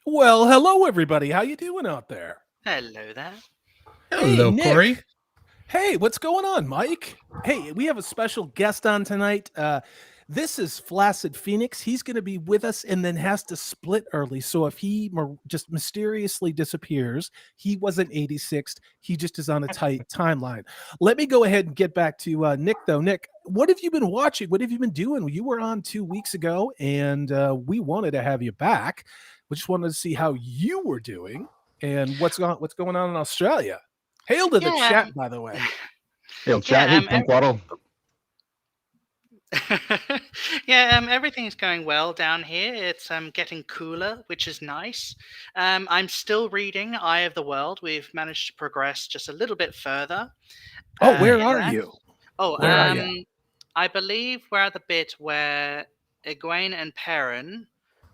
Well, hello everybody. How you doing out there? Hello there. Hello, Nick. Corey. Hey, what's going on, Mike? Hey, we have a special guest on tonight. This is Flaccid Phoenix. He's going to be with us and then has to split early. So if he just mysteriously disappears, he wasn't 86th. He just is on a tight timeline. Let me go ahead and get back to Nick, though. Nick, what have you been watching? What have you been doing? You were on 2 weeks ago, and we wanted to have you back. We just wanted to see how you were doing and what's going on in Australia. Hail to the chat, by the way. Hail chat, hey, Punkwaddle. Everything's going well down here. It's getting cooler, which is nice. I'm still reading Eye of the World. We've managed to progress just a little bit further. Oh, where are you? Oh, where are you? I believe we're at the bit where Egwene and Perrin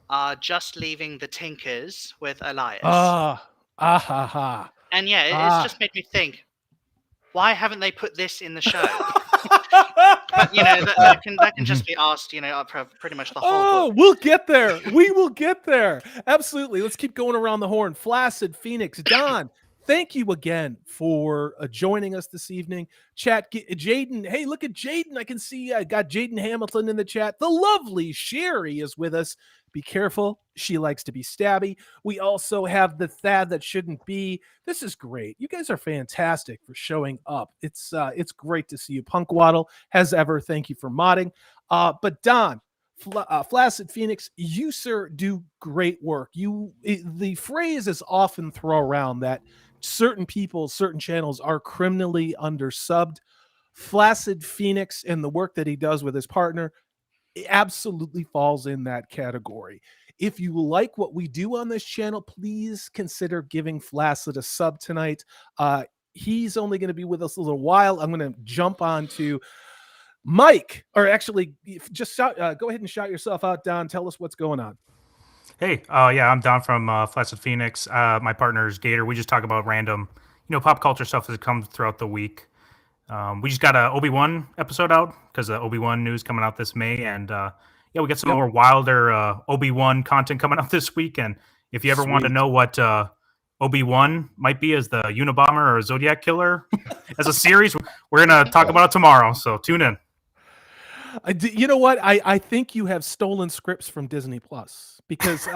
are just leaving the Tinkers with Elias. And it's just made me think, why haven't they put this in the show? But that can just be asked, pretty much the whole book. We'll get there. We will get there. Absolutely. Let's keep going around the horn. Flaccid Phoenix, Don, thank you again for joining us this evening. Chat, Jaden. Hey, look at Jaden. I can see I got Jaden Hamilton in the chat. The lovely Sherry is with us. Be careful. She likes to be stabby. We also have the Thad that shouldn't be. This is great. You guys are fantastic for showing up. It's great to see you. Punkwaddle, as ever, thank you for modding. But Don, Flaccid Phoenix, you, sir, do great work. The phrase is often thrown around that certain people, certain channels are criminally undersubbed. Flaccid Phoenix and the work that he does with his partner absolutely falls in that category. If you like what we do on this channel, please consider giving Flaccid a sub tonight. He's only going to be with us a little while. I'm going to jump on to Mike, or actually just go ahead and shout yourself out, Don. Tell us what's going on. Hey, I'm Don from Flaccid Phoenix. My partner is Gator. We just talk about random, pop culture stuff as it comes throughout the week. We just got an Obi-Wan episode out because the Obi-Wan news coming out this May, and we got some more wilder Obi-Wan content coming out this week. And if you ever want to know what Obi-Wan might be as the Unabomber or Zodiac Killer as a series, we're gonna talk about it tomorrow. So tune in. You know what? I think you have stolen scripts from Disney Plus because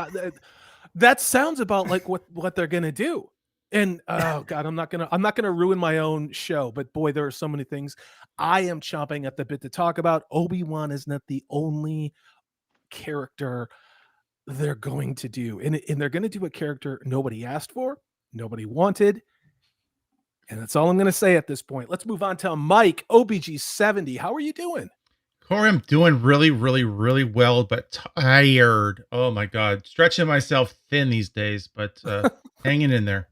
that sounds about like what they're gonna do. And oh god, I'm not gonna ruin my own show, but boy, there are so many things I am chomping at the bit to talk about. Obi-Wan is not the only character they're going to do. And they're going to do a character nobody asked for, nobody wanted. And that's all I'm going to say at this point. Let's move on to Mike, OBG70. How are you doing? Corey, I'm doing really, really, really well, but tired. Oh my God. Stretching myself thin these days, but hanging in there.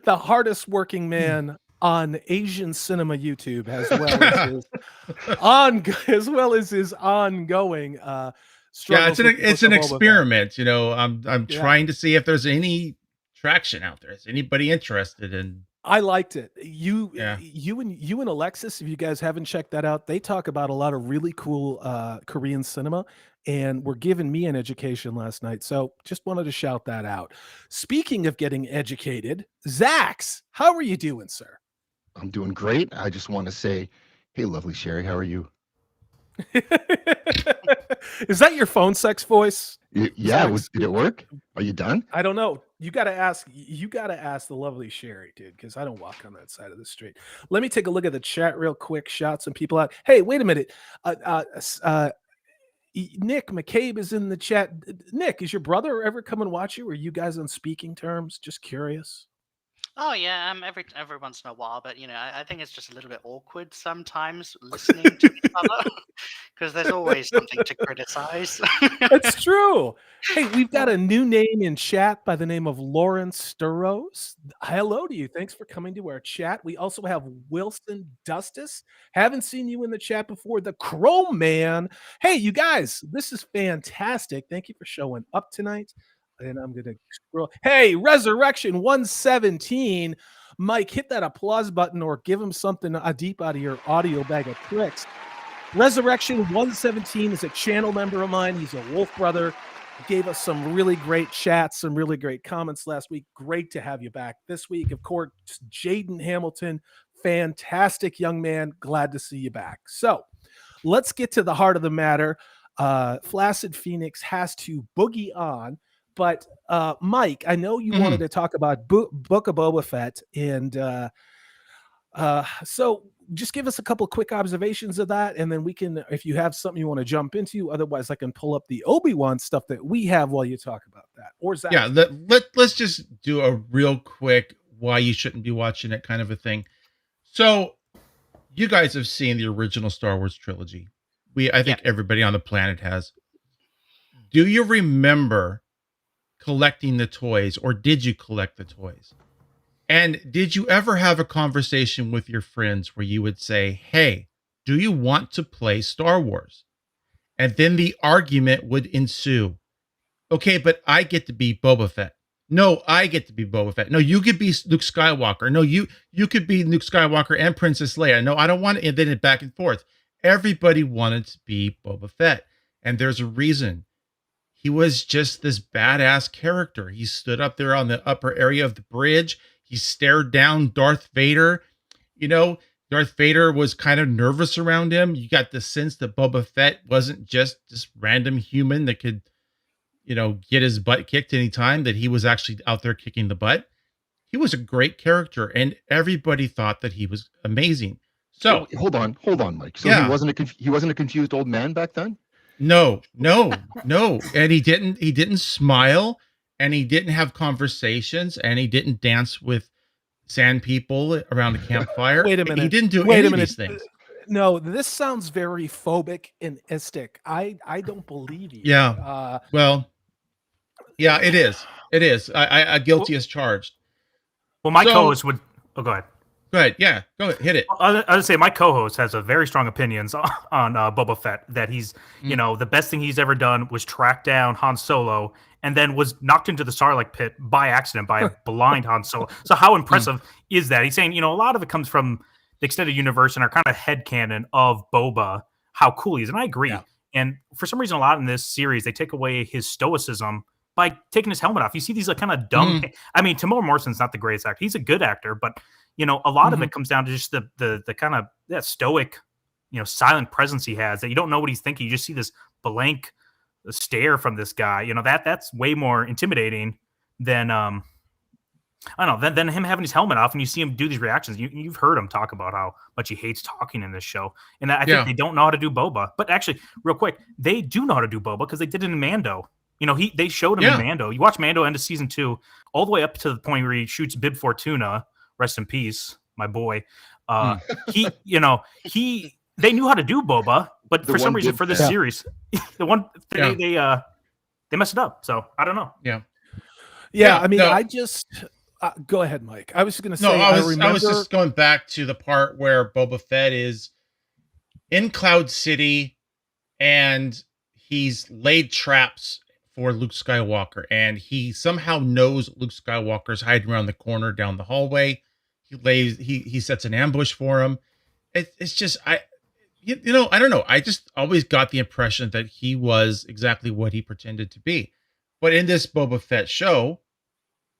The hardest working man on Asian cinema YouTube, as well as his ongoing struggles. It's an experiment. You know, I'm trying to see if there's any traction out there. Is anybody interested in? I liked it. You and Alexis, if you guys haven't checked that out, they talk about a lot of really cool Korean cinema, and were giving me an education last night. So just wanted to shout that out. Speaking of getting educated, ZAXX, how are you doing, sir? I'm doing great. I just want to say, hey, lovely Sherry, how are you? Is that your phone sex voice? Yeah, did it work? Are you done? I don't know. You got to ask the lovely Sherry, dude, because I don't walk on that side of the street. Let me take a look at the chat real quick, shout some people out. Hey, wait a minute. Nick McCabe is in the chat. Nick, is your brother ever come and watch you? Are you guys on speaking terms? Just curious. Oh yeah, every once in a while, but I think it's just a little bit awkward sometimes listening to each other because there's always something to criticize. That's true. Hey, we've got a new name in chat by the name of Lawrence Sturros. Hello to you. Thanks for coming to our chat. We also have Wilson Dustis. Haven't seen you in the chat before. The Crow Man. Hey, you guys, this is fantastic. Thank you for showing up tonight. And I'm going to scroll. Hey, Resurrection 117. Mike, hit that applause button or give him something deep out of your audio bag of tricks. Resurrection 117 is a channel member of mine. He's a Wolf brother. He gave us some really great chats, some really great comments last week. Great to have you back this week. Of course, Jaden Hamilton, fantastic young man. Glad to see you back. So let's get to the heart of the matter. Flaccid Phoenix has to boogie on. But Mike, I know you wanted to talk about Book of Boba Fett, and so just give us a couple quick observations of that, and then we can, if you have something you want to jump into, otherwise I can pull up the Obi-Wan stuff that we have while you talk about that. Or is that? Yeah, let's just do a real quick why you shouldn't be watching it kind of a thing. So you guys have seen the original Star Wars trilogy. I think everybody on the planet has. Do you remember collecting the toys, or did you collect the toys? And did you ever have a conversation with your friends where you would say, hey, do you want to play Star Wars? And then the argument would ensue. Okay, but I get to be Boba Fett. No, I get to be Boba Fett. No, you could be Luke Skywalker. No, you could be Luke Skywalker and Princess Leia. No, I don't want it. And then it back and forth. Everybody wanted to be Boba Fett. And there's a reason. He was just this badass character. He stood up there on the upper area of the bridge. He stared down Darth Vader. Darth Vader was kind of nervous around him. You got the sense that Boba Fett wasn't just this random human that could, get his butt kicked anytime, that he was actually out there kicking the butt. He was a great character, and everybody thought that he was amazing. So hold on, Mike. So he wasn't a confused old man back then? No. And he didn't smile, and he didn't have conversations, and he didn't dance with sand people around the campfire. Wait a minute. He didn't do any of these things. No, this sounds very phobic and istic. I don't believe you. Yeah. Yeah, it is. It is. I guilty as charged. Well, my co-host would. Oh, go ahead. Go ahead. Yeah, go ahead. Hit it. I would say my co-host has a very strong opinions on Boba Fett. That he's, the best thing he's ever done was track down Han Solo, and then was knocked into the Sarlacc pit by accident by a blind Han Solo. So how impressive is that? He's saying, a lot of it comes from the extended universe and our kind of headcanon of Boba, how cool he is. And I agree. Yeah. And for some reason, a lot in this series, they take away his stoicism by taking his helmet off. You see these kind of dumb. I mean, Tamora Morrison's not the greatest actor. He's a good actor, but a lot of it comes down to just the kind of that stoic, silent presence he has, that you don't know what he's thinking. You just see this blank stare from this guy. That's way more intimidating than than him having his helmet off and you see him do these reactions. You've heard him talk about how much he hates talking in this show, and I think they don't know how to do Boba. But actually, real quick, they do know how to do Boba because they did it in Mando. You know, they showed him in Mando. You watch Mando end of season 2, all the way up to the point where he shoots Bib Fortuna. Rest in peace, my boy. They knew how to do Boba, but for some reason for this series, they messed it up. So I don't know. Yeah. I mean, I just go ahead, Mike. I was just going to say, I was just going back to the part where Boba Fett is in Cloud City, and he's laid traps for Luke Skywalker, and he somehow knows Luke Skywalker's hiding around the corner down the hallway. He sets an ambush for him. It's just I don't know. I just always got the impression that he was exactly what he pretended to be. But in this Boba Fett show,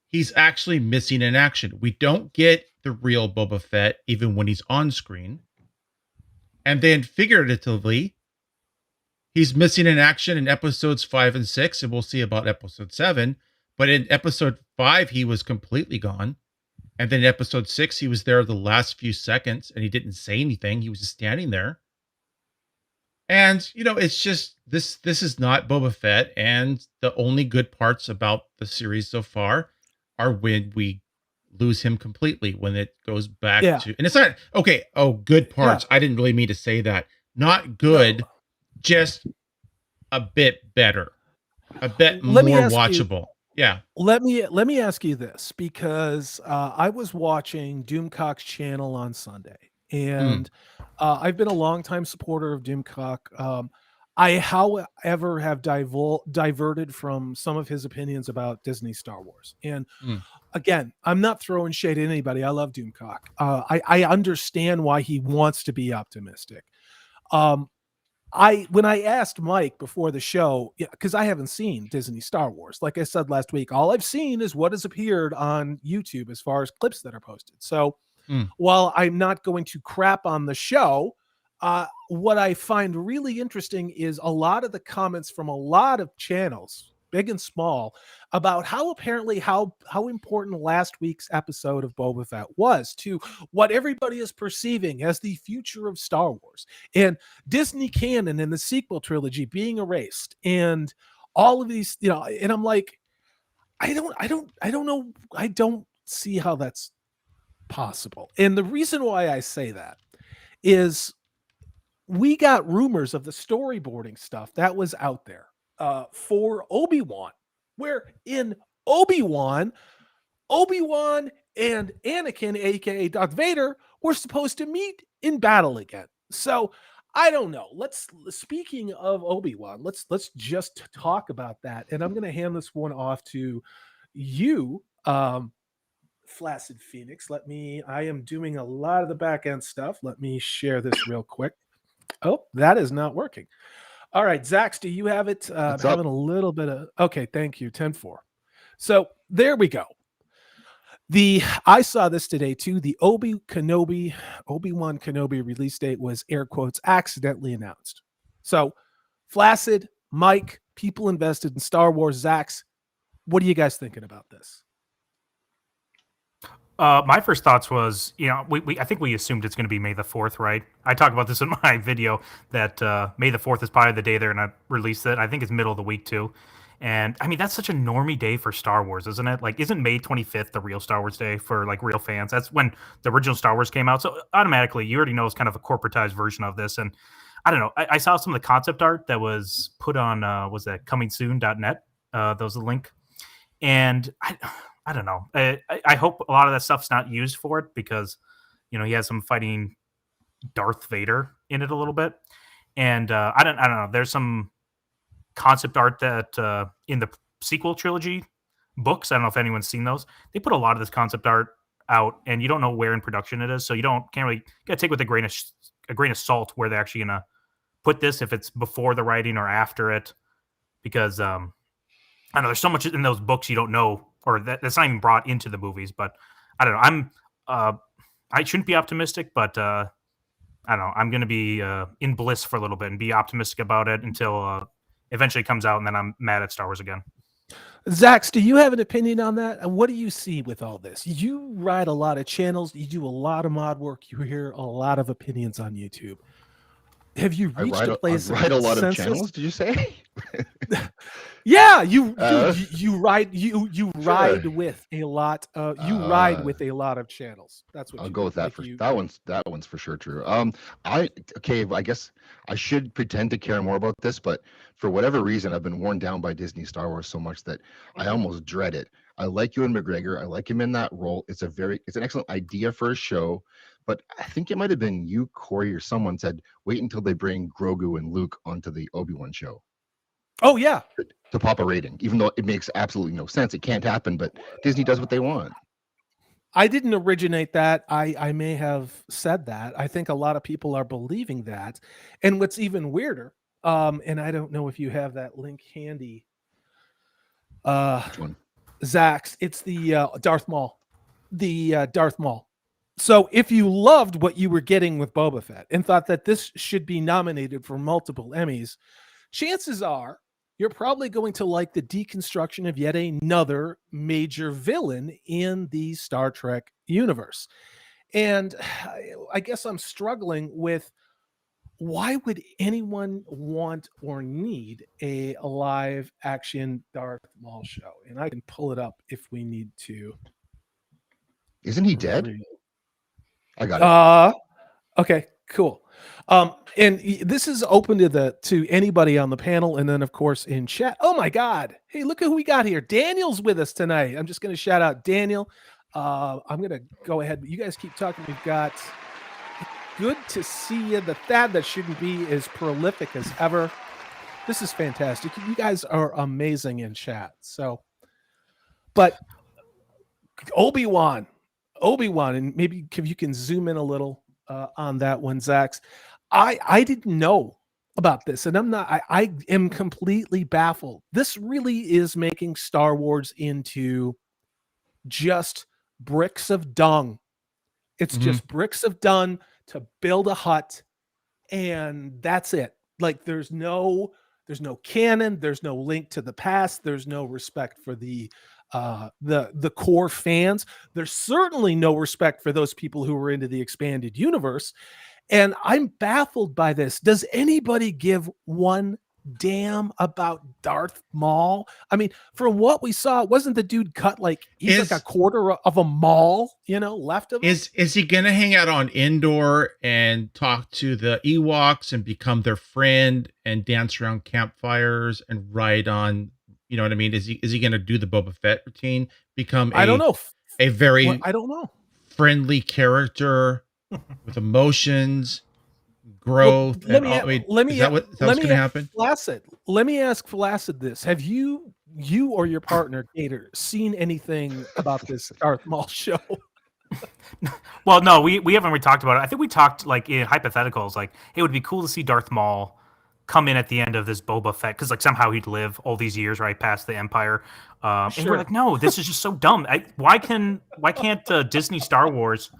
he's actually missing in action. We don't get the real Boba Fett even when he's on screen. And then figuratively, he's missing in action in episodes 5 and 6, and we'll see about episode 7. But in episode 5, he was completely gone. And then in episode 6, he was there the last few seconds, and he didn't say anything. He was just standing there. And, it's just, this is not Boba Fett. And the only good parts about the series so far are when we lose him completely, when it goes back to, and it's not, okay, good parts. I didn't really mean to say that. Not good, just a bit better, a bit more watchable. Let me ask you this, because I was watching Doomcock's channel on Sunday, and I've been a longtime supporter of Doomcock. I, however, have diverted from some of his opinions about Disney Star Wars. And again, I'm not throwing shade at anybody. I love Doomcock. I understand why he wants to be optimistic. When I asked Mike before the show, because I haven't seen Disney Star Wars, like I said last week, all I've seen is what has appeared on YouTube as far as clips that are posted. So while I'm not going to crap on the show, what I find really interesting is a lot of the comments from a lot of channels, big and small, about how important last week's episode of Boba Fett was to what everybody is perceiving as the future of Star Wars, and Disney canon and the sequel trilogy being erased, and all of these, and I'm like, I don't know. I don't see how that's possible. And the reason why I say that is we got rumors of the storyboarding stuff that was out there for Obi-Wan, where in Obi-Wan and Anakin, aka Darth Vader, were supposed to meet in battle again. So I don't know. Speaking of Obi-Wan, let's just talk about that. And I'm going to hand this one off to you, Flaccid Phoenix. I am doing a lot of the back end stuff. Let me share this real quick. Oh, that is not working. All right, ZAXX, do you have it? I'm having a little bit of, okay, thank you, 10-4. So there we go. I saw this today too. The Obi-Wan Kenobi release date was, air quotes, accidentally announced. So Flaccid, Mike, people invested in Star Wars, ZAXX, what are you guys thinking about this? My first thoughts was, I think we assumed it's going to be May the 4th, right? I talked about this in my video that May the 4th is probably the day they're going to release it. I think it's middle of the week too. And I mean, that's such a normie day for Star Wars, isn't it? Like, isn't May 25th the real Star Wars day for like real fans? That's when the original Star Wars came out. So automatically, you already know it's kind of a corporatized version of this. And I don't know. I saw some of the concept art that was put on, was that comingsoon.net? That was the link. And I don't know. I hope a lot of that stuff's not used for it, because, he has some fighting Darth Vader in it a little bit. And I don't know. There's some concept art that in the sequel trilogy books, I don't know if anyone's seen those. They put a lot of this concept art out, and you don't know where in production it is, so can't really gotta take with a grain of salt where they're actually gonna put this, if it's before the writing or after it, because I don't know. There's so much in those books you don't know, or that's not even brought into the movies. But I don't know. I shouldn't be optimistic, but I don't know. I'm going to be in bliss for a little bit and be optimistic about it until eventually it comes out, and then I'm mad at Star Wars again. ZAXX, do you have an opinion on that? And what do you see with all this? You write a lot of channels. You do a lot of mod work. You hear a lot of opinions on YouTube. Have you I reached a place ride a of lot of consensus? channels. Did you say? Yeah, you Uh, ride ride Sure. with a lot. You ride Uh, with a lot of channels. That's what I'll you go do. with that Like for you. that one's for sure true. Okay, I guess I should pretend to care more about this, but for whatever reason, I've been worn down by Disney Star Wars so much that I almost dread it. I like Ewan McGregor. I like him in that role. It's an excellent idea for a show, but I think it might have been you, Corey, or someone said, wait until they bring Grogu and Luke onto the Obi-Wan show Oh yeah, to pop a rating, even though it makes absolutely no sense. It can't happen, but Disney does what they want. I didn't originate that. I may have said that. I think a lot of people are believing that. And what's even weirder, and I don't know if you have that link handy, Which one? ZAXX, it's the Darth Maul. The Darth Maul. So if you loved what you were getting with Boba Fett and thought that this should be nominated for multiple Emmys, chances are you're probably going to like the deconstruction of yet another major villain in the Star Trek universe. And I guess I'm struggling with, why would anyone want or need a live action Darth Maul show? And I can pull it up if we need to. Isn't he dead? I got it. Okay, cool. And this is open to anybody on the panel, and then of course in chat. Oh my God! Hey, look at who we got here. Daniel's with us tonight. I'm just going to shout out Daniel. I'm going to go ahead. You guys keep talking. We've got good to see you. The Thad that shouldn't be as prolific as ever. This is fantastic. You guys are amazing in chat. So, but Obi-Wan, and maybe if you can zoom in a little on that one, ZAXX. I didn't know about this, and I am completely baffled. This really is making Star Wars into just bricks of dung. It's just bricks of dung to build a hut, and that's it. Like there's no canon, there's no link to the past, there's no respect for the core fans. There's certainly no respect for those people who were into the expanded universe. And I'm baffled by this. Does anybody give one damn about Darth Maul? I mean, from what we saw, wasn't the dude cut like he's like a quarter of a Maul, left of him? Is he gonna hang out on Endor and talk to the Ewoks and become their friend and dance around campfires and ride on, you know what I mean? Is he gonna do the Boba Fett routine? Become I don't know. I don't know. Friendly character with emotions, growth, well, is that what's going to happen? Flaccid, let me ask Flaccid this: have you or your partner Gator seen anything about this Darth Maul show? Well, no, we haven't really talked about it. I think we talked like in hypotheticals, like, hey, it would be cool to see Darth Maul come in at the end of this Boba Fett, because like somehow he'd live all these years right past the Empire. And we're like, no, this is just so dumb. Why can't Disney Star Wars?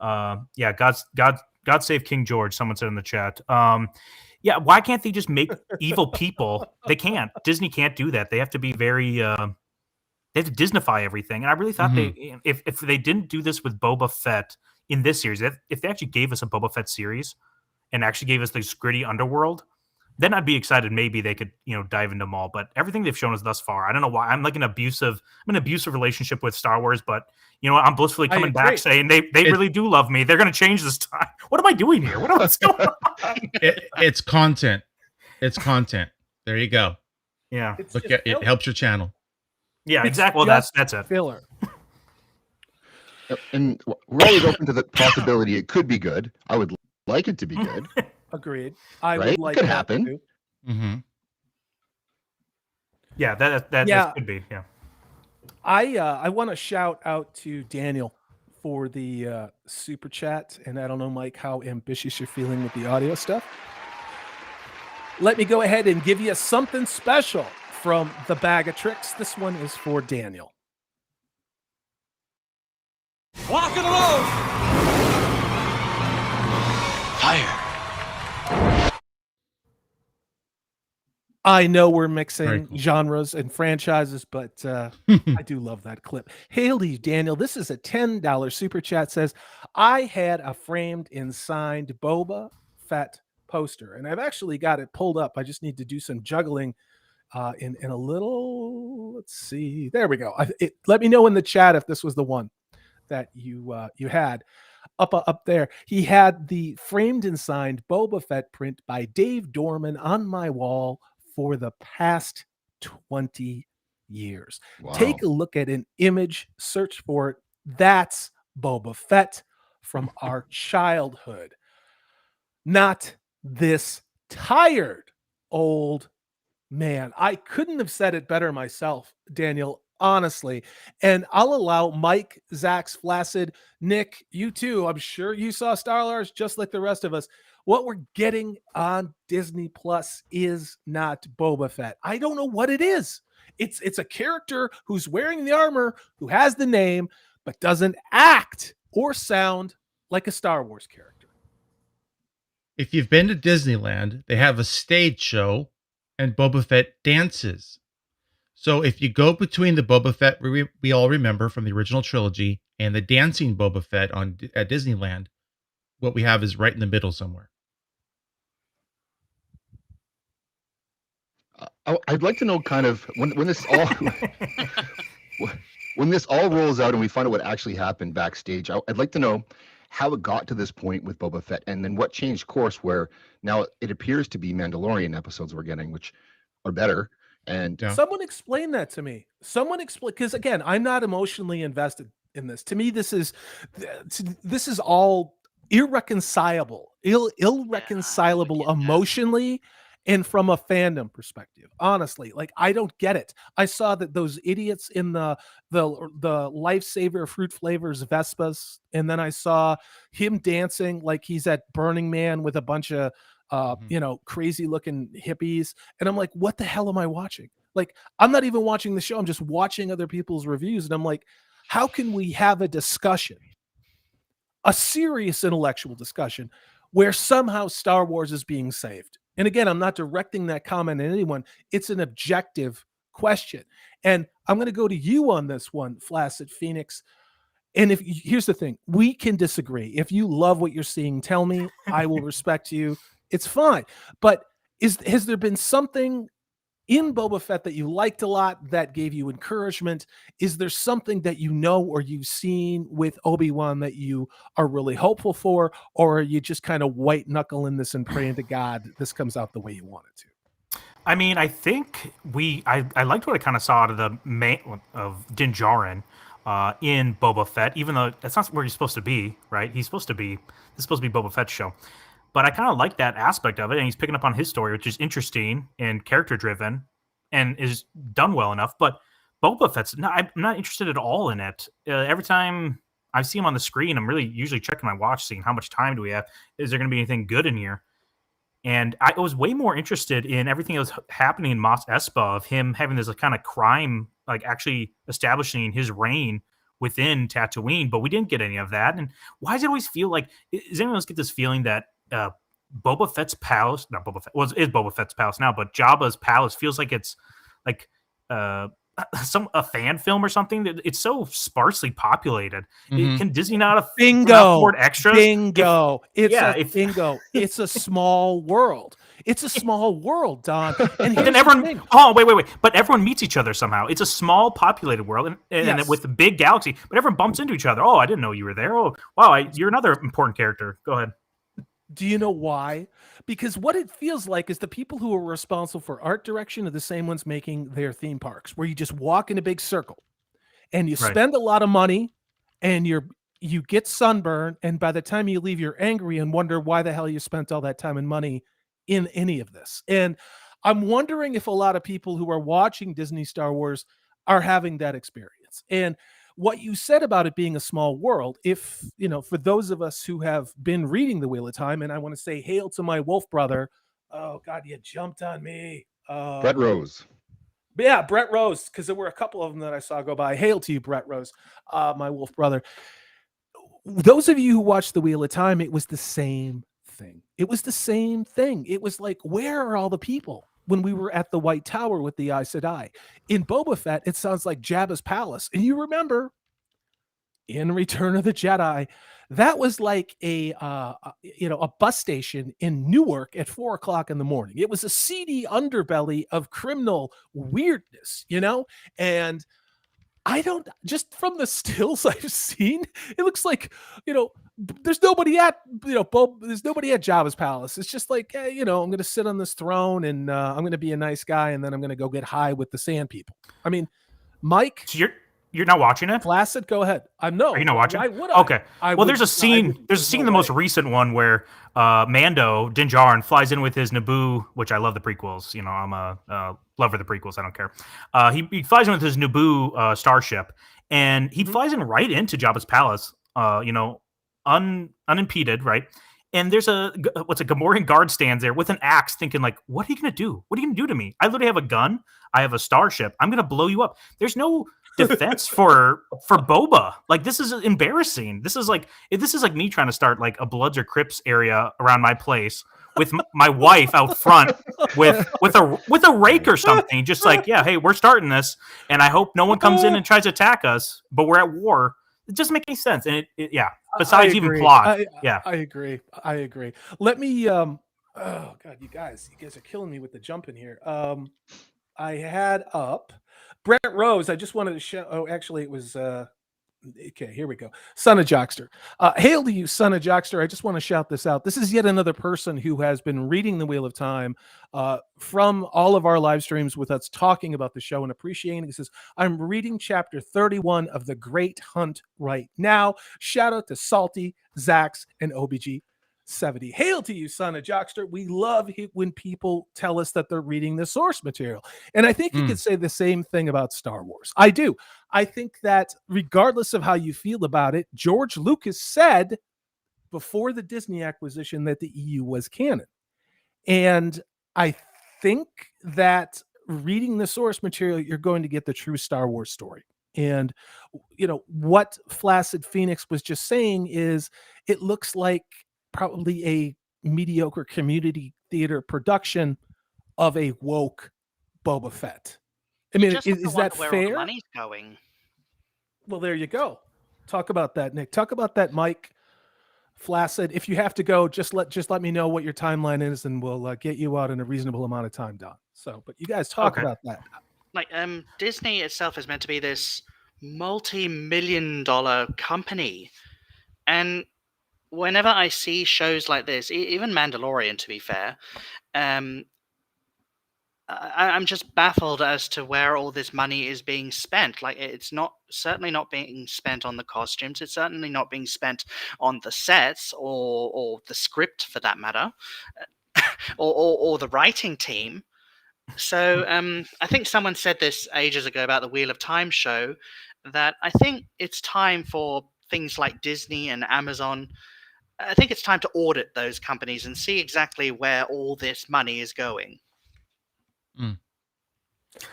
Yeah, God save King George. Someone said in the chat. Yeah, why can't they just make evil people? They can't. Disney can't do that. They have to be very. They have to Disneyfy everything. And I really thought if they didn't do this with Boba Fett in this series, if they actually gave us a Boba Fett series and actually gave us this gritty underworld, then I'd be excited. Maybe they could, dive into Maul. But everything they've shown us thus far, I don't know why. I'm like I'm an abusive relationship with Star Wars, but I'm blissfully coming back saying they really do love me. They're going to change this time. What am I doing here? What's going on? It's content. It's content. There you go. Yeah. Look at it. Helps your channel. Yeah, exactly. Well, that's it. Filler. And we're always open to the possibility it could be good. I would like it to be good. Agreed. I would like it could that happen. Too. Mm-hmm. Yeah, that could be. Yeah. I want to shout out to Daniel for the super chat, and I don't know, Mike, how ambitious you're feeling with the audio stuff. Let me go ahead and give you something special from the Bag of Tricks. This one is for Daniel. Lock and load. Fire. I know we're mixing genres and franchises, but I do love that clip. Haley Daniel, this is a $10 super chat, says, I had a framed and signed Boba Fett poster, and I've actually got it pulled up. I just need to do some juggling in a little. Let's see. There we go. Let me know in the chat if this was the one that you had up there. He had the framed and signed Boba Fett print by Dave Dorman on my wall for the past 20 years. Wow. Take a look at an image, search for it. That's Boba Fett from our childhood. Not this tired old man. I couldn't have said it better myself, Daniel, honestly. And I'll allow Mike, ZAXX, Flaccid, Nick, you too. I'm sure you saw Star Wars just like the rest of us. What we're getting on Disney Plus is not Boba Fett. I don't know what it is. It's a character who's wearing the armor, who has the name, but doesn't act or sound like a Star Wars character. If you've been to Disneyland, they have a stage show and Boba Fett dances. So if you go between the Boba Fett we all remember from the original trilogy and the dancing Boba Fett at Disneyland, what we have is right in the middle somewhere. I'd like to know kind of when this all when this all rolls out and we find out what actually happened backstage. I'd like to know how it got to this point with Boba Fett, and then what changed course where now it appears to be Mandalorian episodes we're getting, which are better. And someone explain that to me. Someone explain, because again, I'm not emotionally invested in this. To me, this is all irreconcilable, irreconcilable emotionally and from a fandom perspective. Honestly, like I don't get it. I saw that those idiots in the Lifesaver Fruit Flavors Vespas, and then I saw him dancing like he's at Burning Man with a bunch of crazy looking hippies. And I'm like, what the hell am I watching? Like, I'm not even watching the show. I'm just watching other people's reviews. And I'm like, how can we have a discussion, a serious intellectual discussion, where somehow Star Wars is being saved? And again, I'm not directing that comment at anyone. It's an objective question. And I'm going to go to you on this one, Flaccid Phoenix. And here's the thing, we can disagree. If you love what you're seeing, tell me. I will respect you. It's fine. But has there been something in Boba Fett that you liked a lot that gave you encouragement? Is there something that you know or you've seen with Obi-Wan that you are really hopeful for? Or are you just kind of white knuckling this and praying to God this comes out the way you want it to? I mean, I think I liked what I kind of saw out of Din Djarin in Boba Fett, even though that's not where he's supposed to be, right? This is supposed to be Boba Fett's show. But I kind of like that aspect of it, and he's picking up on his story, which is interesting and character-driven, and is done well enough. But Boba Fett's I'm not interested at all in it. Every time I see him on the screen, I'm really usually checking my watch, seeing how much time do we have. Is there going to be anything good in here? And I was way more interested in everything that was happening in Mos Espa, of him having this kind of crime, like actually establishing his reign within Tatooine. But we didn't get any of that. And why does it always feel like? Does anyone else get this feeling that Boba Fett's palace, not Boba Fett, well, it is Boba Fett's palace now, but Jabba's palace feels like it's like a fan film or something? It's so sparsely populated. Can Disney not afford extras? Bingo. Bingo. It's a small world. It's a small world, Don. And then everyone, wait. But everyone meets each other somehow. It's a small populated world and with a big galaxy, but everyone bumps into each other. Oh, I didn't know you were there. Oh, wow, you're another important character. Go ahead. Do you know why? Because what it feels like is the people who are responsible for art direction are the same ones making their theme parks, where you just walk in a big circle and you spend a lot of money and you get sunburn, and by the time you leave, you're angry and wonder why the hell you spent all that time and money in any of this. And I'm wondering if a lot of people who are watching Disney Star Wars are having that experience. And what you said about it being a small world, if, for those of us who have been reading The Wheel of Time, and I want to say hail to my wolf brother. Oh, God, you jumped on me. Brett Rose. Yeah, Brett Rose, because there were a couple of them that I saw go by. Hail to you, Brett Rose, my wolf brother. Those of you who watched The Wheel of Time, it was the same thing. It was the same thing. It was like, where are all the people? When we were at the White Tower with the Aes Sedai. In Boba Fett, it sounds like Jabba's palace. And you remember in Return of the Jedi, That was like a bus station in Newark at 4 o'clock in the morning. It was a seedy underbelly of criminal weirdness, and I don't, just from the stills I've seen, it looks like, there's nobody at, there's nobody at Jabba's palace. It's just like, hey, I'm going to sit on this throne and I'm going to be a nice guy. And then I'm going to go get high with the sand people. I mean, Mike. So you're not watching it? Flaccid, go ahead. I'm no. Are you not watching? Why would I? Okay. Well, there's a scene. There's a scene in the most recent one where Mando Din Djarin flies in with his Naboo, which I love the prequels. I'm a lover of the prequels. I don't care. He flies in with his Naboo starship, and he flies in right into Jabba's palace. Unimpeded, right? And there's a Gamorrean guard stands there with an axe, thinking like, "What are you gonna do? What are you gonna do to me? I literally have a gun. I have a starship. I'm gonna blow you up." There's no defense for Boba. Like, this is embarrassing. This is like me trying to start like a Bloods or Crips area around my place with my wife out front with a rake or something. Just like, yeah, hey, we're starting this, and I hope no one comes in and tries to attack us. But we're at war. It doesn't make any sense. And yeah. Besides even plot. I agree. Let me oh god, you guys are killing me with the jump in here. I had up Brent Rose. I just wanted to show. Oh, actually, it was okay, here we go. Son of Jockster. Hail to you, Son of Jockster. I just want to shout this out. This is yet another person who has been reading the Wheel of Time from all of our live streams with us, talking about the show and appreciating it. He says, I'm reading chapter 31 of The Great Hunt right now. Shout out to Salty, ZAXX, and OBG 70. Hail to you, Son of Jockster. We love it when people tell us that they're reading the source material. And I think you could say the same thing about Star Wars. I do. I think that regardless of how you feel about it, George Lucas said before the Disney acquisition that the EU was canon. And I think that reading the source material, you're going to get the true Star Wars story. And, what Flaccid Phoenix was just saying is it looks like probably a mediocre community theater production of a woke Boba Fett. I mean, is that fair? Where all the money's going. Well, there you go. Talk about that, Nick. Talk about that, Mike. Flaccid. If you have to go, just let me know what your timeline is, and we'll get you out in a reasonable amount of time, Don. So, but you guys talk about that. Like, Disney itself is meant to be this multi-million-dollar company, and whenever I see shows like this, even Mandalorian, to be fair, I'm just baffled as to where all this money is being spent. Like, it's certainly not being spent on the costumes. It's certainly not being spent on the sets or the script, for that matter, or the writing team. So I think someone said this ages ago about the Wheel of Time show, that I think it's time for things like Disney and Amazon. I think it's time to audit those companies and see exactly where all this money is going.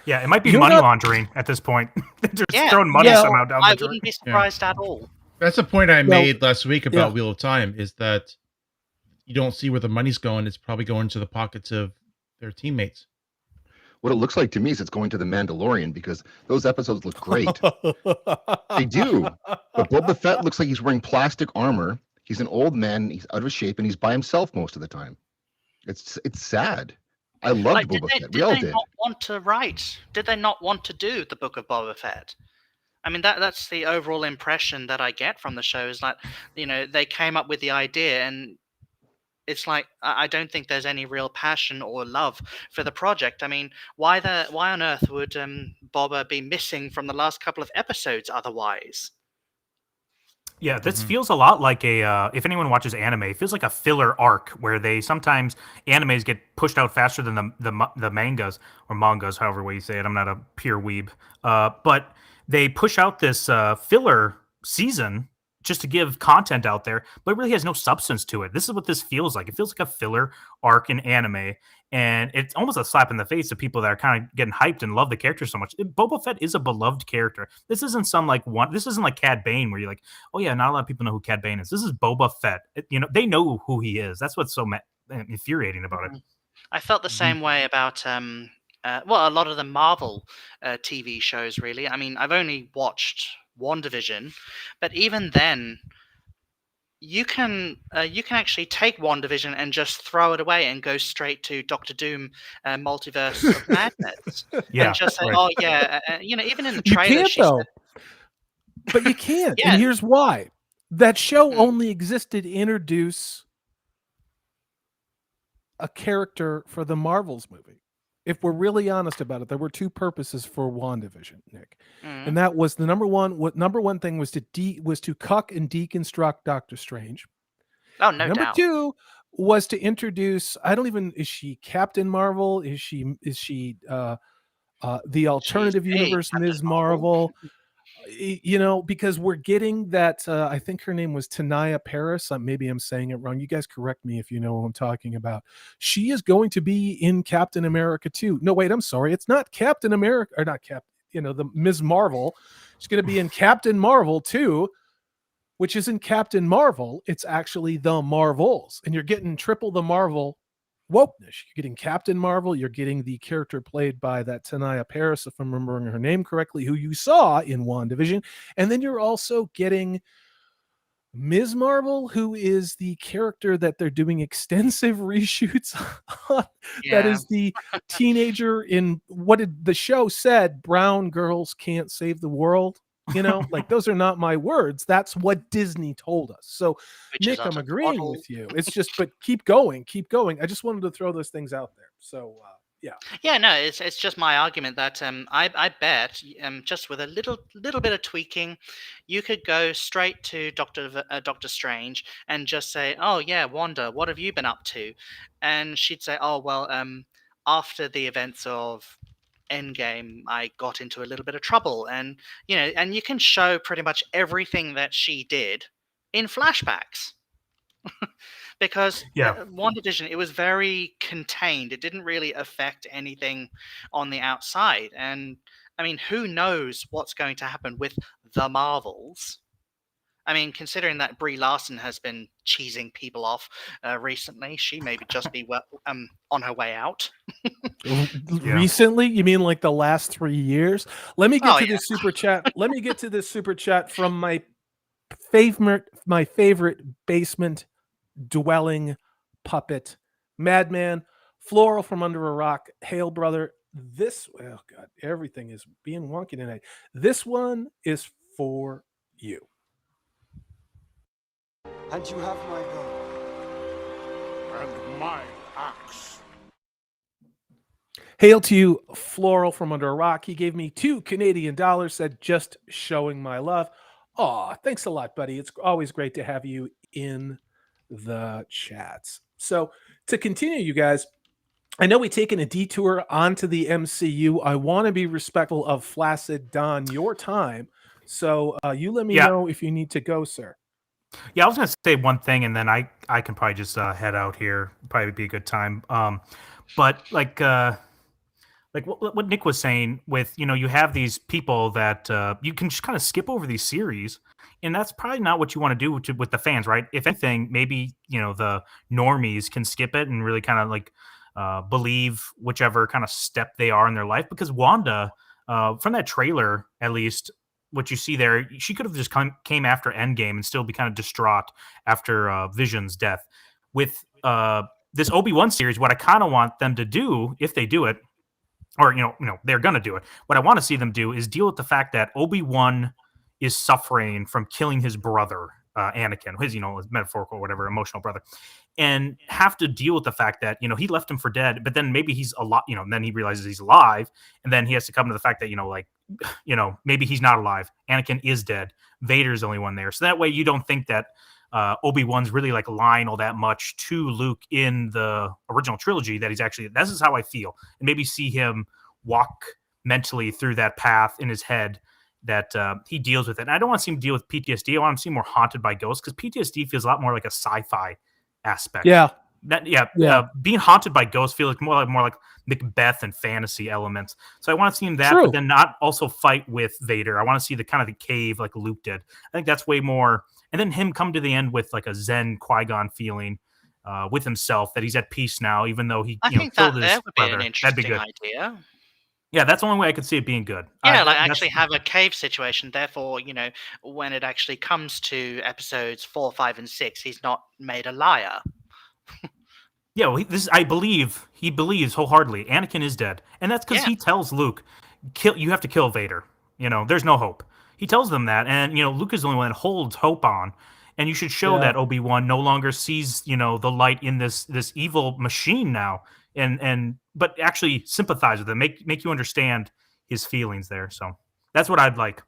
Yeah, it might be money laundering at this point. They're just throwing money somehow down the drain. I wouldn't be surprised at all. That's a point I made last week about Wheel of Time, is that you don't see where the money's going. It's probably going to the pockets of their teammates. What it looks like to me is it's going to the Mandalorian, because those episodes look great. They do. But Boba Fett looks like he's wearing plastic armor. He's an old man. He's out of shape, and he's by himself most of the time. It's sad. I loved Boba Fett. We all did. Did they not want to write? Did they not want to do the Book of Boba Fett? I mean, that's the overall impression that I get from the show, is like, they came up with the idea, and it's like, I don't think there's any real passion or love for the project. I mean, why on earth would Boba be missing from the last couple of episodes otherwise? Yeah, this feels a lot like if anyone watches anime, it feels like a filler arc where sometimes animes get pushed out faster than the mangas or mangas, however way you say it. I'm not a pure weeb. But they push out this filler season just to give content out there, but it really has no substance to it. This is what this feels like. It feels like a filler arc in anime, and it's almost a slap in the face to people that are kind of getting hyped and love the character so much. Boba Fett is a beloved character. This isn't this isn't like Cad Bane, where you're like, oh yeah, not a lot of people know who Cad Bane is. This is Boba Fett. They know who he is. That's what's so infuriating about it. I felt the same way about a lot of the Marvel TV shows, really. I mean, I've only watched WandaVision, but even then, you can actually take WandaVision and just throw it away and go straight to Doctor Doom, Multiverse of Madness, Yeah, and just say, right. "Oh yeah," even in the You trailer, can't she said, though. But you can't, and Yeah. here's why. That show Mm. only existed to introduce a character for the Marvels movie. If we're really honest about it, there were two purposes for WandaVision, Nick. And that was the number one thing was to cuck and deconstruct Doctor Strange. Oh, no Number doubt. two was to introduce, is she Captain Marvel? Is she the alternative universe Captain Ms. Marvel? Because we're getting that, I think her name was Tanaya Paris. Maybe I'm saying it wrong. You guys correct me if you know what I'm talking about. She is going to be in Captain America 2. No, wait, I'm sorry. It's not Captain America, or not the Ms. Marvel. She's going to be in Captain Marvel 2, which isn't Captain Marvel. It's actually the Marvels. And you're getting triple the Marvel wokeness. You're getting Captain Marvel. You're getting the character played by that Tanaya Paris, if I'm remembering her name correctly, who you saw in WandaVision. And then you're also getting Ms. Marvel, who is the character that they're doing extensive reshoots on. That is the teenager in what did the show said, brown girls can't save the world. Like those are not my words. That's what Disney told us. So, Which Nick, is I'm agreeing with you. It's just, but keep going. I just wanted to throw those things out there. So, yeah. Yeah, no, it's just my argument that I bet just with a little bit of tweaking, you could go straight to Doctor Strange and just say, "Oh yeah, Wanda, what have you been up to?" And she'd say, "Oh well, after the events of Endgame, I got into a little bit of trouble," and you can show pretty much everything that she did in flashbacks. Because WandaVision, it was very contained. It didn't really affect anything on the outside. And I mean, who knows what's going to happen with the Marvels? I mean, considering that Brie Larson has been cheesing people off recently, she may just be on her way out. Recently, you mean like the last 3 years? Let me get to this super chat. Let me get to this super chat from my favorite basement dwelling puppet, Madman, Floral from Under a Rock. Hail, brother. Oh God, everything is being wonky tonight. This one is for you. And you have my bow. And my axe. Hail to you, Floral from Under a Rock. He gave me $2 Canadian, said just showing my love. Aw, thanks a lot, buddy. It's always great to have you in the chats. So to continue, you guys, I know we've taken a detour onto the MCU. I want to be respectful of Flaccid Don, your time. So you let me know if you need to go, sir. Yeah, I was going to say one thing, and then I can probably just head out here. Probably be a good time. But like what Nick was saying with, you have these people that you can just kind of skip over these series, and that's probably not what you want to do with the fans, right? If anything, maybe, the normies can skip it and really kind of like believe whichever kind of step they are in their life, because Wanda, from that trailer, at least, what you see there, she could have just came after Endgame and still be kind of distraught after Vision's death. With this Obi-Wan series, what I kind of want them to do, if they do it, or they're going to do it, what I want to see them do is deal with the fact that Obi-Wan is suffering from killing his brother, Anakin, his metaphorical, whatever, emotional brother, and have to deal with the fact that he left him for dead, but then maybe he's a lot, then he realizes he's alive, and then he has to come to the fact that maybe he's not alive. Anakin is dead. Vader's the only one there, so that way you don't think that Obi-Wan's really like lying all that much to Luke in the original trilogy, that he's actually, this is how I feel, and maybe see him walk mentally through that path in his head, that he deals with it. And I don't want to see him deal with PTSD. I want him to see him more haunted by ghosts, because PTSD feels a lot more like a sci-fi aspect. Being haunted by ghosts feels like more like Macbeth and fantasy elements. So I want to see him that, but then not also fight with Vader. I want to see the kind of the cave like Luke did. I think that's way more. And then him come to the end with like a Zen Qui-Gon feeling with himself, that he's at peace now, even though he I think killed that his there would be brother. an interesting idea. Yeah, that's the only way I could see it being good. Yeah, like That's- actually have a cave situation. Therefore, when it actually comes to episodes 4, 5, and 6, he's not made a liar. Yeah, well, I believe he believes wholeheartedly Anakin is dead, and that's because Yeah. he tells Luke, you have to kill Vader. There's no hope. He tells them that, and Luke is the only one that holds hope on, and you should show that Obi-Wan no longer sees the light in this evil machine now, but actually sympathize with him, make you understand his feelings there. So that's what I'd like.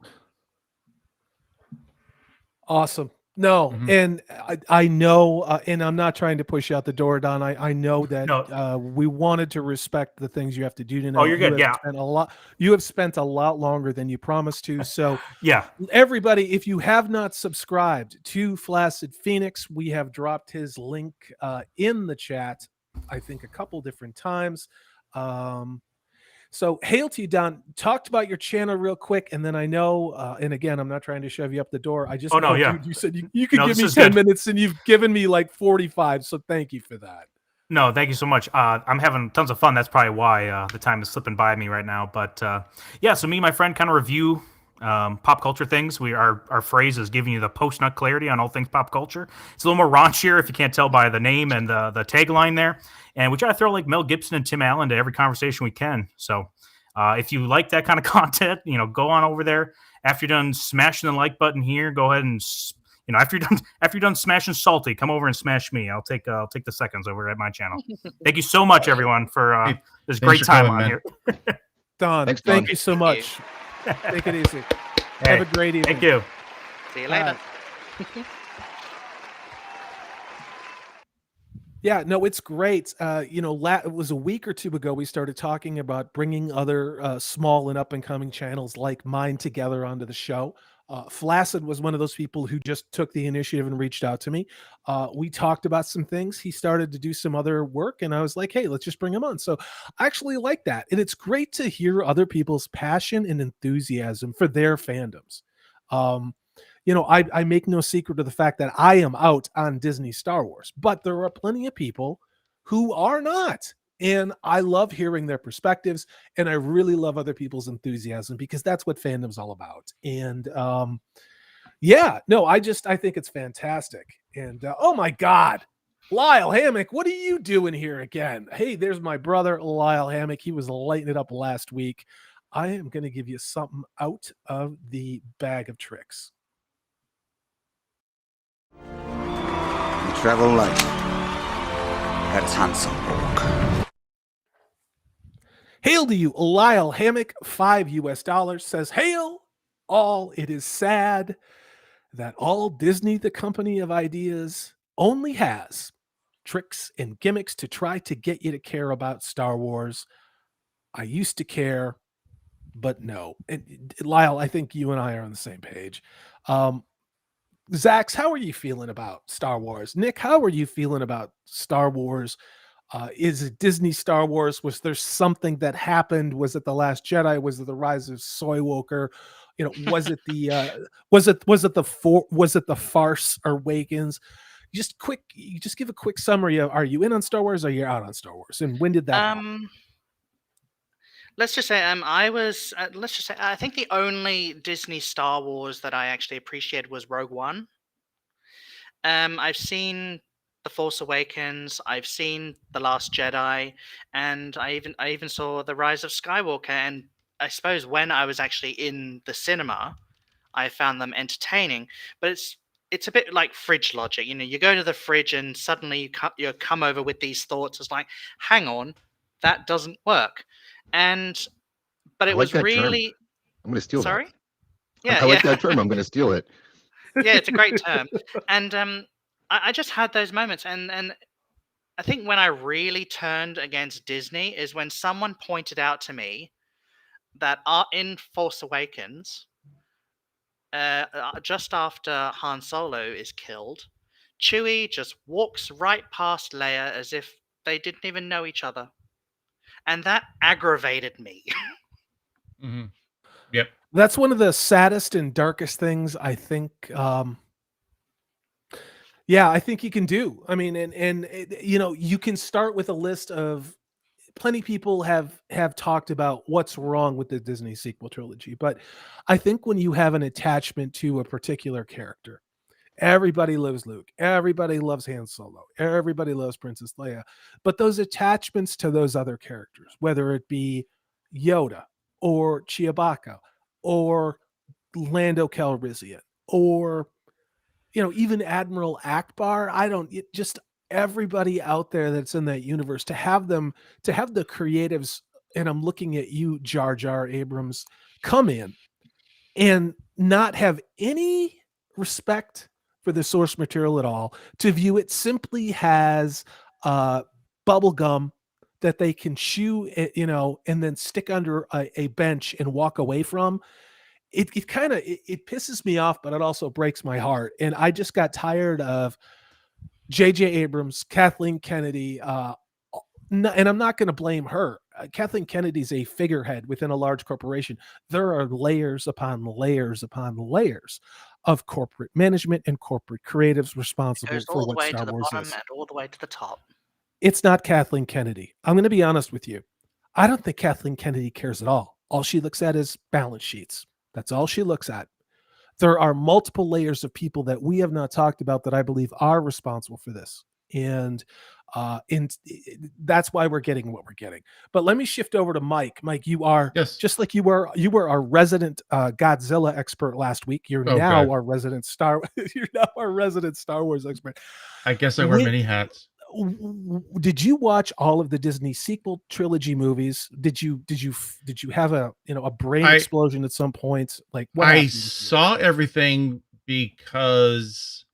Awesome. No, Mhm. and I know, and I'm not trying to push you out the door, Don. I know that No. we wanted to respect the things you have to do tonight. you're good, You have yeah. spent a lot. You have spent a lot longer than you promised to. So, Yeah. everybody, if you have not subscribed to Flaccid Phoenix, we have dropped his link in the chat, I think a couple different times. So hail to you, Don. Talked about your channel real quick, and then I know, and again, I'm not trying to shove you up the door. I just Oh, no, know yeah. you said you could No, give this me is 10 good. minutes, and you've given me like 45. So thank you for that. No, thank you so much. I'm having tons of fun. That's probably why the time is slipping by me right now. But yeah, so me and my friend kind of review pop culture things. Our phrase is giving you the post-nut clarity on all things pop culture. It's a little more raunchier if you can't tell by the name and the tagline there. And we try to throw like Mel Gibson and Tim Allen to every conversation we can. So if you like that kind of content, go on over there. After you're done smashing the like button here, go ahead and after you're done smashing Salty, come over and smash me. I'll take the seconds over at my channel. Thank you so much, everyone, for Hey, this thanks great for time coming, on man. here. Don, Thanks, thank Don. you so Thank much. Take it easy. Hey, Have a great evening. thank you. See you later. Yeah, no, it's great. It was a week or two ago we started talking about bringing other small and up and coming channels like mine together onto the show. Flaccid was one of those people who just took the initiative and reached out to me. We talked about some things. He started to do some other work, and I was like, "Hey, let's just bring him on." So I actually like that, and it's great to hear other people's passion and enthusiasm for their fandoms. I make no secret of the fact that I am out on Disney Star Wars, but there are plenty of people who are not. And I love hearing their perspectives, and I really love other people's enthusiasm because that's what fandom's all about. And I think it's fantastic. And oh my God, Lyle Hammock, what are you doing here again? Hey, there's my brother, Lyle Hammock. He was lighting it up last week. I am going to give you something out of the bag of tricks. We travel light as handsome walk. Hail to you, Lyle Hammock, $5 says, "Hail all, it is sad that all Disney, the company of ideas, only has tricks and gimmicks to try to get you to care about Star Wars. I used to care, but no." And Lyle, I think you and I are on the same page. ZAXX, how are you feeling about Star Wars? Nick, how are you feeling about Star Wars? Is it Disney Star Wars? Was there something that happened? Was it The Last Jedi? Was it the Rise of Soywoker? Was it the Farce Awakens? Just give a quick summary of, are you in on Star Wars or are you out on Star Wars? And when did that happen? Let's just say I think the only Disney Star Wars that I actually appreciated was Rogue One. I've seen The Force Awakens, I've seen The Last Jedi, and I even saw The Rise of Skywalker. And I suppose when I was actually in the cinema, I found them entertaining. But it's a bit like fridge logic. You go to the fridge and suddenly you come over with these thoughts. It's like, hang on, that doesn't work. But I it like was that term. really I'm going to steal sorry. that. Yeah, I like that term. I'm going to steal it. Yeah, it's a great term. And I just had those moments, and I think when I really turned against Disney is when someone pointed out to me that in Force Awakens, just after Han Solo is killed, Chewie just walks right past Leia as if they didn't even know each other, and that aggravated me. Mhm. Yep. That's one of the saddest and darkest things I think. I think you can do. I mean, and you can start with a list of plenty of people have talked about what's wrong with the Disney sequel trilogy, but I think when you have an attachment to a particular character, everybody loves Luke, everybody loves Han Solo, everybody loves Princess Leia, but those attachments to those other characters, whether it be Yoda or Chewbacca or Lando Calrissian or even Admiral Akbar, just everybody out there that's in that universe, to have the creatives, and I'm looking at you, Jar Jar Abrams, come in and not have any respect for the source material at all, to view it simply as bubble gum that they can chew, and then stick under a bench and walk away from. It pisses me off, but it also breaks my heart. And I just got tired of J.J. Abrams, Kathleen Kennedy, and I'm not going to blame her. Kathleen Kennedy's a figurehead within a large corporation. There are layers upon layers upon layers of corporate management and corporate creatives responsible for what Star Wars is. And all the way to the top. It's not Kathleen Kennedy. I'm going to be honest with you. I don't think Kathleen Kennedy cares at all. All she looks at is balance sheets. That's all she looks at. There are multiple layers of people that we have not talked about that I believe are responsible for this. And that's why we're getting what we're getting. But let me shift over to Mike. Mike, you are just like you were our resident Godzilla expert last week. You're now our resident Star Wars expert. I guess I wear many hats. Did you watch all of the Disney sequel trilogy movies? Did you have a brain explosion at some point? Like, what I saw everything because,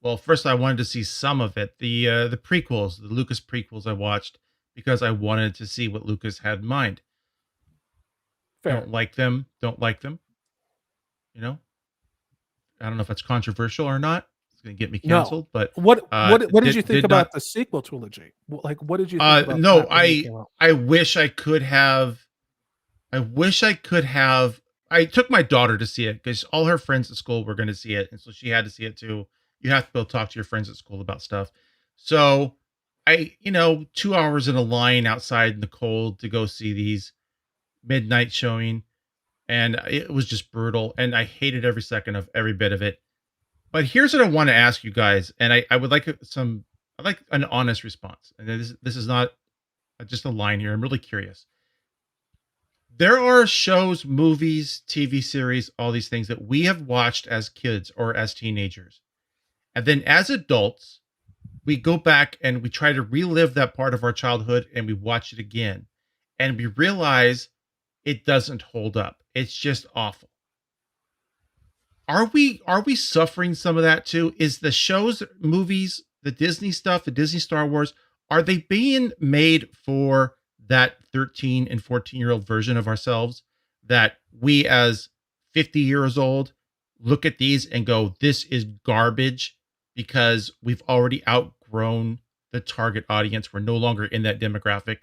well, first I wanted to see some of it. The prequels, the Lucas prequels, I watched because I wanted to see what Lucas had in mind. Fair. Don't like them. I don't know if that's controversial or not. Going to get me canceled, but what did you think about the sequel trilogy? Like, what did you think about no, I wish I could have I took my daughter to see it because all her friends at school were going to see it, and so she had to see it too. You have to go talk to your friends at school about stuff. So I 2 hours in a line outside in the cold to go see these midnight showing, and it was just brutal, and I hated every second of every bit of it. But here's what I want to ask you guys, and I would like I'd like an honest response. And this is not just a line here. I'm really curious. There are shows, movies, TV series, all these things that we have watched as kids or as teenagers. And then as adults, we go back and we try to relive that part of our childhood and we watch it again. And we realize it doesn't hold up. It's just awful. Are we suffering some of that too? Is the shows, movies, the Disney stuff, the Disney Star Wars, are they being made for that 13 and 14-year-old version of ourselves that we as 50 years old look at these and go, this is garbage because we've already outgrown the target audience. We're no longer in that demographic.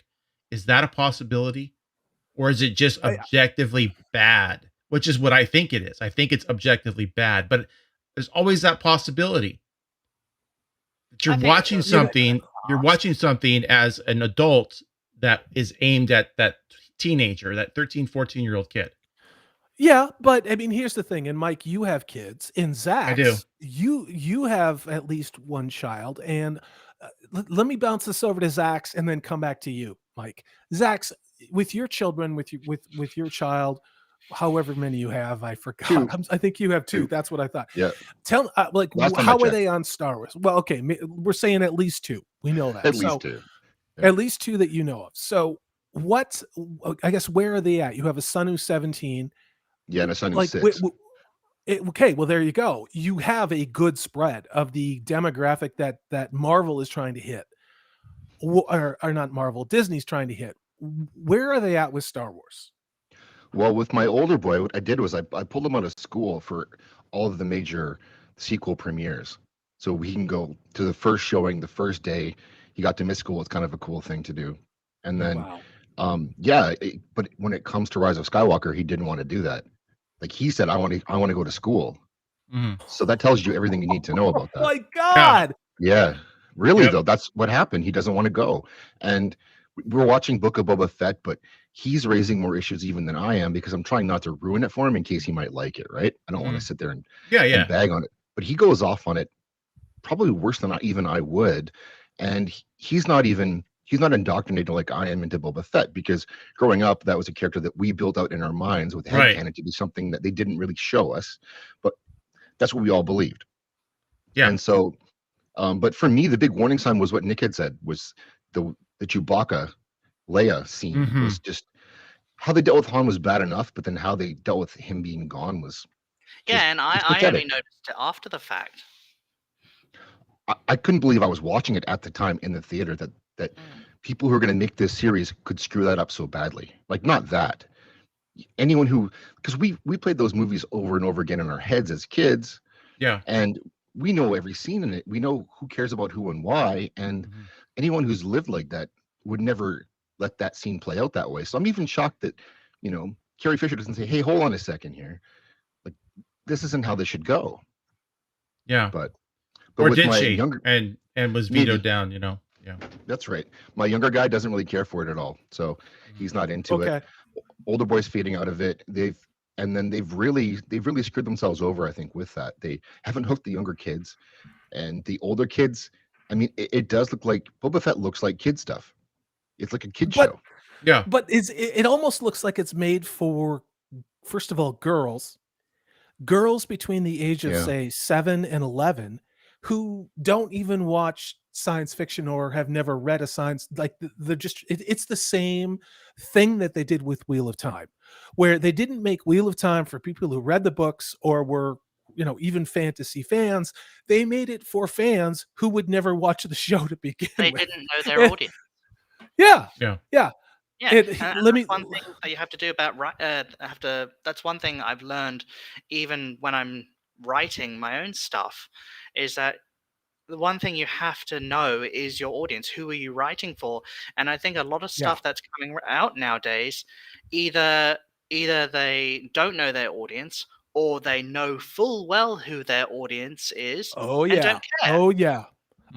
Is that a possibility? Or is it just objectively bad? Which is what I think it is. I think it's objectively bad, but there's always that possibility that you're watching something as an adult that is aimed at that teenager, that 13, 14-year-old kid. Yeah, but I mean, here's the thing. And Mike, you have kids. In ZAXX, I do. You have at least one child. And let me bounce this over to ZAXX and then come back to you, Mike. ZAXX, with your children, with your child, however many you have, I forgot. I think you have two. That's what I thought. Yeah. Tell how are they on Star Wars? Well, okay, we're saying at least two. We know that. At least two. Yeah. At least two that you know of. So I guess, where are they at? You have a son who's 17. Yeah, and a son who's 6. Okay, well, there you go. You have a good spread of the demographic that Marvel is trying to hit. Or not Marvel, Disney's trying to hit. Where are they at with Star Wars? Well, with my older boy, what I did was I pulled him out of school for all of the major sequel premieres. So we can go to the first showing, the first day. He got to miss school. It's kind of a cool thing to do. And then, but when it comes to Rise of Skywalker, he didn't want to do that. Like he said, I want to go to school. Mm-hmm. So that tells you everything you need to know about that. Oh my God. Yeah, really though. That's what happened. He doesn't want to go. And we're watching Book of Boba Fett, but he's raising more issues even than I am because I'm trying not to ruin it for him in case he might like it, right? I don't want to sit there and bag on it. But he goes off on it probably worse than even I would. And he's not indoctrinated like I am into Boba Fett, because growing up, that was a character that we built out in our minds with headcanon to be something that they didn't really show us, but that's what we all believed. Yeah. And so, but for me, the big warning sign was what Nick had said, was the Chewbacca Leia scene was just how they dealt with Han was bad enough, but then how they dealt with him being gone was and I only noticed it after the fact. I couldn't believe I was watching it at the time in the theater that people who are going to make this series could screw that up so badly. Like, not that. Anyone who, because we played those movies over and over again in our heads as kids. Yeah. And we know every scene in it. We know who cares about who and why. And anyone who's lived like that would never let that scene play out that way. So I'm even shocked that, Carrie Fisher doesn't say, hey, hold on a second here. Like, this isn't how this should go. Yeah. But or did she? And was vetoed down, Yeah. That's right. My younger guy doesn't really care for it at all. So he's not into it. Older boys fading out of it. They've really screwed themselves over, I think, with that. They haven't hooked the younger kids, and the older kids. I mean, it does look like Boba Fett looks like kid stuff. It's like a kid show. Yeah. But it almost looks like it's made for, first of all, girls between the age of say 7 and 11 who don't even watch science fiction or have never read a science, like it's the same thing that they did with Wheel of Time, where they didn't make Wheel of Time for people who read the books or were even fantasy fans. They made it for fans who would never watch the show to begin with. They didn't know their audience. Yeah. That's one thing that you have to do about that's one thing I've learned even when I'm writing my own stuff, is that the one thing you have to know is your audience. Who are you writing for? And I think a lot of stuff that's coming out nowadays, either they don't know their audience, or they know full well who their audience is. And don't care.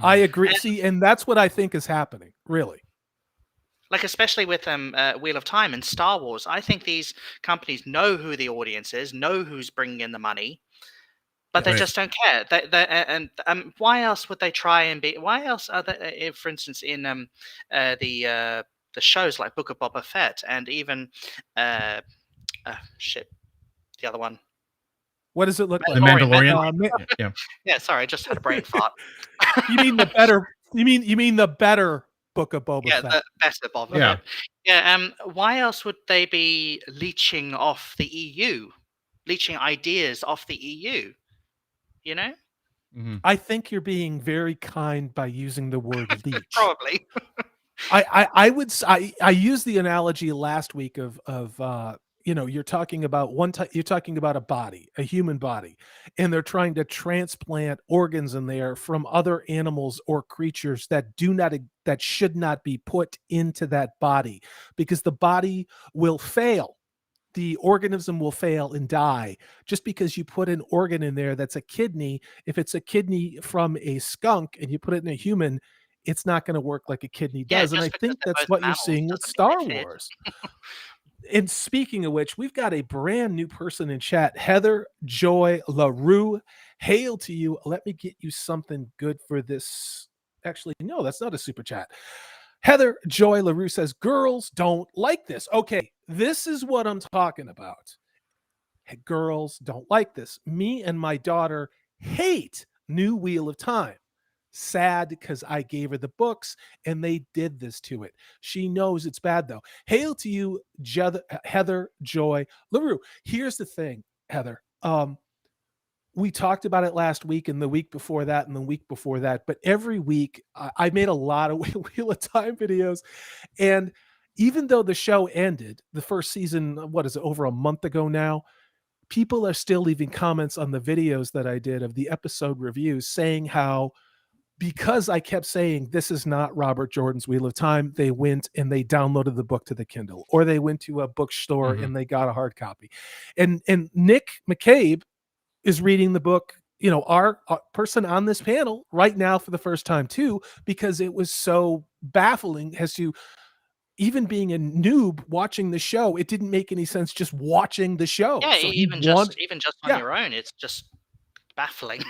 I agree. See, and that's what I think is happening, really. Like, especially with Wheel of Time and Star Wars, I think these companies know who the audience is, know who's bringing in the money, but they just don't care. And why else would they try and be? Why else are they, for instance, in the shows like Book of Boba Fett and even the other one. What does it look like? The Mandalorian. Yeah. Sorry, I just had a brain fart. You mean the better? You mean the better Book of Boba Fett? The better Boba Fett. Yeah. Why else would they be leeching off the EU, leeching ideas off the EU? I think you're being very kind by using the word leech. Probably. I used the analogy last week of you're talking about a body, a human body, and they're trying to transplant organs in there from other animals or creatures that should not be put into that body, because the body will fail. The organism will fail and die just because you put an organ in there that's a kidney. If it's a kidney from a skunk and you put it in a human, it's not going to work like a kidney does. And I think that's what you're seeing with Star Wars. And speaking of which, we've got a brand new person in chat, Heather Joy LaRue. Hail to you. Let me get you something good for this. Actually, no, that's not a super chat. Heather Joy LaRue says, girls don't like this. Okay, this is what I'm talking about. Girls don't like this. Me and my daughter hate New Wheel of Time. Sad because I gave her the books and they did this to it. She knows it's bad though. Hail to you, Heather Joy LaRue. Here's the thing, Heather. We talked about it last week and the week before that and the week before that, but every week I made a lot of Wheel of Time videos. And even though the show ended, the first season, what is it, over a month ago now, people are still leaving comments on the videos that I did of the episode reviews saying how, because I kept saying this is not Robert Jordan's Wheel of Time, they went and they downloaded the book to the Kindle, or they went to a bookstore and they got a hard copy. And NICK McCABE is reading the book, our person on this panel right now for the first time too, because it was so baffling as to even being a noob watching the show, it didn't make any sense just watching the show. Yeah, So even just on your own, it's just baffling.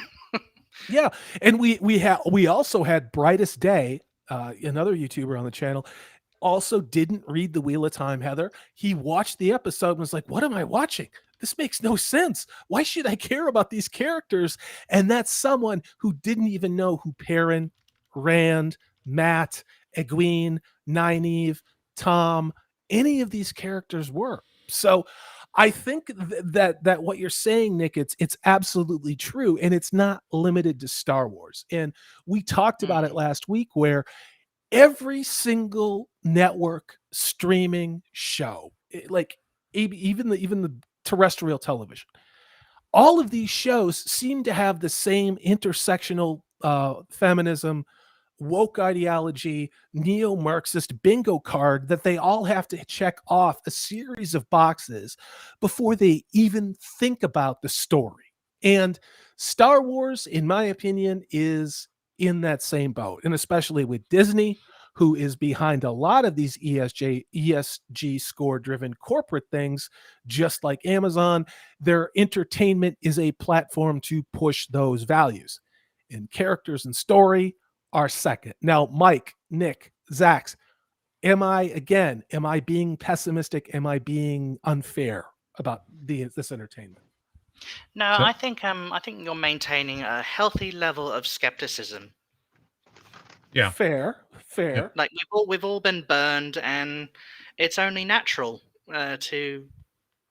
Yeah, and we also had Brightest Day, another YouTuber on the channel, also didn't read the Wheel of Time, Heather. He watched the episode and was like, "What am I watching? This makes no sense. Why should I care about these characters?" And that's someone who didn't even know who Perrin, Rand, Matt, Egwene, Nynaeve, Tom, any of these characters were. So I think that what you're saying, Nick, it's absolutely true, and it's not limited to Star Wars. And we talked about it last week, where every single network streaming show, like even the terrestrial television, all of these shows seem to have the same intersectional feminism, woke ideology, neo-Marxist bingo card that they all have to check off a series of boxes before they even think about the story. And Star Wars, in my opinion, is in that same boat, and especially with Disney, who is behind a lot of these ESG score driven corporate things, just like Amazon. Their entertainment is a platform to push those values, and characters and story are second. Now, Mike, Nick, ZAXX, am I being pessimistic? Am I being unfair about this entertainment? No, So- I think you're maintaining a healthy level of skepticism. Yeah. Fair. Like we've all been burned, and it's only natural to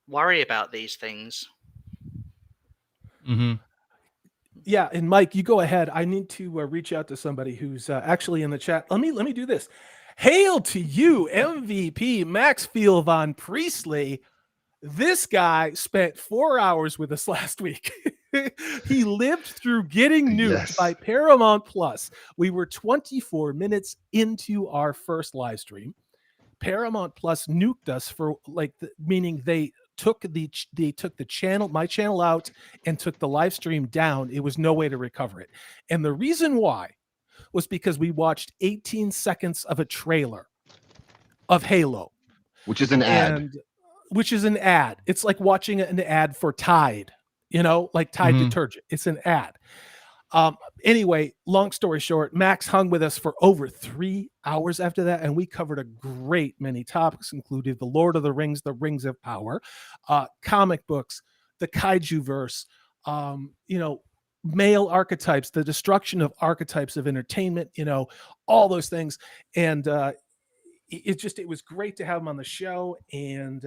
worry about these things. Mm-hmm. Yeah, and Mike, you go ahead. I need to reach out to somebody who's actually in the chat. Let me do this. Hail to you, MVP Maxfield Von Priestley. This guy spent 4 hours with us last week. He lived through getting nuked by Paramount Plus. We were 24 minutes into our first live stream. Paramount Plus nuked us for meaning they took the channel, my channel, out and took the live stream down. It was no way to recover it. And the reason why was because we watched 18 seconds of a trailer of Halo, which is an ad. It's like watching an ad for Tide, like Tide detergent. It's an ad. Anyway, long story short, Max hung with us for over 3 hours after that, and we covered a great many topics, including the Lord of the Rings, the Rings of Power, comic books, the kaiju verse, male archetypes, the destruction of archetypes of entertainment, all those things. And it was great to have him on the show. And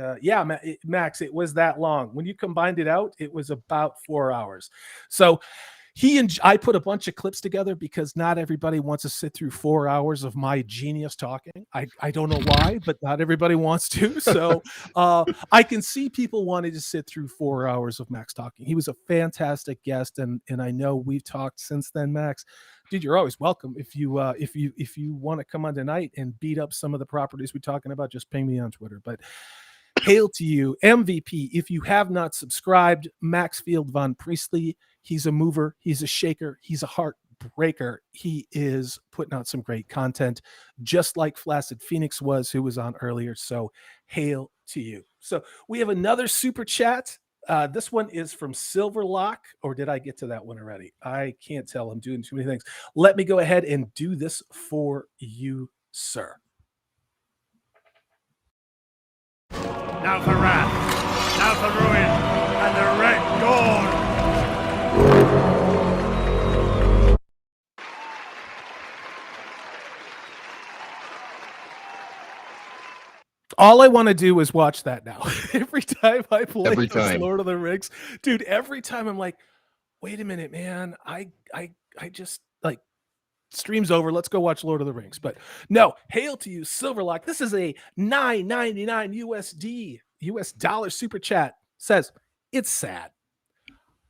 Max, it was that long. When you combined it out, it was about 4 hours. So I put a bunch of clips together because not everybody wants to sit through 4 hours of my genius talking. I don't know why, but not everybody wants to. So I can see people wanting to sit through 4 hours of Max talking. He was a fantastic guest, and I know we've talked since then, Max. Dude, you're always welcome. If you want to come on tonight and beat up some of the properties we're talking about, just ping me on Twitter. But hail to you, MVP. If you have not subscribed, Maxfield Von Priestley, he's a mover, he's a shaker, he's a heartbreaker. He is putting out some great content, just like Flaccid Phoenix was, who was on earlier. So hail to you. So we have another super chat. This one is from Silverlock, or did I get to that one already? I can't tell. I'm doing too many things. Let me go ahead and do this for you, sir. Now for wrath, now for ruin, and the red dawn. All I want to do is watch that now. Every time I play Lord of the Rings, dude, every time I'm like, wait a minute, man. I just like, stream's over. Let's go watch Lord of the Rings. But no, hail to you, Silverlock. This is a $9.99 US dollar super chat. Says, it's sad.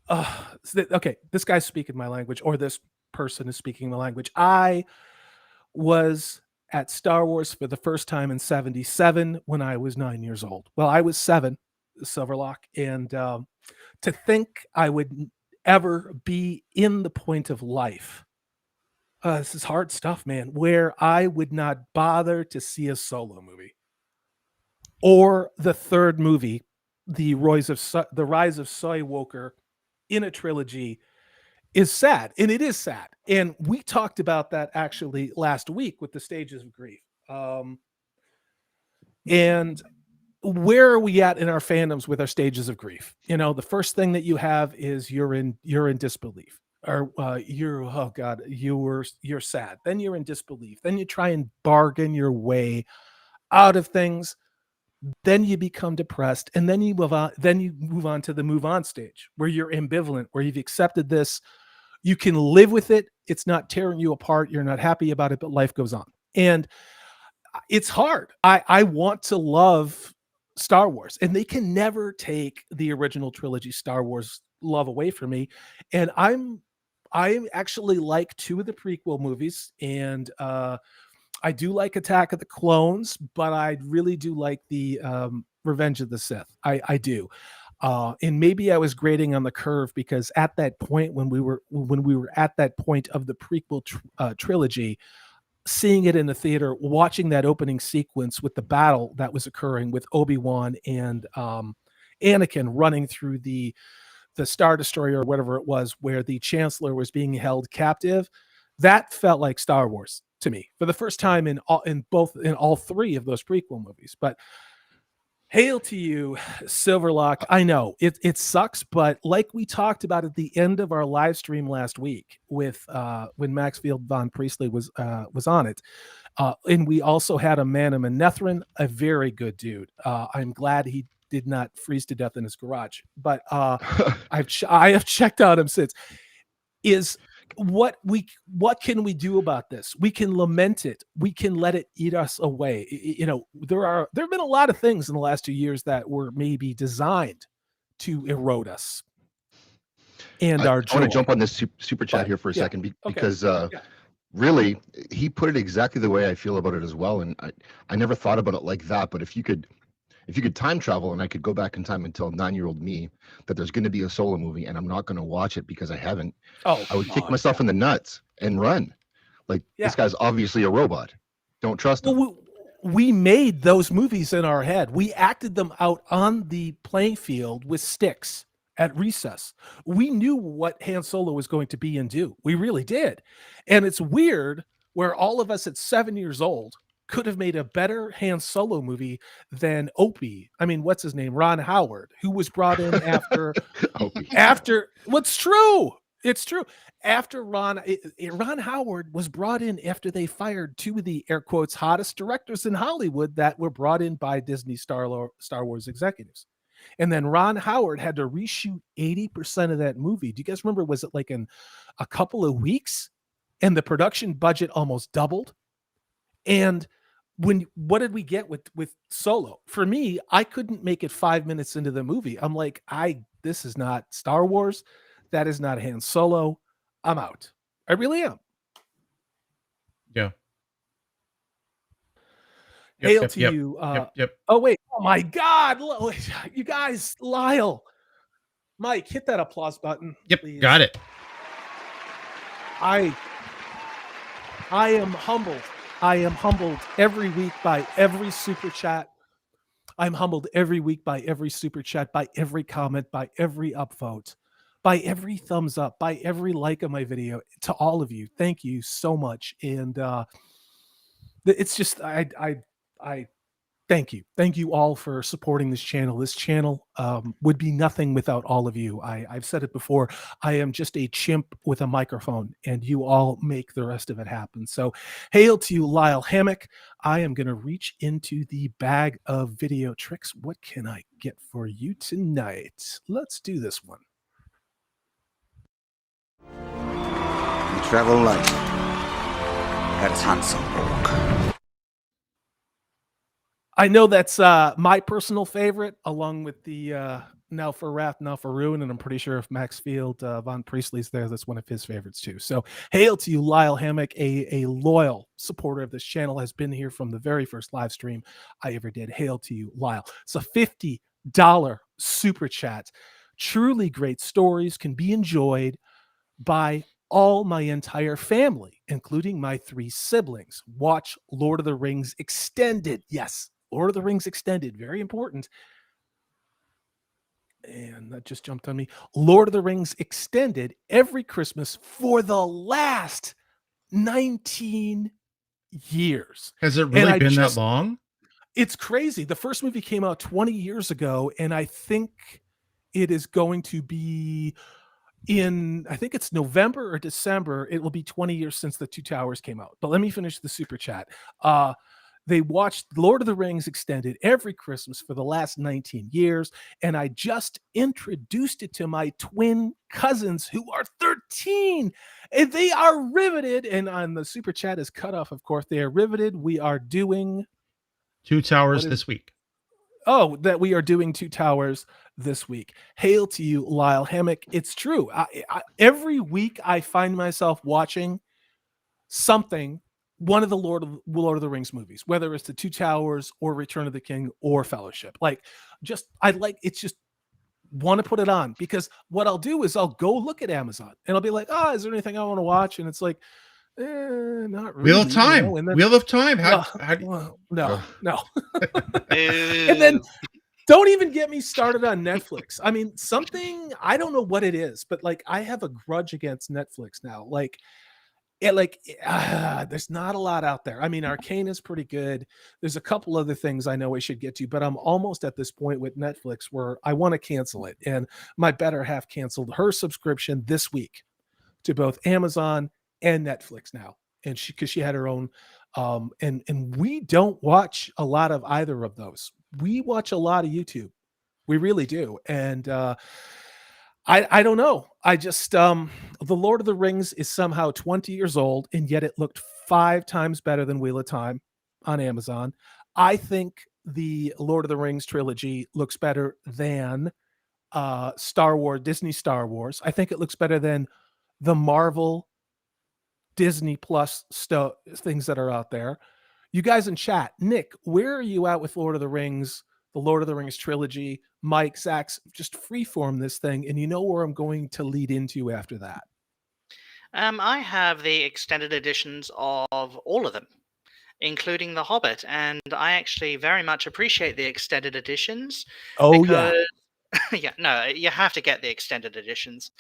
Okay, this guy's speaking my language, or this person is speaking my language. I was at Star Wars for the first time in 1977 when I was 9 years old. Well, I was 7, Silverlock. And to think I would ever be in the point of life This is hard stuff, man, where I would not bother to see a Solo movie. Or the third movie, the Rise of Skywalker in a trilogy is sad, and it is sad. And we talked about that actually last week with the stages of grief. And where are we at in our fandoms with our stages of grief? You know, the first thing that you have is you're in disbelief, or you're sad. Then you're in disbelief. Then you try and bargain your way out of things. Then you become depressed, and then you move on. Then you move on to the move on stage, where you're ambivalent, where you've accepted this. You can live with it. It's not tearing you apart. You're not happy about it, but life goes on. And it's hard. I want to love Star Wars, and they can never take the original trilogy Star Wars love away from me. And I actually like 2 of the prequel movies, and I do like Attack of the Clones, but I really do like the Revenge of the Sith. I do. And maybe I was grading on the curve, because at that point, when we were at that point of the prequel trilogy, seeing it in the theater, watching that opening sequence with the battle that was occurring with Obi-Wan and Anakin running through the Star Destroyer or whatever it was, where the Chancellor was being held captive, that felt like Star Wars to me for the first time in all 3 of those prequel movies. But hail to you, Silverlock. I know it sucks, but like we talked about at the end of our live stream last week with when Maxfield Von Priestley was on it, and we also had a man of Manethrin, a very good dude. I'm glad he did not freeze to death in his garage, but I have checked out him since. What can we do about this? We can lament it. We can let it eat us away. You know, there have been a lot of things in the last 2 years that were maybe designed to erode us and our joy. I want to jump on this super chat here for a second, because really, he put it exactly the way I feel about it as well. And I never thought about it like that. But if you could time travel, and I could go back in time and tell 9-year-old me that there's going to be a Solo movie and I'm not going to watch it because I haven't, I would kick myself in the nuts and run. Like, this guy's obviously a robot. Don't trust him. Well, we made those movies in our head. We acted them out on the playing field with sticks at recess. We knew what Han Solo was going to be and do. We really did. And it's weird where all of us at 7 years old could have made a better Han Solo movie than what's his name? Ron Howard, who was brought in after what's true. It's true. After Ron Howard was brought in after they fired 2 of the air quotes hottest directors in Hollywood that were brought in by Disney Star Wars executives. And then Ron Howard had to reshoot 80% of that movie. Do you guys remember? Was it like in a couple of weeks? And the production budget almost doubled. And what did we get with Solo? For me, I couldn't make it 5 minutes into the movie. I'm like, this is not Star Wars. That is not Han Solo. I'm out. I really am. Yeah. Hail to you. Oh, wait. Oh, my God. You guys, Lyle. Mike, hit that applause button. Yep. Please. Got it. I am humbled. I am humbled every week by every super chat. I'm humbled every week by every super chat, by every comment, by every upvote, by every thumbs up, by every like of my video. To all of you, thank you so much. And it's just I thank you. Thank you all for supporting this channel. This channel would be nothing without all of you. I've said it before. I am just a chimp with a microphone, and you all make the rest of it happen. So hail to you, Lyle Hammock. I am going to reach into the bag of video tricks. What can I get for you tonight? Let's do this one. We travel light. That is handsome walk. I know that's my personal favorite, along with the Now for Wrath, Now for Ruin, and I'm pretty sure if Maxfield Von Priestley's there, that's one of his favorites too. So hail to you, Lyle Hammock, a loyal supporter of this channel, has been here from the very first live stream I ever did. Hail to you, Lyle. It's a $50 super chat. Truly great stories can be enjoyed by all my entire family. including my 3 siblings, watch Lord of the Rings Extended. Yes, Lord of the Rings Extended, very important. And that just jumped on me. Lord of the Rings Extended every Christmas for the last 19 years. Has it And really I been just- that long? It's crazy. The first movie came out 20 years ago, and I think it is going to be I think it's November or December. It will be 20 years since The Two Towers came out. But let me finish the super chat. They watched Lord of the Rings Extended every Christmas for the last 19 years, and I just introduced it to my twin cousins who are 13, and they are riveted. And on the super chat is cut off, of course. They are riveted. We are doing Two Towers this week. that we are doing Two Towers this week. Hail to you, Lyle Hammock. It's true. Every week I find myself watching one of the Lord of the Rings movies, whether it's the Two Towers or Return of the King or Fellowship. It's just want to put it on, because what I'll do is I'll go look at Amazon and I'll be like, is there anything I want to watch? And it's like, not really. Wheel of Time. And then, Wheel of Time. How no. And then don't even get me started on Netflix. I mean, I don't know what it is, but like I have a grudge against Netflix now. There's not a lot out there. I mean, Arcane is pretty good. There's a couple other things I know I should get to, but I'm almost at this point with Netflix where I want to cancel it. And my better half canceled her subscription this week to both Amazon and Netflix now. And because she had her own, and we don't watch a lot of either of those. We watch a lot of YouTube. We really do. And I don't know. I just The Lord of the Rings is somehow 20 years old, and yet it looked 5 times better than Wheel of Time on Amazon. I think the Lord of the Rings trilogy looks better than Disney Star Wars. I think it looks better than the Marvel Disney Plus things that are out there. You guys in chat, Nick, where are you at with Lord of the Rings, the Lord of the Rings trilogy? Mike, ZAXX, just freeform this thing, and you know where I'm going to lead into after that. I have the extended editions of all of them, including The Hobbit, and I actually very much appreciate the extended editions. Oh, because, yeah, no, you have to get the extended editions.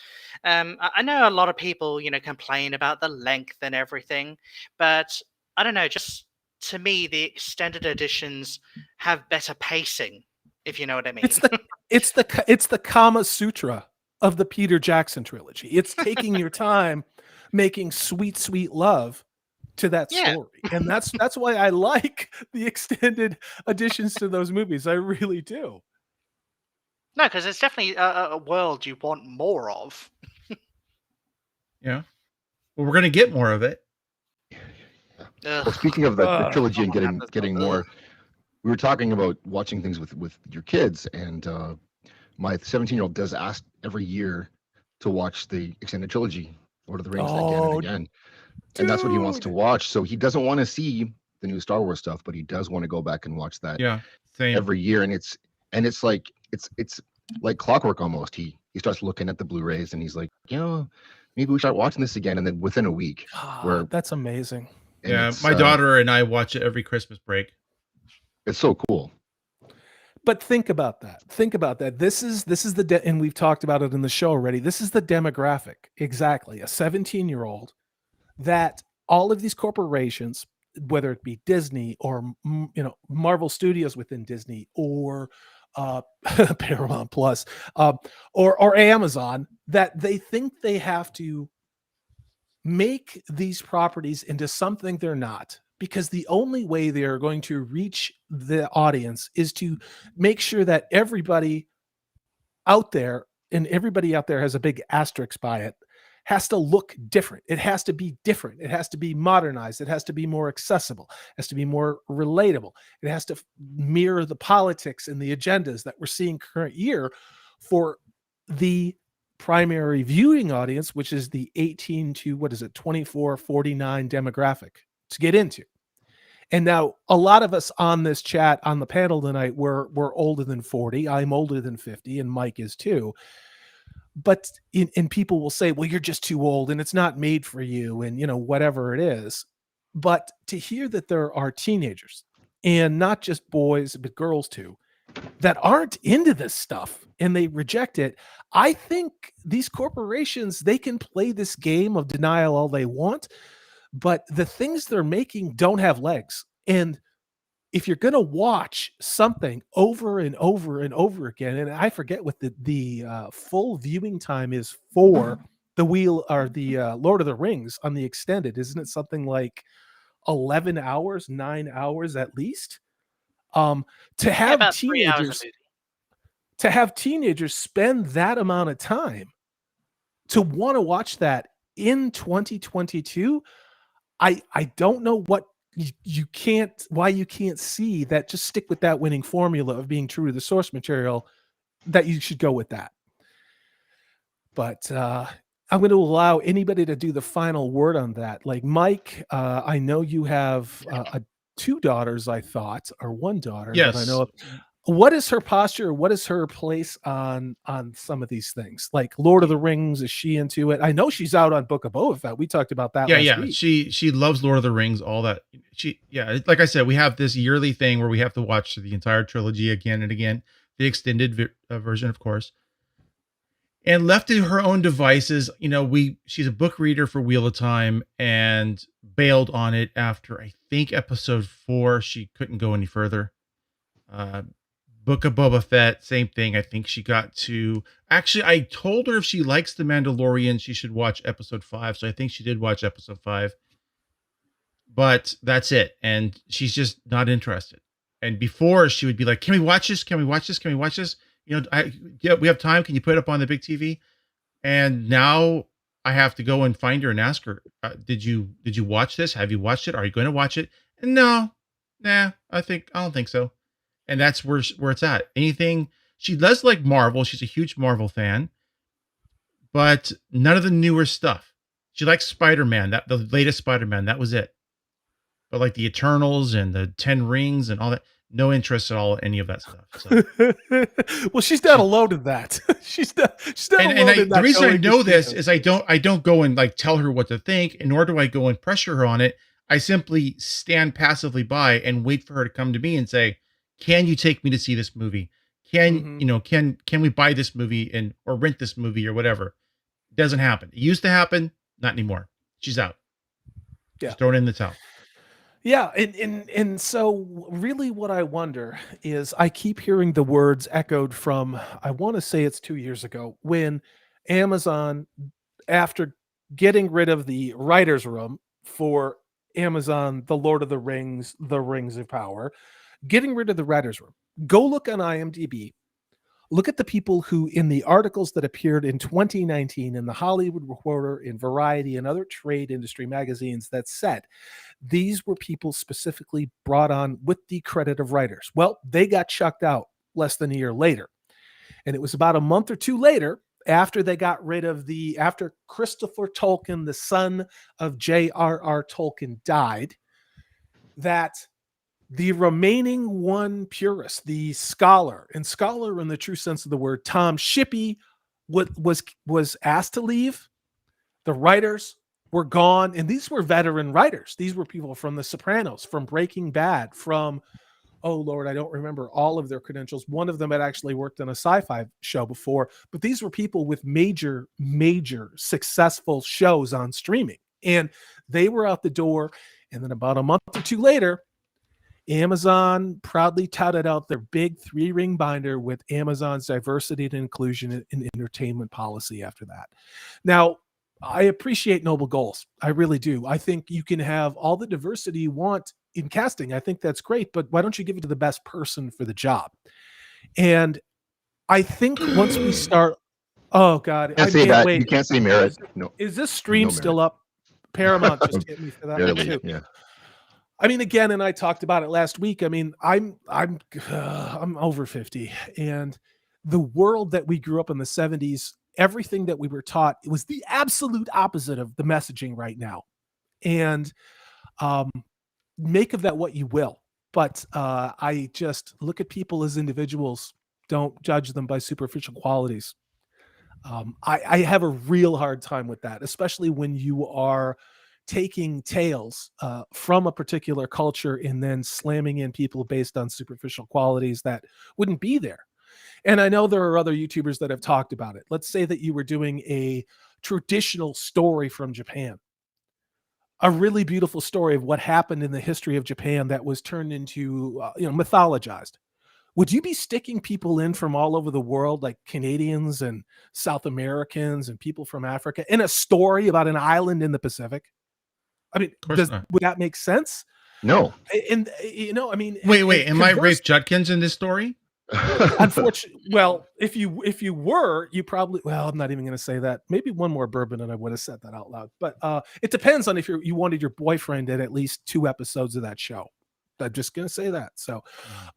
I know a lot of people, complain about the length and everything, but I don't know, just to me, the extended editions have better pacing, if you know what I mean. It's the Kama Sutra of the Peter Jackson trilogy. It's taking your time, making sweet, sweet love to that story. And that's why I like the extended additions to those movies. I really do. No, because it's definitely a world you want more of. Yeah. Well, we're going to get more of it. Well, speaking of the trilogy and getting more, we were talking about watching things with your kids, and my 17-year-old does ask every year to watch the extended trilogy, Lord of the Rings, again and again. And that's what he wants to watch. So he doesn't want to see the new Star Wars stuff, but he does want to go back and watch that same. every year. And it's like it's like clockwork almost. He starts looking at the Blu-rays and he's like, maybe we start watching this again. And then within a week, that's amazing. Yeah, my daughter and I watch it every Christmas break. It's so cool. But think about that. This is and we've talked about it in the show already. This is the demographic. Exactly. A 17-year-old that all of these corporations, whether it be Disney or Marvel Studios within Disney or Paramount Plus or Amazon, that they think they have to make these properties into something they're not, because the only way they're going to reach the audience is to make sure that everybody out there, and everybody out there has a big asterisk by it, has to look different. It has to be different. It has to be modernized. It has to be more accessible. It has to be more relatable. It has to mirror the politics and the agendas that we're seeing current year for the primary viewing audience, which is the 18 to 24-49 demographic to get into. And now a lot of us on this chat on the panel tonight we're older than 40. I'm older than 50, and Mike is too. But and people will say, well, you're just too old and it's not made for you, and whatever it is. But to hear that there are teenagers, and not just boys but girls too, that aren't into this stuff and they reject it, I think these corporations, they can play this game of denial all they want, but the things they're making don't have legs. And if you're going to watch something over and over and over again, and I forget what the full viewing time is for the Lord of the Rings on the extended, isn't it something like 11 hours, 9 hours at least? To have about 3 hours a teenagers movie. to have teenagers spend that amount of time to want to watch that in 2022, I don't know what why you can't see that. Just stick with that winning formula of being true to the source material, that you should go with that. But I'm going to allow anybody to do the final word on that. Like Mike, I know you have 2 daughters, I thought, or 1 daughter. Yes. That I know of. What is her posture? What is her place on some of these things? Like Lord of the Rings, is she into it? I know she's out on Book of Boba Fett. We talked about that last week. She loves Lord of the Rings, all that. Like I said, we have this yearly thing where we have to watch the entire trilogy again and again, the extended version, of course. And left to her own devices, she's a book reader for Wheel of Time and bailed on it after, I think, episode 4. She couldn't go any further. Book of Boba Fett, same thing. I think she got to... Actually, I told her if she likes The Mandalorian, she should watch episode 5. So I think she did watch episode 5. But that's it. And she's just not interested. And before, she would be like, can we watch this? Can we watch this? Can we watch this? We have time. Can you put it up on the big TV? And now I have to go and find her and ask her, did you watch this? Have you watched it? Are you going to watch it? And no, I don't think so. And that's where it's at. Anything, she does like Marvel. She's a huge Marvel fan, but none of the newer stuff. She likes Spider-Man, the latest Spider-Man. That was it. But like the Eternals and the 10 Rings and all that, no interest at all in any of that stuff. So. Well, she's not alone in that. she's not alone in that. The reason I know this is I don't go and like tell her what to think, and nor do I go and pressure her on it. I simply stand passively by and wait for her to come to me and say, can you take me to see this movie? Can we buy this movie or rent this movie or whatever? It doesn't happen. It used to happen, not anymore. She's out. Yeah. She's thrown in the towel. Yeah, and so really what I wonder is, I keep hearing the words echoed from, I want to say it's 2 years ago, when Amazon, after getting rid of the writer's room for Amazon, The Lord of the Rings, The Rings of Power, getting rid of the writer's room. Go look on IMDb. Look at the people who, in the articles that appeared in 2019 in the Hollywood Reporter, in Variety, and other trade industry magazines, that said these were people specifically brought on with the credit of writers. Well, they got chucked out less than a year later. And it was about a month or 2 later, after they got rid of after Christopher Tolkien, the son of J.R.R. Tolkien, died, that the remaining one purist, the scholar in the true sense of the word, Tom Shippey, was asked to leave. The writers were gone, and these were veteran writers. These were people from The Sopranos, from Breaking Bad, from, oh Lord, I don't remember all of their credentials. One of them had actually worked on a sci-fi show before, but these were people with major successful shows on streaming, and they were out the door. And then about a month or 2 later, Amazon proudly touted out their big 3-ring binder with Amazon's diversity and inclusion in entertainment policy after that. Now, I appreciate noble goals. I really do. I think you can have all the diversity you want in casting. I think that's great, but why don't you give it to the best person for the job? And I think once we start, oh God, I can't say that. You can't say merit. No. Is this stream still up? Paramount just hit me for that one too. Yeah. I mean, again, and I talked about it last week. I mean, I'm over 50, and the world that we grew up in the 70s, everything that we were taught, it was the absolute opposite of the messaging right now. And make of that what you will. But I just look at people as individuals. Don't judge them by superficial qualities. I have a real hard time with that, especially when you are taking tales from a particular culture and then slamming in people based on superficial qualities that wouldn't be there. And I know there are other YouTubers that have talked about it. Let's say that you were doing a traditional story from Japan, a really beautiful story of what happened in the history of Japan that was turned into, mythologized. Would you be sticking people in from all over the world, like Canadians and South Americans and people from Africa, in a story about an island in the Pacific? I mean, Of course not. would that make sense? No. And I mean, Wait, am I converse- Rafe Judkins in this story? Unfortunately, well, if you were, you probably, well, I'm not even going to say that. Maybe one more bourbon and I would have said that out loud. But it depends on if you wanted your boyfriend in at least 2 episodes of that show. I'm just going to say that. So,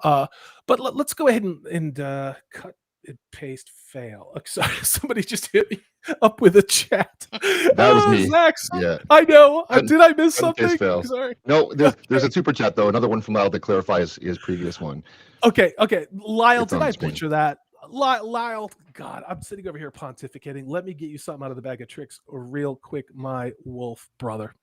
but let's go ahead and cut and paste fail. Sorry, somebody just hit me up with a chat. That was me. ZAXX. Yeah. I know. Cut- Did I miss cut and paste something? fail. Sorry. No, there's a super chat though. Another one from Lyle to clarify his previous one. Okay. Lyle, It's did on I the screen. butcher that? Lyle, God, I'm sitting over here pontificating. Let me get you something out of the bag of tricks real quick, my wolf brother.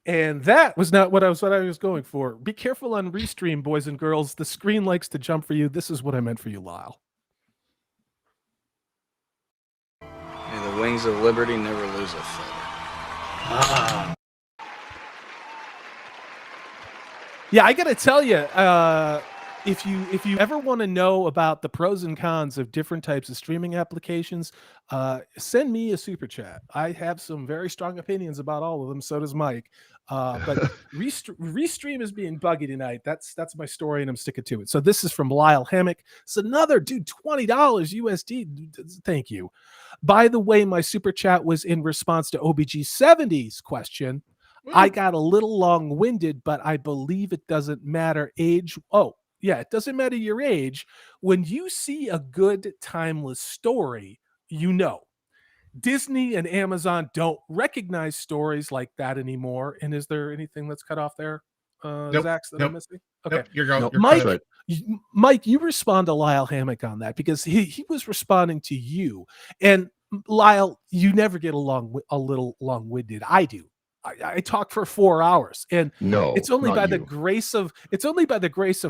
And that was not what I was going for. Be careful on Restream, boys and girls. The screen likes to jump for you. This is what I meant for you, Lyle. May the wings of liberty never lose a feather. Yeah, I gotta tell you, if you ever want to know about the pros and cons of different types of streaming applications, send me a super chat. I have some very strong opinions about all of them. So does Mike. But Restream is being buggy tonight. That's my story, and I'm sticking to it. So this is from Lyle Hammock. It's another dude, $20 USD. Thank you. By the way, my super chat was in response to OBG70's question. I got a little long-winded, but I believe it doesn't matter age. Oh, yeah, it doesn't matter your age. When you see a good timeless story, you know. Disney and Amazon don't recognize stories like that anymore. And is there anything that's cut off there, Nope, ZAXX, that nope, I'm missing? Okay. Nope, you're Mike, correct. Mike, you respond to Lyle Hammock on that because he was responding to you. And Lyle, you never get a little long-winded. I do. I talk for 4 hours, and No, it's only not by the you. grace of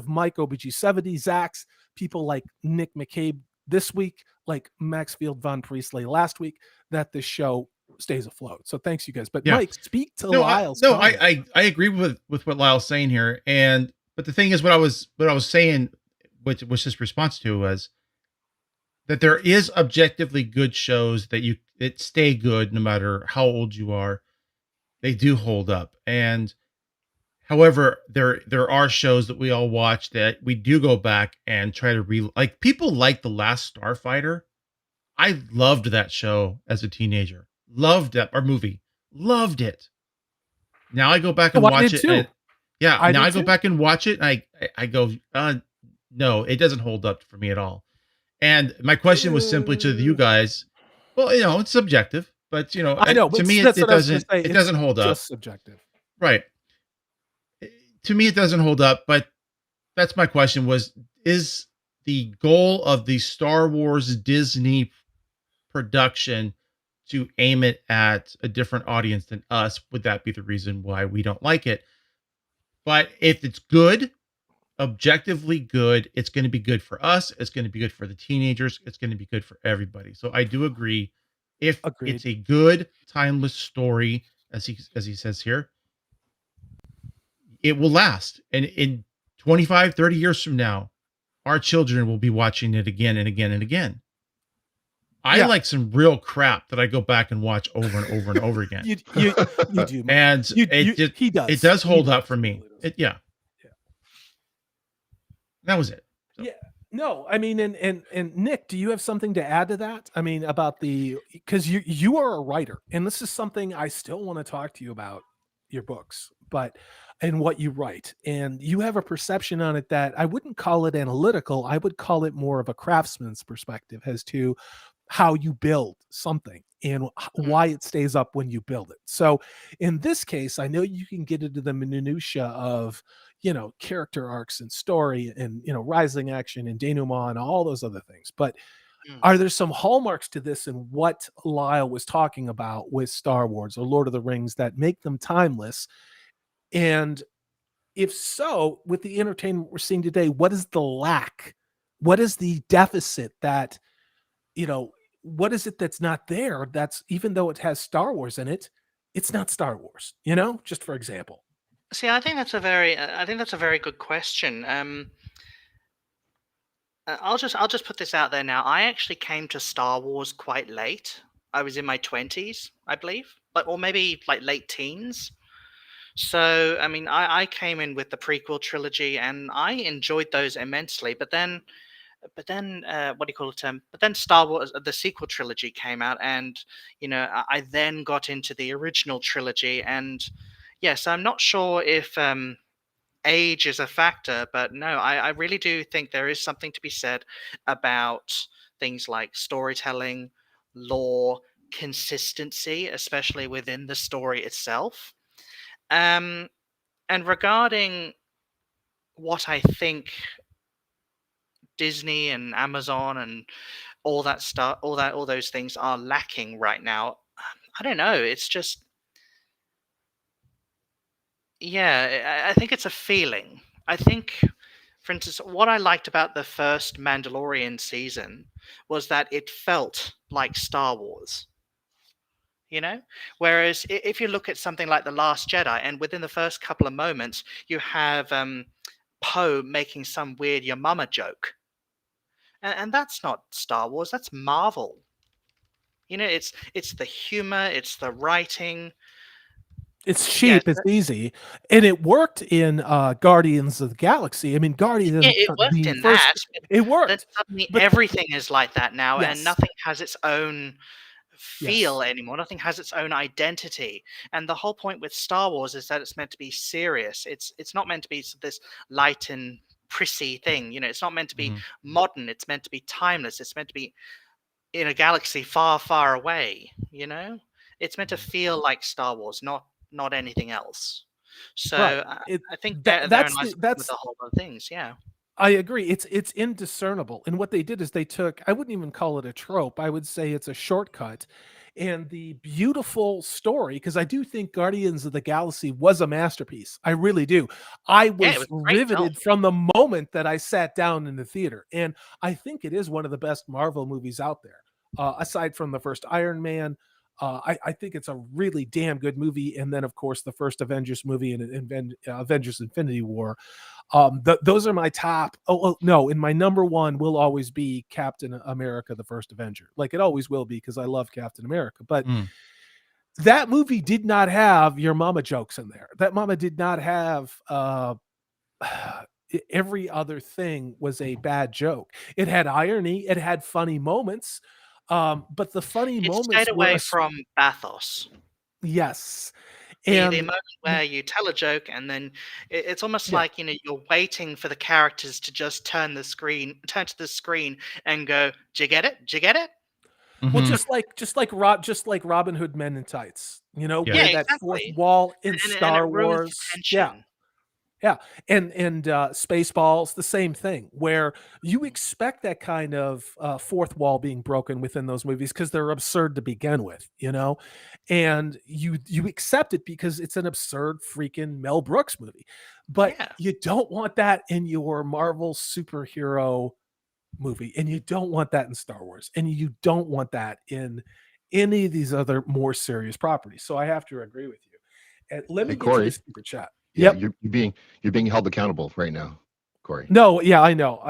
Mike OBG70, ZAXX, people like Nick McCabe this week, like Maxfield Von Priestley last week, that this show stays afloat. So thanks, you guys. But Yeah. Mike, speak to No, Lyle's. I agree with what Lyle's saying here, but the thing is, what I was saying, which his response to was that there is objectively good shows that stay good no matter how old you are. They do hold up, and however, there are shows that we all watch that we do go back and try to like. People like The Last Starfighter. I loved that show as a teenager. Loved that movie. Loved it. Now I go back and watch it. And, yeah, now I go back and watch it. And I go, no, it doesn't hold up for me at all. And my question was simply to you guys. Well, it's subjective, but I know. To me, it doesn't hold up. Just subjective, right? To me, it doesn't hold up. But that's my question: is the goal of the Star Wars Disney production to aim it at a different audience than us? Would that be the reason why we don't like it? But if it's good, objectively good, it's going to be good for us. It's going to be good for the teenagers. It's going to be good for everybody. So I do agree. If it's a good, timeless story, as he says here, it will last. And in 25, 30 years from now, our children will be watching it again and again and again. I like some real crap that I go back and watch over and over and over again. you do, and he does. It does hold up for me. Yeah. That was it. So. Yeah. No, I mean, and Nick, do you have something to add to that? I mean, about because you are a writer, and this is something I still want to talk to you about, your books, and what you write, and you have a perception on it that I wouldn't call it analytical. I would call it more of a craftsman's perspective as to how you build something and why it stays up when you build it. So in this case, I know you can get into the minutia of, character arcs and story and, rising action and denouement and all those other things. But are there some hallmarks to this and what Lyle was talking about with Star Wars or Lord of the Rings that make them timeless? And if so, with the entertainment we're seeing today, what is the lack? What is the deficit that, what is it that's not there? That's, even though it has Star Wars in it, it's not Star Wars, just for example. See, I think that's a very good question. I'll just put this out there now. I actually came to Star Wars quite late. I was in my 20s, I believe, or maybe like late teens. So, I mean, I came in with the prequel trilogy, and I enjoyed those immensely. But then, what do you call it? But then Star Wars, the sequel trilogy came out, and I then got into the original trilogy, and yes, I'm not sure if age is a factor, but no, I really do think there is something to be said about things like storytelling, lore, consistency, especially within the story itself. And regarding what I think Disney and Amazon and all that stuff, all those things are lacking right now, I don't know. It's just, yeah, I think it's a feeling. I think, for instance, what I liked about the first Mandalorian season was that it felt like Star Wars. Whereas if you look at something like The Last Jedi, and within the first couple of moments, you have Poe making some weird "your mama" joke, and that's not Star Wars. That's Marvel. It's the humor, it's the writing. It's cheap, it's easy, and it worked in Guardians of the Galaxy. I mean, Guardians. Yeah, it worked in that. It worked. Then suddenly everything is like that now, Yes. and nothing has its own feel anymore. Nothing has its own identity. And the whole point with Star Wars is that it's meant to be serious. It's not meant to be this light and prissy thing. It's not meant to be modern. It's meant to be timeless. It's meant to be in a galaxy far, far away. It's meant to feel like Star Wars, not anything else. So Right. I think that's with the whole other things. Yeah. I agree. It's indiscernible. And what they did is they took, I wouldn't even call it a trope. I would say it's a shortcut. And the beautiful story, because I do think Guardians of the Galaxy was a masterpiece. I really do. I was, it was a great riveted from the moment that I sat down in the theater. And I think it is one of the best Marvel movies out there. Aside from the first Iron Man, I think it's a really damn good movie. And then, of course, the first Avengers movie and Avengers Infinity War. Those are my top. No, and my number one will always be Captain America, the First Avenger. Like it always will be, because I love Captain America. But that movie did not have your mama jokes in there. That mama did not have every other thing was a bad joke. It had irony. It had funny moments. But the funny moments stayed away from bathos. Yes. The And moment where you tell a joke and then it's almost like you're waiting for the characters to just turn to the screen and go, "Did you get it? Did you get it?" Well, just like Robin Hood Men in Tights, where that fourth exactly. wall in And Star it ruins the Wars. tension. Yeah. And Spaceballs, the same thing, where you expect that kind of fourth wall being broken within those movies because they're absurd to begin with, and you accept it because it's an absurd freaking Mel Brooks movie. But you don't want that in your Marvel superhero movie, and you don't want that in Star Wars, and you don't want that in any of these other more serious properties. So I have to agree with you. And let me get to the super chat. Yeah, you're being held accountable right now, Corey. No, yeah, I know.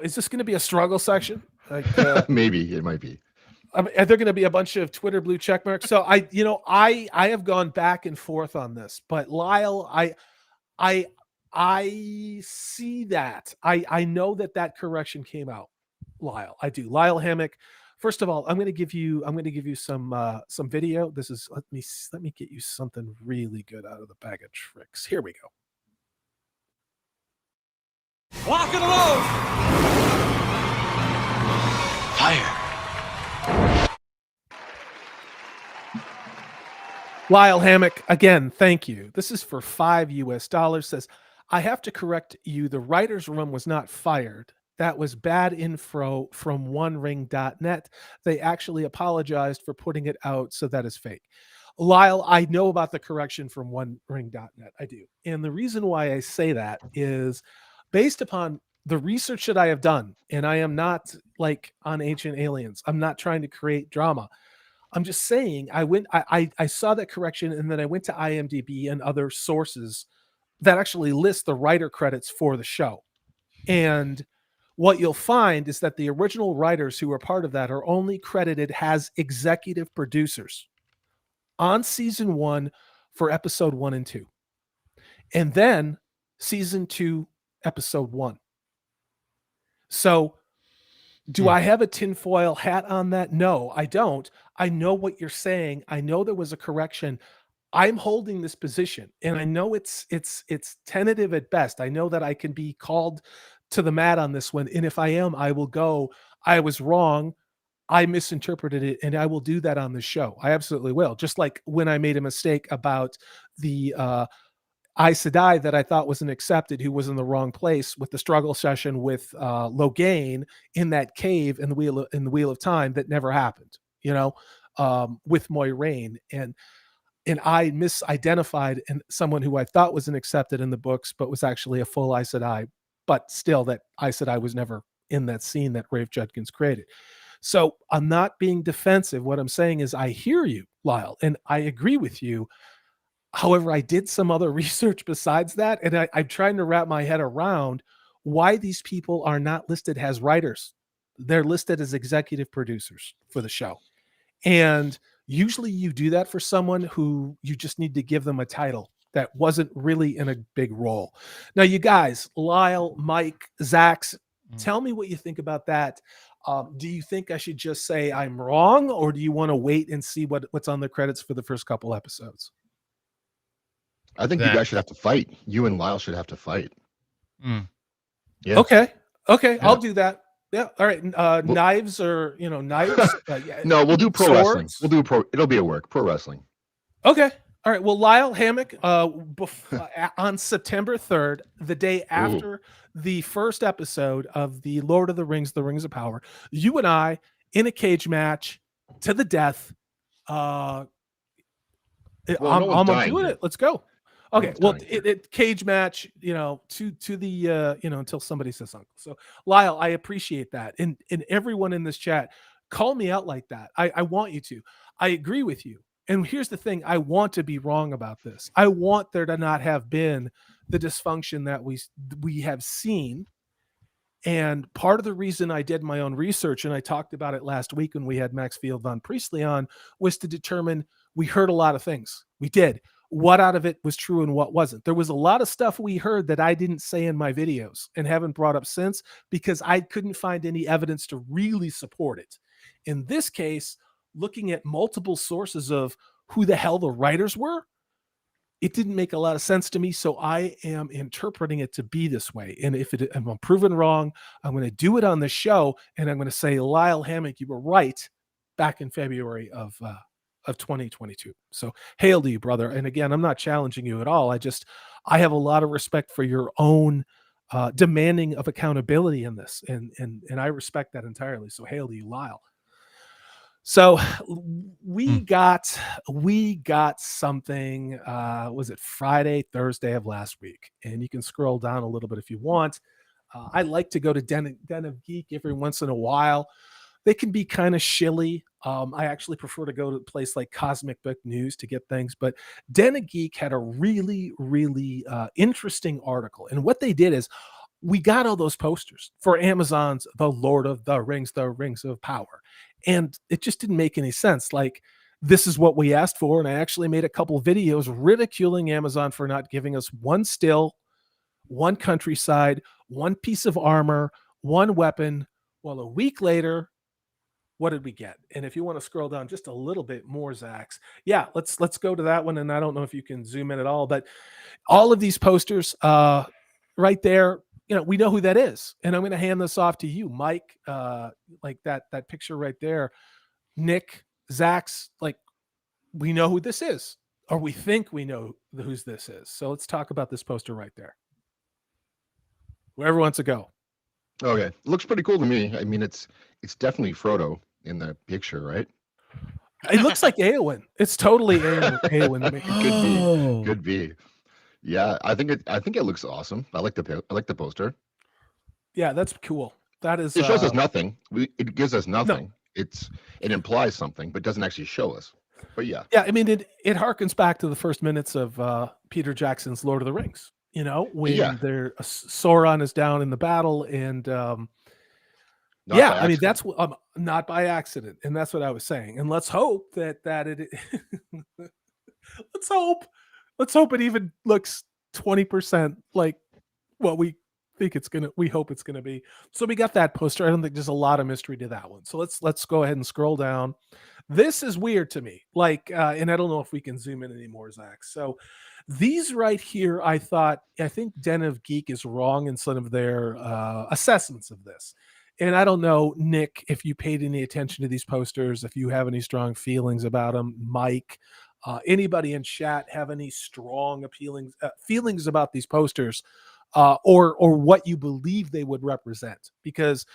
Is this going to be a struggle section? Like, maybe it might be. Are there going to be a bunch of Twitter blue check marks? So I have gone back and forth on this, but Lyle, I see that. I know that correction came out. Lyle, I do. Lyle Hammock. First of all, I'm going to give you some video. This is let me get you something really good out of the bag of tricks. Here we go. Lock and load. Fire. Lyle Hammock, again, thank you. This is for $5 US. Says, I have to correct you. The writer's room was not fired. That was bad info from OneRing.net. They actually apologized for putting it out, so that is fake. Lyle, I know about the correction from OneRing.net. I do. And the reason why I say that is based upon the research that I have done, and I am not like on Ancient Aliens. I'm not trying to create drama. I'm just saying I saw that correction, and then I went to IMDb and other sources that actually list the writer credits for the show. And what you'll find is that the original writers who were part of that are only credited as executive producers on season 1 for episode 1 and 2. And then season 2, episode 1. So do I have a tinfoil hat on that? No, I don't. I know what you're saying. I know there was a correction. I'm holding this position, and I know it's tentative at best. I know that I can be called to the mat on this one, and if I am, I will go, I was wrong. I misinterpreted it, and I will do that on the show. I absolutely will. Just like when I made a mistake about the Aes Sedai that I thought wasn't accepted, who was in the wrong place with the struggle session with Logain in that cave in the Wheel of Time that never happened, with Moiraine. And I misidentified someone who I thought wasn't accepted in the books, but was actually a full Aes Sedai. But still, that Aes Sedai was never in that scene that Rafe Judkins created. So I'm not being defensive. What I'm saying is I hear you, Lyle, and I agree with you. However, I did some other research besides that, and I'm trying to wrap my head around why these people are not listed as writers. They're listed as executive producers for the show. And usually you do that for someone who you just need to give them a title that wasn't really in a big role. Now, you guys, Lyle, Mike, ZAXX, tell me what you think about that. Do you think I should just say I'm wrong, or do you want to wait and see what's on the credits for the first couple episodes? I think you guys should have to fight. You and Lyle should have to fight. Yeah. Okay. Yeah. I'll do that. Yeah. All right. Knives or knives. Yeah. No, we'll do pro Swords? wrestling. We'll do it'll be a work pro wrestling. Okay. All right. Well, Lyle Hammock, on September 3rd, the day after the first episode of the Lord of the Rings of Power, you and I in a cage match to the death. I'm doing it. Let's go. Okay. Well, it cage match, to the until somebody says something. So, Lyle, I appreciate that, and everyone in this chat, call me out like that. I want you to. I agree with you. And here's the thing: I want to be wrong about this. I want there to not have been the dysfunction that we have seen. And part of the reason I did my own research, and I talked about it last week when we had Maxfield Von Priestley on, was to determine, we heard a lot of things. We did. What out of it was true and what wasn't. There was a lot of stuff we heard that I didn't say in my videos and haven't brought up since because I couldn't find any evidence to really support it. In this case, looking at multiple sources of who the hell the writers were, it didn't make a lot of sense to me. So I am interpreting it to be this way. And if I'm proven wrong, I'm going to do it on the show. And I'm going to say, Lyle Hammock, you were right back in February of 2022. So hail to you, brother. And again, I'm not challenging you at all. I have a lot of respect for your own demanding of accountability in this. And I respect that entirely. So hail to you, Lyle. So we got something, was it Friday, Thursday of last week? And you can scroll down a little bit if you want. I like to go to Den of Geek every once in a while. They can be kind of shilly. I actually prefer to go to a place like Cosmic Book News to get things. But Den of Geek had a really, really interesting article. And what they did is, we got all those posters for Amazon's The Lord of the Rings of Power. And it just didn't make any sense. Like, this is what we asked for. And I actually made a couple videos ridiculing Amazon for not giving us one still, one countryside, one piece of armor, one weapon. Well, a week later, what did we get? And if you want to scroll down just a little bit more, ZAXX, yeah, let's go to that one. And I don't know if you can zoom in at all, but all of these posters right there, we know who that is. And I'm going to hand this off to you, Mike, like that picture right there. Nick, ZAXX, like, we know who this is. or we think we know whose this is. So let's talk about this poster right there. Whoever wants to go. Okay, looks pretty cool to me. I mean, it's definitely Frodo in the picture, right? It looks like Eowyn. It's totally Eowyn to me. Oh. Could be. Yeah, I think it looks awesome. I like the poster. Yeah, that's cool. That is. It shows us nothing. It gives us nothing. It implies something, but doesn't actually show us. But yeah. Yeah, I mean, it harkens back to the first minutes of Peter Jackson's Lord of the Rings. You know, when Sauron is down in the battle, and I mean that's not by accident, and that's what I was saying. And let's hope that it. Let's hope it even looks 20% like what we think it's gonna. We hope it's gonna be. So we got that poster. I don't think there's a lot of mystery to that one. So let's go ahead and scroll down. This is weird to me. Like, and I don't know if we can zoom in anymore, ZAXX. So these right here, I think Den of Geek is wrong in some of their assessments of this. And I don't know, Nick, if you paid any attention to these posters, if you have any strong feelings about them. Mike, anybody in chat have any strong feelings about these posters, or what you believe they would represent? Because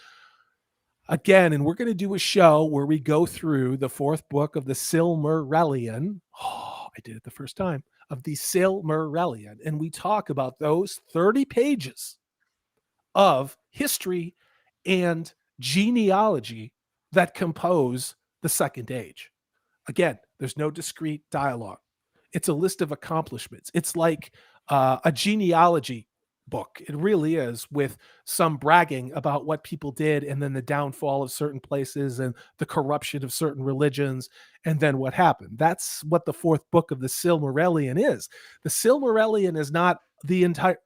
again, and we're going to do a show where we go through the fourth book of the Silmarillion. Oh, I did it the first time. Of the Silmarillion. And we talk about those 30 pages of history and genealogy that compose the Second Age. Again, there's no discrete dialogue. It's a list of accomplishments. It's like a genealogy book. It really is, with some bragging about what people did, and then the downfall of certain places and the corruption of certain religions, and then what happened. That's what the fourth book of the Silmarillion is. The Silmarillion is not the entire.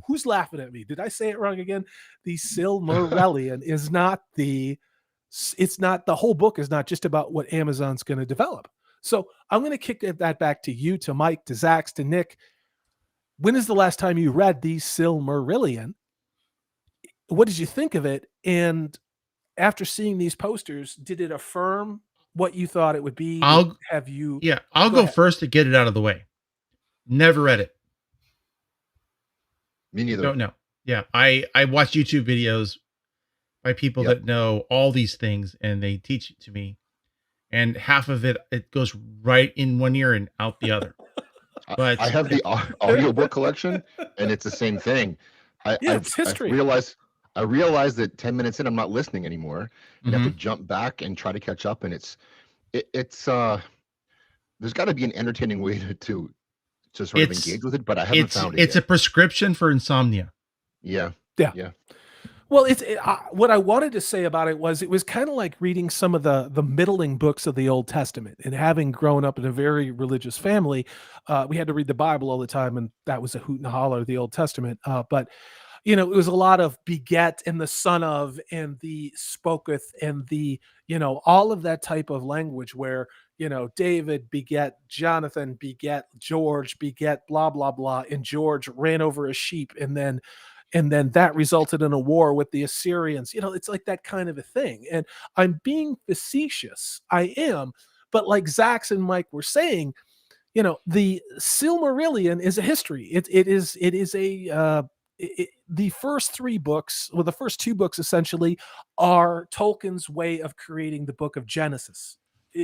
Who's laughing at me? Did I say it wrong again? The Silmarillion is not the. It's not, the whole book is not just about what Amazon's going to develop. So I'm going to kick that back to you, to Mike, to ZAXX, to Nick. When is the last time you read the Silmarillion? What did you think of it? And after seeing these posters, did it affirm what you thought it would be? I'll go first to get it out of the way. Never read it. Me neither. Don't know. Yeah, I watch YouTube videos by people that know all these things, and they teach it to me. And half of it goes right in one ear and out the other. But I have the audiobook collection, and it's the same thing. It's history. I realized that 10 minutes in, I'm not listening anymore. You have to jump back and try to catch up, and it's there's got to be an entertaining way to sort of engage with it, but I haven't found it. It's a prescription for insomnia. Yeah. Well, what I wanted to say about it was kind of like reading some of the middling books of the Old Testament. And having grown up in a very religious family, we had to read the Bible all the time, and that was a hoot and a holler, the Old Testament. But it was a lot of beget and the son of and the spoketh and the all of that type of language where David beget Jonathan, beget George, beget blah blah blah, and George ran over a sheep, and then that resulted in a war with the Assyrians. It's like that kind of a thing. And I'm being facetious. I am. But like ZAXX and Mike were saying, the Silmarillion is a history. The first three books, the first two books essentially, are Tolkien's way of creating the book of Genesis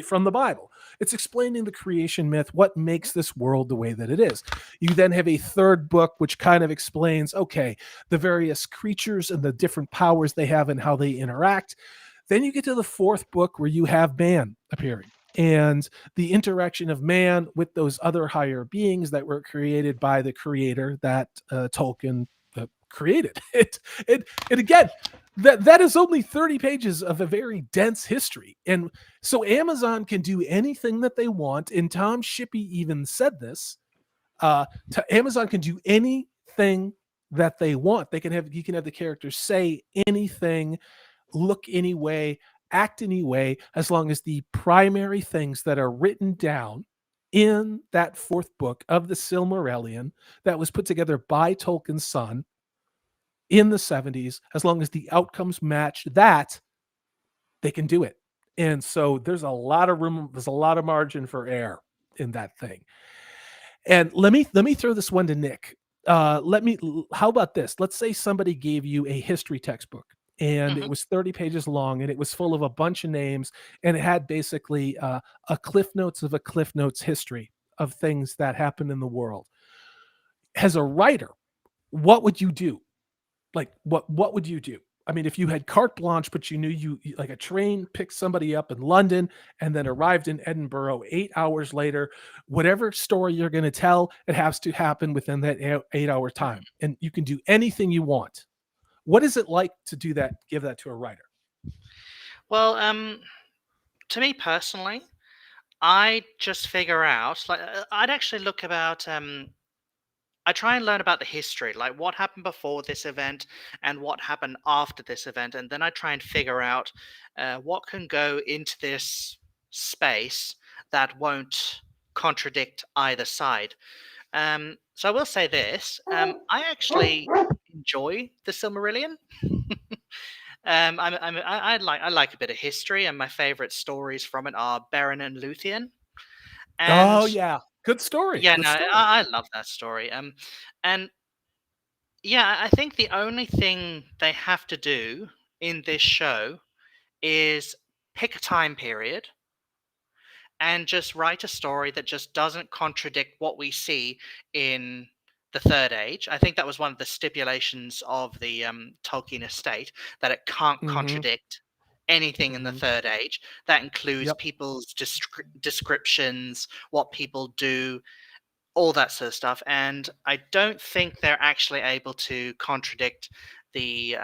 from the Bible. It's explaining the creation myth, what makes this world the way that it is. You then have a third book which kind of explains, okay, the various creatures and the different powers they have and how they interact. Then you get to the fourth book where you have man appearing and the interaction of man with those other higher beings that were created by the creator that Tolkien created. And again, that is only 30 pages of a very dense history. And so Amazon can do anything that they want. And Tom Shippey even said this, Amazon can do anything that they want. You can have the characters say anything, look any way, act any way, as long as the primary things that are written down in that fourth book of the Silmarillion that was put together by Tolkien's son in the 70s, as long as the outcomes match that, they can do it. And so there's a lot of room, there's a lot of margin for error in that thing. And let me throw this one to Nick. How about this? Let's say somebody gave you a history textbook and it was 30 pages long and it was full of a bunch of names and it had basically a cliff notes of a cliff notes history of things that happened in the world. As a writer, what would you do? Like what would you do? I mean, if you had carte blanche, but you knew like a train picked somebody up in London and then arrived in Edinburgh 8 hours later, whatever story you're going to tell, it has to happen within that 8-hour time. And you can do anything you want. What is it like to do that, give that to a writer? Well, to me personally, I just figure out, like, I'd actually look about, I try and learn about the history, like what happened before this event and what happened after this event. And then I try and figure out what can go into this space that won't contradict either side. So I will say this, I actually enjoy the Silmarillion. I like a bit of history, and my favorite stories from it are Beren and Luthien. And Oh yeah, good story. yeah, Good no, story. I love that story. And yeah, I think the only thing they have to do in this show is pick a time period and just write a story that just doesn't contradict what we see in the Third Age. I think that was one of the stipulations of the Tolkien estate, that it can't contradict anything in the Third Age. That includes people's descriptions, what people do, all that sort of stuff. And I don't think they're actually able to contradict the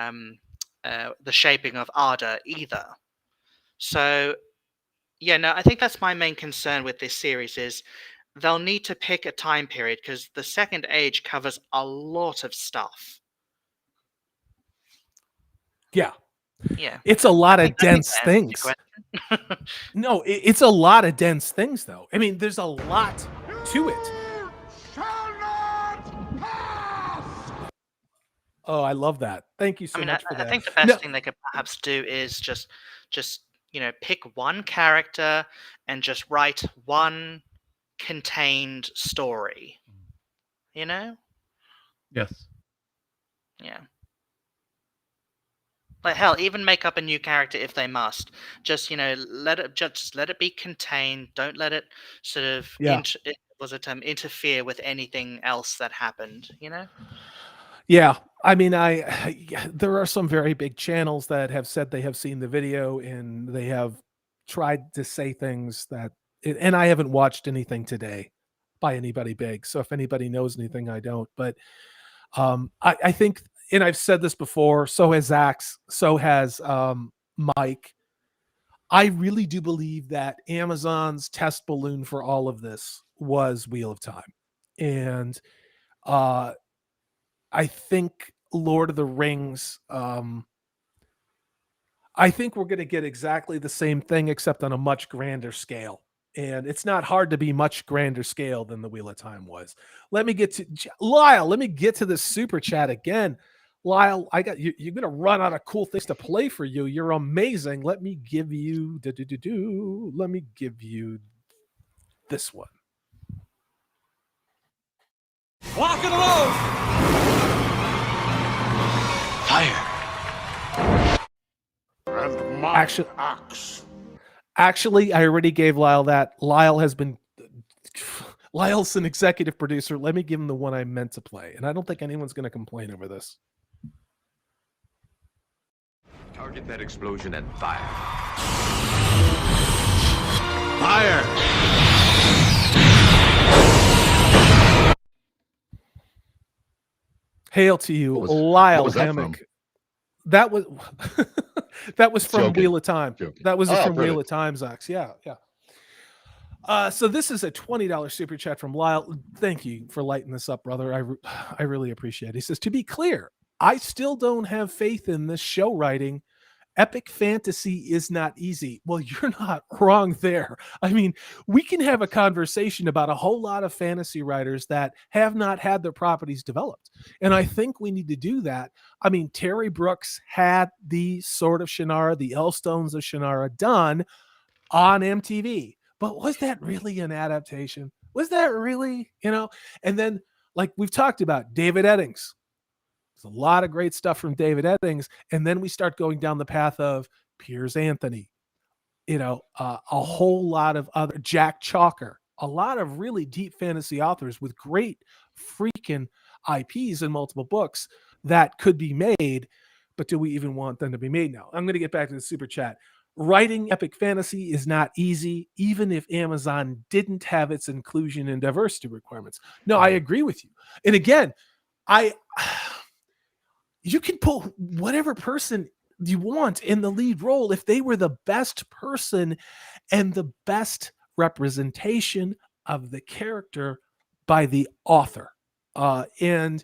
shaping of Arda either. So yeah, no, I think that's my main concern with this series is they'll need to pick a time period, because the Second Age covers a lot of stuff. Yeah. Yeah. It's a lot I of think dense that answers things. your question. No, it's a lot of dense things, though. I mean, there's a lot to it. Shall not pass! Oh, I love that. Thank you so much for that. I think the best thing they could perhaps do is just pick one character and just write one contained story. You know? Yes. Yeah. Like hell, even make up a new character if they must. Just let it be contained. Don't let it sort of interfere with anything else that happened. You know? Yeah, I mean, there are some very big channels that have said they have seen the video and they have tried to say things that, and I haven't watched anything today by anybody big. So if anybody knows anything, I don't. But I think, and I've said this before, so has ZAXX, so has Mike. I really do believe that Amazon's test balloon for all of this was Wheel of Time. And I think Lord of the Rings, I think we're going to get exactly the same thing, except on a much grander scale. And it's not hard to be much grander scale than the Wheel of Time was. Let me get to Lyle. Let me get to the super chat again. Lyle, I got you. You're going to run out of cool things to play for you. You're amazing. Let me give you Let me give you this one. Lock and load! Fire! And my axe. Actually, I already gave Lyle that. Lyle's an executive producer. Let me give him the one I meant to play. And I don't think anyone's going to complain over this. Target that explosion and fire. Fire! Hail to you, Lyle was that Hammock. from? That was that was from Joking. Wheel of Time. Joking. That was Oh, from Wheel perfect. of Time, ZAXX. Yeah. So this is a $20 super chat from Lyle. Thank you for lighting this up, brother. I really appreciate it. He says, to be clear, I still don't have faith in this show writing. Epic fantasy is not easy. Well, you're not wrong there. I mean, we can have a conversation about a whole lot of fantasy writers that have not had their properties developed. And I think we need to do that. I mean, Terry Brooks had the Sword of Shannara, the Elstones of Shannara done on MTV. But was that really an adaptation? Was that really, And then, like we've talked about, David Eddings. There's a lot of great stuff from David Eddings. And then we start going down the path of Piers Anthony, a whole lot of other Jack Chalker, a lot of really deep fantasy authors with great freaking IPs and multiple books that could be made. But do we even want them to be made now? I'm going to get back to the super chat. Writing epic fantasy is not easy, even if Amazon didn't have its inclusion and diversity requirements. No, I agree with you. And again, you can put whatever person you want in the lead role if they were the best person and the best representation of the character by the author. And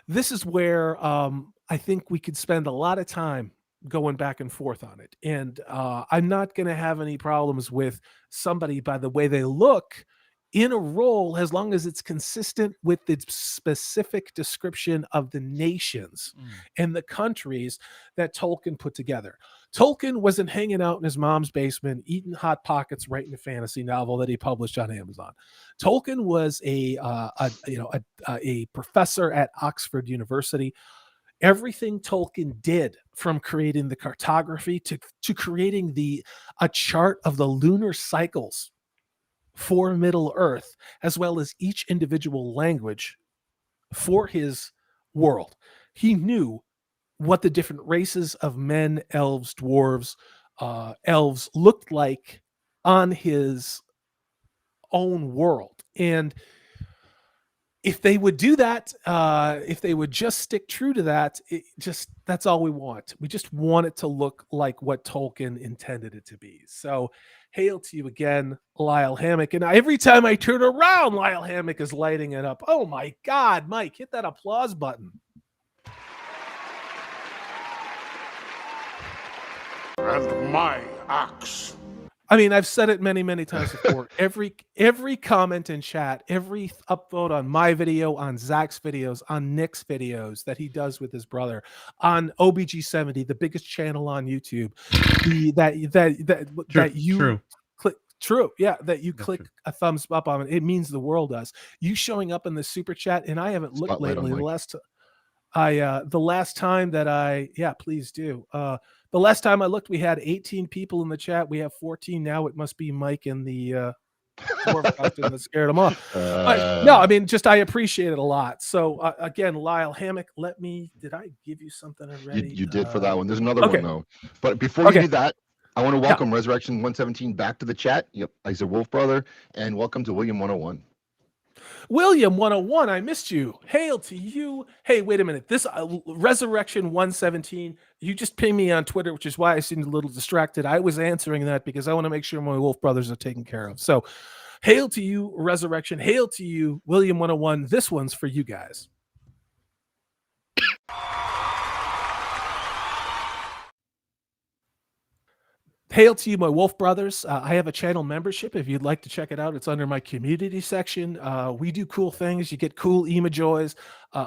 this is where I think we could spend a lot of time going back and forth on it. And I'm not going to have any problems with somebody by the way they look in a role as long as it's consistent with the specific description of the nations and the countries that Tolkien put together. Tolkien wasn't hanging out in his mom's basement eating Hot Pockets writing a fantasy novel that he published on Amazon. Tolkien was a professor at Oxford University. Everything Tolkien did, from creating the cartography to creating a chart of the lunar cycles for Middle Earth, as well as each individual language for his world. He knew what the different races of men, elves, dwarves, elves looked like on his own world. And if they would do that, if they would just stick true to that, that's all we want. We just want it to look like what Tolkien intended it to be. So hail to you again, Lyle Hammock. And every time I turn around, Lyle Hammock is lighting it up. Oh my God, Mike, hit that applause button. And my axe. I mean, I've said it many, many times before. Every comment in chat, every upvote on my video, on ZAXX videos, on Nick's videos that he does with his brother, on OBG70, the biggest channel on YouTube, that you click. True, yeah, that you click a thumbs up on it. It means the world to us. You showing up in the super chat, and I haven't looked lately. The last time that please do. The last time I looked, we had 18 people in the chat. We have 14 now. It must be Mike and the dwarf costume that scared them off. No, I mean, I appreciate it a lot. So again, Lyle Hammock, did I give you something already? You did for that one. There's another one though. But before you do that, I want to welcome Resurrection 117 back to the chat. Yep, he's a Wolf brother, and welcome to William 101. William 101, I missed you. Hail to you. Hey, wait a minute. This Resurrection 117, you just pinged me on Twitter, which is why I seemed a little distracted. I was answering that because I want to make sure my Wolf brothers are taken care of. So hail to you, Resurrection. Hail to you, William 101. This one's for you guys. Hail to you, my Wolf brothers. I have a channel membership. If you'd like to check it out, it's under my community section. We do cool things. You get cool emojoys.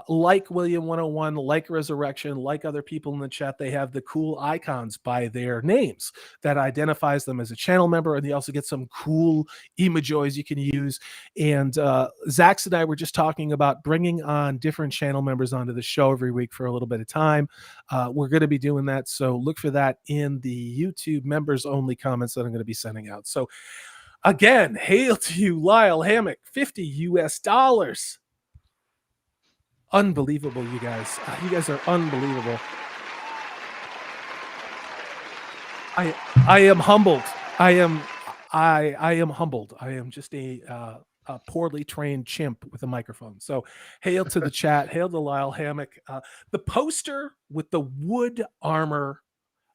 Like William 101, like Resurrection, like other people in the chat, they have the cool icons by their names that identifies them as a channel member. And you also get some cool emojoys you can use. And ZAXX and I were just talking about bringing on different channel members onto the show every week for a little bit of time. We're going to be doing that. So look for that in the YouTube members only comments that I'm going to be sending out. So again, hail to you, Lyle Hammock, $50 US. Unbelievable, you guys. You guys are unbelievable. I am humbled. I am humbled. I am just a poorly trained chimp with a microphone. So hail to the chat. Hail to Lyle Hammock. The poster with the wood armor,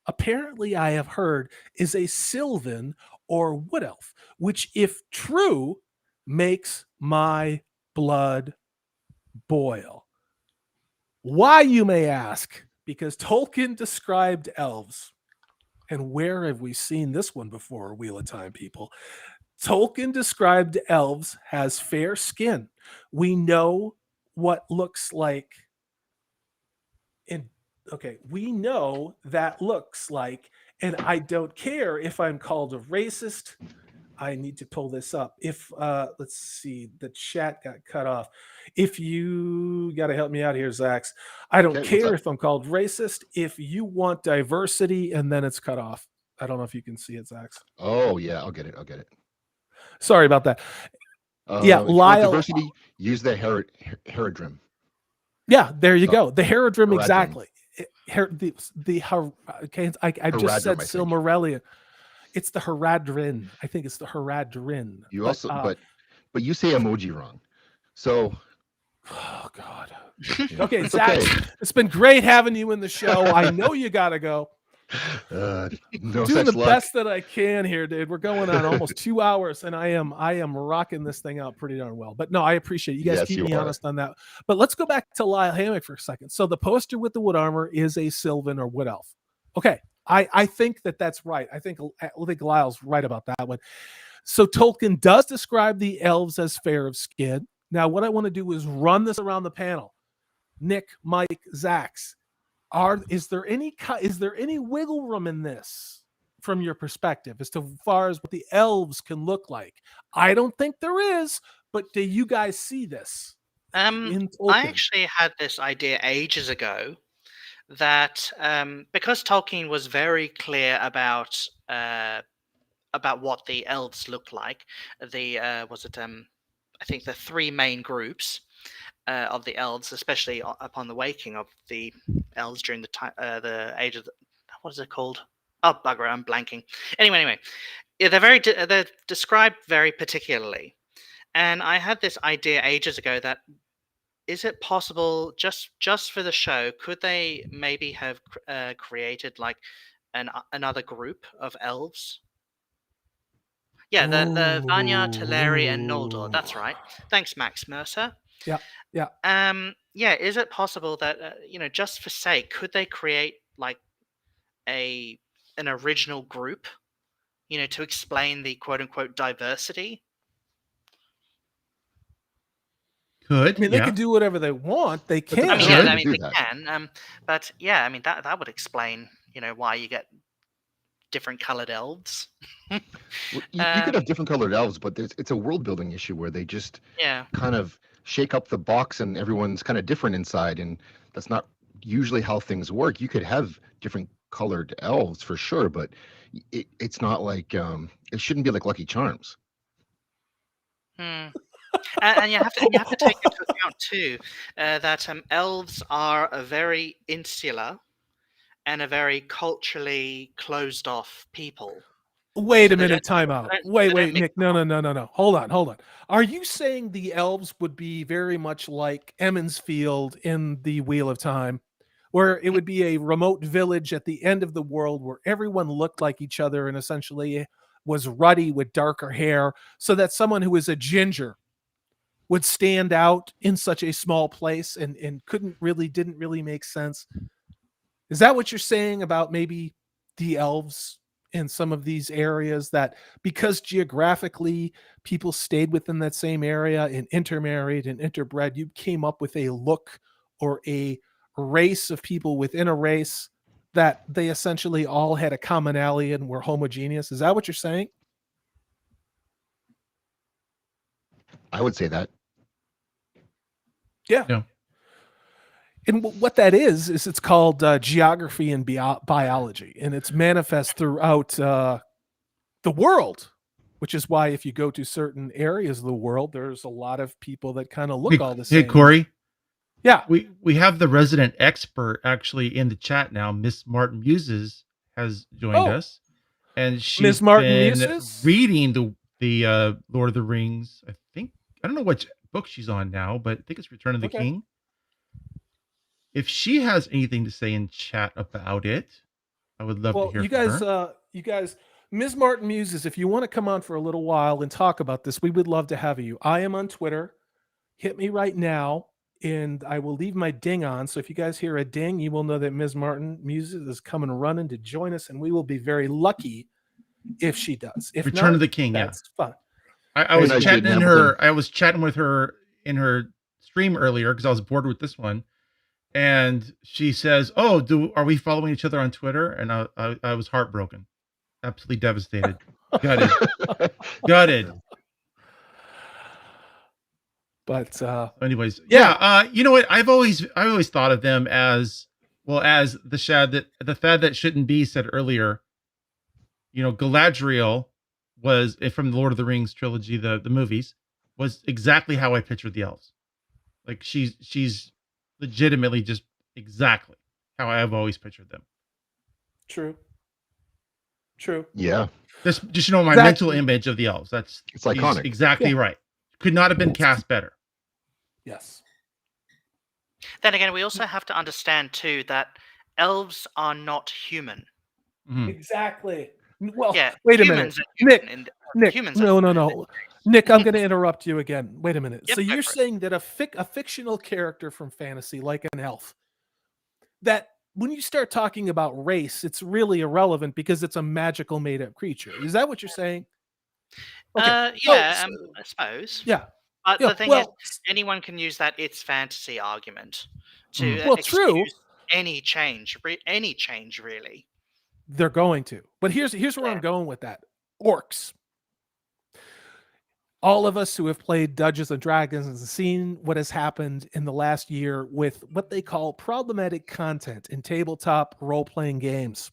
apparently I have heard, is a Sylvan or wood elf, which, if true, makes my blood boil. Why, you may ask? Because Tolkien described elves. And where have we seen this one before, Wheel of Time people? Tolkien described elves as fair skin. We know what looks like we know that looks like, and I don't care if I'm called a racist, I need to pull this up. If let's see, the chat got cut off. If you got to help me out here, ZAXX. I don't Okay, what's care up? if I'm called racist. If you want diversity, and then it's cut off. I don't know if you can see it, ZAXX. Oh yeah, I'll get it. I'll get it. Sorry about that. Yeah, If you want Lyle. diversity, use the Herodrim. Yeah, there you So- go. The Herodrim, Herodrim. exactly. Okay, I just said Herodrim, I think. Silmarillion. It's the Heradrin. I think it's the Heradrin. You But, also, but you say emoji wrong. So oh God. yeah, Okay, it's Zach, okay. it's been great having you in the show. I know you gotta go. No Doing such the luck. best that I can here, dude. We're going on almost 2 hours, and I am rocking this thing out pretty darn well. But no, I appreciate it. You guys Yes, keep you me are. honest on that. But let's go back to Lyle Hammock for a second. So the poster with the wood armor is a Sylvan or wood elf. Okay, I think that's right. I think Lyle's right about that one. So Tolkien does describe the elves as fair of skin. Now, what I want to do is run this around the panel. Nick, Mike, ZAXX. Is there any wiggle room in this from your perspective as to far as what the elves can look like? I don't think there is, but do you guys see this? In Tolkien? I actually had this idea ages ago that because Tolkien was very clear about what the elves look like, I think the three main groups of the elves, especially upon the waking of the elves during the age of what is it called? Oh bugger, I'm blanking. Anyway, yeah, they're described very particularly, and I had this idea ages ago that is it possible just for the show could they maybe have created like another group of elves? Yeah, the Vanya, Teleri, and Noldor. That's right. Thanks, Max Mercer. Yeah. Yeah. Is it possible that just for sake, could they create like an original group, to explain the quote unquote diversity? Could. I mean, they could do whatever they want. They But the can. I mean, Sure, yeah, they I mean do they that. can. But yeah, I mean that would explain, why you get different colored elves. Well, you could have different colored elves, but it's a world building issue where they just Yeah. kind of shake up the box and everyone's kind of different inside, and that's not usually how things work. You could have different colored elves for sure, but it's not like it shouldn't be like Lucky Charms. Hmm. And you have to take into account too that elves are a very insular and a very culturally closed off people. Wait So a they minute, don't- time out. they don't- Wait, they don't mix Nick. No. Hold on. Are you saying the elves would be very much like Emmons Field in the Wheel of Time, where it would be a remote village at the end of the world where everyone looked like each other and essentially was ruddy with darker hair, so that someone who is a ginger would stand out in such a small place and didn't really make sense? Is that what you're saying about maybe the elves in some of these areas, that because geographically people stayed within that same area and intermarried and interbred, you came up with a look or a race of people within a race that they essentially all had a commonality and were homogeneous? Is that what you're saying? I would say that. Yeah. No. And what that is it's called geography and biology, and it's manifest throughout the world, which is why if you go to certain areas of the world, there's a lot of people that kind of look all the same. Hey, Corey. Yeah. We have the resident expert actually in the chat now. Miss Martin Muses has joined us, and she's Martin been Muses? reading the Lord of the Rings. I don't know which book she's on now, but I think it's Return of the Okay. King. If she has anything to say in chat about it, I would love to hear from her. You guys, Ms. Martin Muses, if you want to come on for a little while and talk about this, we would love to have you. I am on Twitter. Hit me right now, and I will leave my ding on. So if you guys hear a ding, you will know that Ms. Martin Muses is coming running to join us, and we will be very lucky if she does. If Return not, of the King, yeah. that's fun. I was nice, chatting Jaden in her. Hamilton. I was chatting with her in her stream earlier because I was bored with this one, and she says, "Oh, are we following each other on Twitter?" And I was heartbroken, absolutely devastated. Gutted. But Anyways, Yeah. you know what? I've always thought of them as well as the fad that shouldn't be said earlier. You know, Galadriel was from the Lord of the Rings trilogy, the movies, was exactly how I pictured the elves. Like she's legitimately just exactly how I've always pictured them. True. Yeah, Just you know, my Exactly. mental image of the elves. it's She's iconic. exactly right. Could not have been cast better. Yes. Then again, we also have to understand too that elves are not human. Mhm. Exactly. Well, Yeah, wait a minute. humans are human. Nick, Humans are no. human. Nick, I'm going to interrupt you again. Wait a minute. Yep, So go you're for it. saying that a fictional character from fantasy, like an elf, that when you start talking about race, it's really irrelevant because it's a magical made-up creature. Is that what you're saying? Okay. Yeah, I suppose. Yeah. But Yeah, the thing well, is, anyone can use that it's fantasy argument to Mhm. Well, true. excuse any change, really. They're going to. But here's where I'm going with that. Orcs. All of us who have played Dungeons and Dragons and seen what has happened in the last year with what they call problematic content in tabletop role-playing games.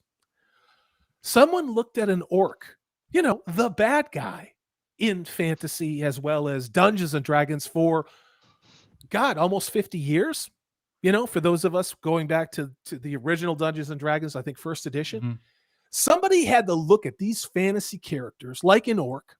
Someone looked at an orc, you know, the bad guy in fantasy as well as Dungeons and Dragons for God, almost 50 years. You know, for those of us going back to the original Dungeons and Dragons, I think first edition, Mhm. somebody had to look at these fantasy characters like an orc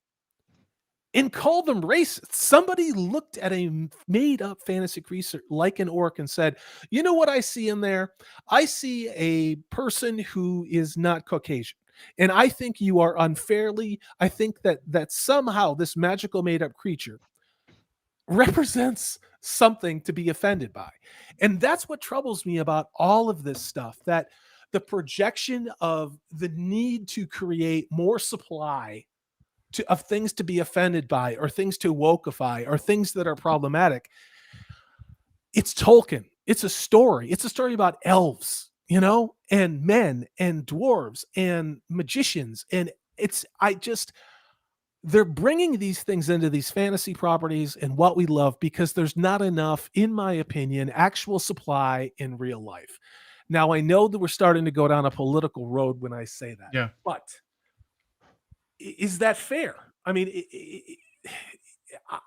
and call them racist. Somebody looked at a made up fantasy creature like an orc and said, you know what I see in there? I see a person who is not Caucasian. And I think you are unfairly, I think that somehow this magical made up creature represents something to be offended by. And that's what troubles me about all of this stuff, that the projection of the need to create more supply of things to be offended by or things to wokeify or things that are problematic. It's Tolkien. It's a story. It's a story about elves, you know, and men and dwarves and magicians. And they're bringing these things into these fantasy properties and what we love because there's not enough, in my opinion, actual supply in real life. Now, I know that we're starting to go down a political road when I say that, Yeah. but is that fair? I mean,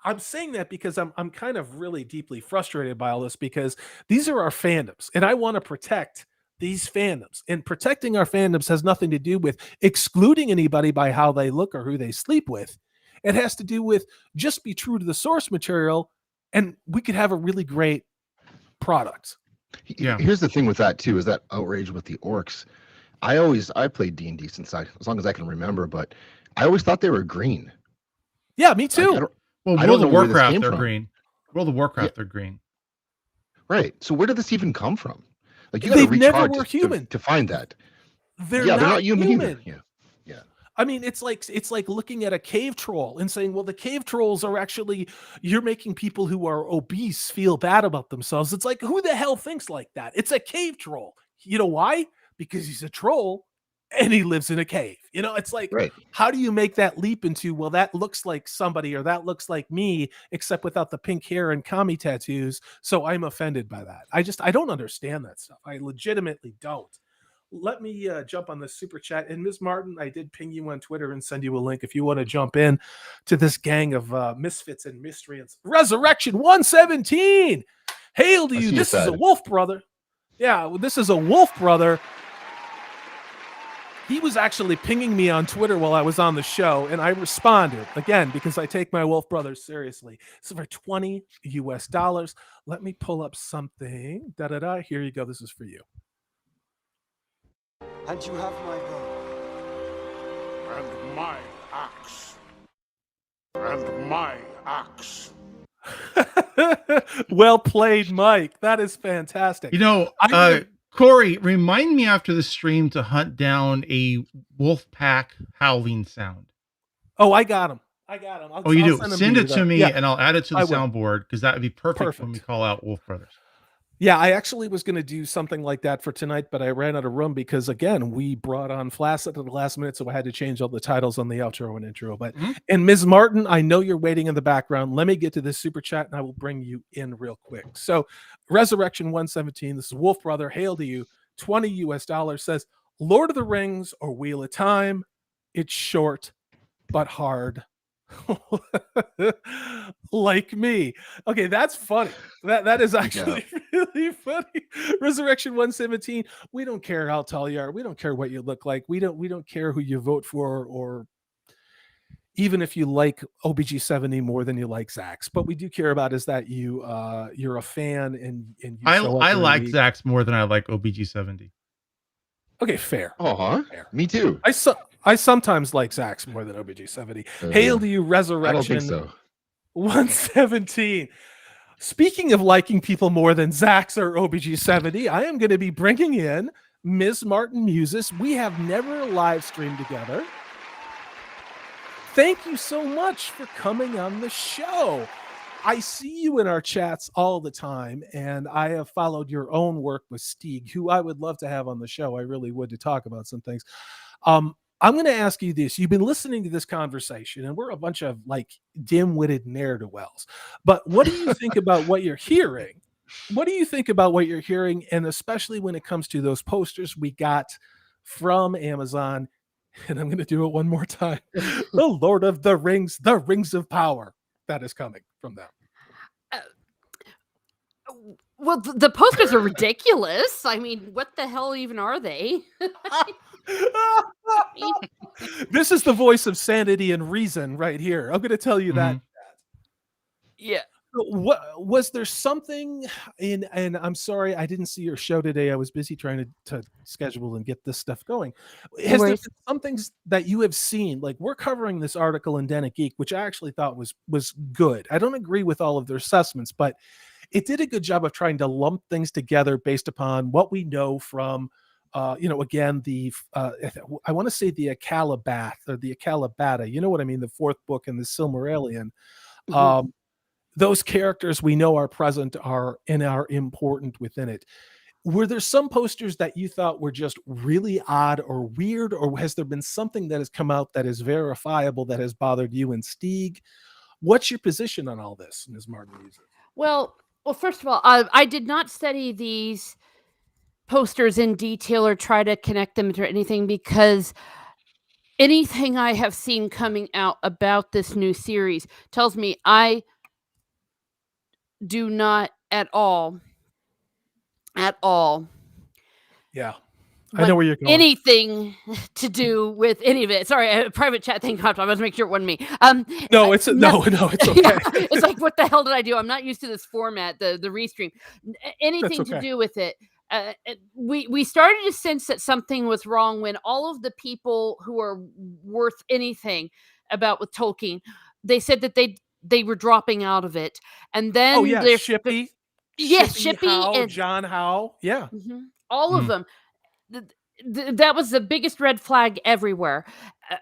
I'm saying that because I'm kind of really deeply frustrated by all this because these are our fandoms and I want to protect these fandoms, and protecting our fandoms has nothing to do with excluding anybody by how they look or who they sleep with. It has to do with just be true to the source material and we could have a really great product. Yeah. Here's the thing with that too, is that outrage with the orcs. I played D&D since as long as I can remember, but I always thought they were green. Yeah, me too. Well, I World don't of know where this Warcraft, came they're from. green. World of Warcraft, they're green. Right. So where did this even come from? Like, you got to They've reach never hard were human. to find that. They're They're not not human human. either. Yeah. I mean, it's like looking at a cave troll and saying, well, the cave trolls are actually, you're making people who are obese feel bad about themselves. It's like, who the hell thinks like that? It's a cave troll. You know why? Because he's a troll and he lives in a cave. You know, it's like, Right. how do you make that leap into, well, that looks like somebody or that looks like me, except without the pink hair and kami tattoos. So I'm offended by that. I don't understand that stuff. I legitimately don't. Let me jump on the super chat. And Ms. Martin, I did ping you on Twitter and send you a link if you want to jump in to this gang of misfits and miscreants. Resurrection 117. Hail to you. This is a wolf brother. Yeah, well, this is a wolf brother. He was actually pinging me on Twitter while I was on the show, and I responded again because I take my wolf brothers seriously. So for $20 US, let me pull up something. Here you go. This is for you. And you have my bow. And my axe. And my axe. Well played, Mike. That is fantastic. You know, Corey, remind me after the stream to hunt down a wolf pack howling sound. Oh, I got him. You do? Send it to me, Yeah, and I'll add it to the I will. soundboard because that would be perfect when we Perfect. call out Wolf Brothers. Yeah, I actually was going to do something like that for tonight, but I ran out of room because, again, we brought on Flaccid at the last minute, so I had to change all the titles on the outro and intro. But and Ms. Martin, I know you're waiting in the background. Let me get to this super chat, and I will bring you in real quick. So, Resurrection 117, this is Wolf Brother, hail to you. $20 says, Lord of the Rings or Wheel of Time. It's short but hard. Like me. Okay, that's funny. That is actually really funny. Resurrection 117. We don't care how tall you are. We don't care what you look like. We don't care who you vote for, or even if you like OBG70 more than you like ZAXX. But we do care about is that you're a fan and you show up I every like week. ZAXX more than I like OBG70. Okay, fair. Fair. Me too. I sometimes like ZAXX more than OBG70. Hail to you, Resurrection. I don't think so. 117. Speaking of liking people more than ZAXX or OBG70, I am going to be bringing in Ms. Martin Musis. We have never live streamed together. Thank you so much for coming on the show. I see you in our chats all the time, and I have followed your own work with Stieg, who I would love to have on the show. I really would, to talk about some things. I'm going to ask you this. You've been listening to this conversation, and we're a bunch of like dim-witted ne'er-do-wells. But what do you think about what you're hearing? What do you think about what you're hearing? And especially when it comes to those posters we got from Amazon. And I'm going to do it one more time. The Lord of the Rings of Power. That is coming from them. Well, the posters are ridiculous. I mean, what the hell even are they? This is the voice of sanity and reason right here. I'm going to tell you that. Yeah. What was there something in, and I'm sorry I didn't see your show today. I was busy trying to schedule and get this stuff going. Has there been some things that you have seen? Like, we're covering this article in Den of Geek, which I actually thought was good. I don't agree with all of their assessments, but it did a good job of trying to lump things together based upon what we know from again, I want to say the Akalabath or the Akalabata, you know what I mean? The fourth book in the Silmarillion. Those characters we know are present are important within it. Were there some posters that you thought were just really odd or weird, or has there been something that has come out that is verifiable that has bothered you and Stieg? What's your position on all this, Ms. Martin? Well, first of all, I did not study these posters in detail or try to connect them to anything, because anything I have seen coming out about this new series tells me I do not at all. Yeah. I know where you're going. Anything to do with any of it. Sorry, a private chat thing popped up. I was making sure it wasn't me. No, it's okay. Yeah, it's like, what the hell did I do? I'm not used to this format, the restream. Anything to do with it. We started to sense that something was wrong when all of the people who are worth anything with Tolkien, they said that they were dropping out of it. And then there's Shippy. Yes, Shippy and John Howe. Yeah. All of them. That was the biggest red flag everywhere.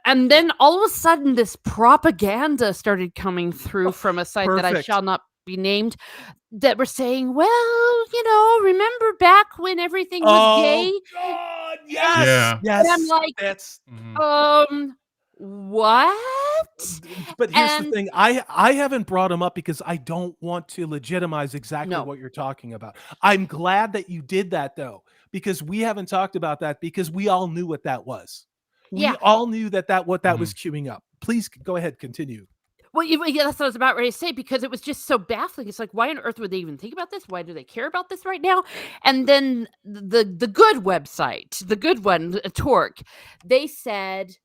And then all of a sudden, this propaganda started coming through from a site that I shall not be named, that were saying, well, remember back when everything was gay? God, yes. And I'm like, what? But here's the thing. I haven't brought him up because I don't want to legitimize exactly what you're talking about. I'm glad that you did that, though, because we haven't talked about that, because we all knew what that was. We all knew that was queuing up. Please go ahead, continue. Well, that's what I was about ready to say, because it was just so baffling. It's like, why on earth would they even think about this? Why do they care about this right now? And then the good website, the good one, Torque, they said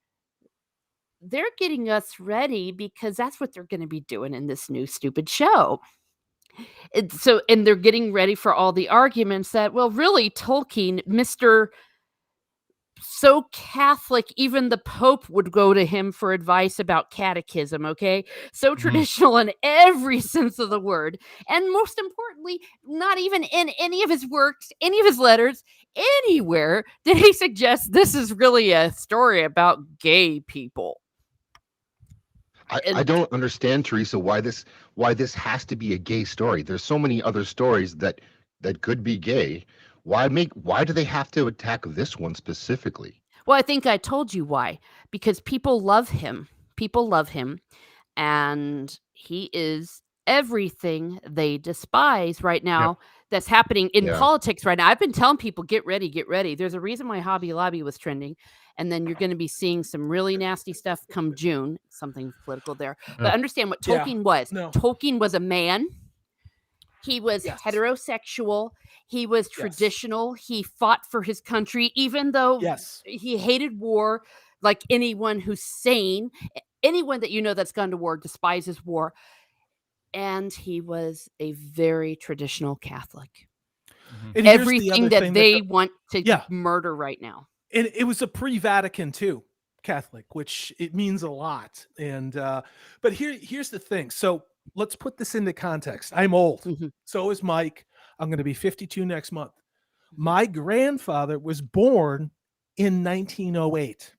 they're getting us ready because that's what they're going to be doing in this new stupid show. And they're getting ready for all the arguments that, well, really, Tolkien, Mr. so Catholic, even the Pope would go to him for advice about catechism, okay? So traditional in every sense of the word. And most importantly, not even in any of his works, any of his letters, anywhere did he suggest this is really a story about gay people. I don't understand, Teresa, why this has to be a gay story. There's so many other stories that that could be gay. Why do they have to attack this one specifically? Well, I think I told you why. Because people love him. People love him. And he is everything they despise right now that's happening in politics right now. I've been telling people, get ready, get ready. There's a reason why Hobby Lobby was trending. And then you're going to be seeing some really nasty stuff come June. Something political there. But understand what Tolkien was. No. Tolkien was a man. He was heterosexual. He was traditional. He fought for his country, even though he hated war, like anyone who's sane. Anyone that you know that's gone to war despises war. And he was a very traditional Catholic. And everything that they want to murder right now. And it was a pre-Vatican II Catholic, which it means a lot. And but here's the thing. So let's put this into context. I'm old. So is Mike. I'm going to be 52 next month. My grandfather was born in 1908.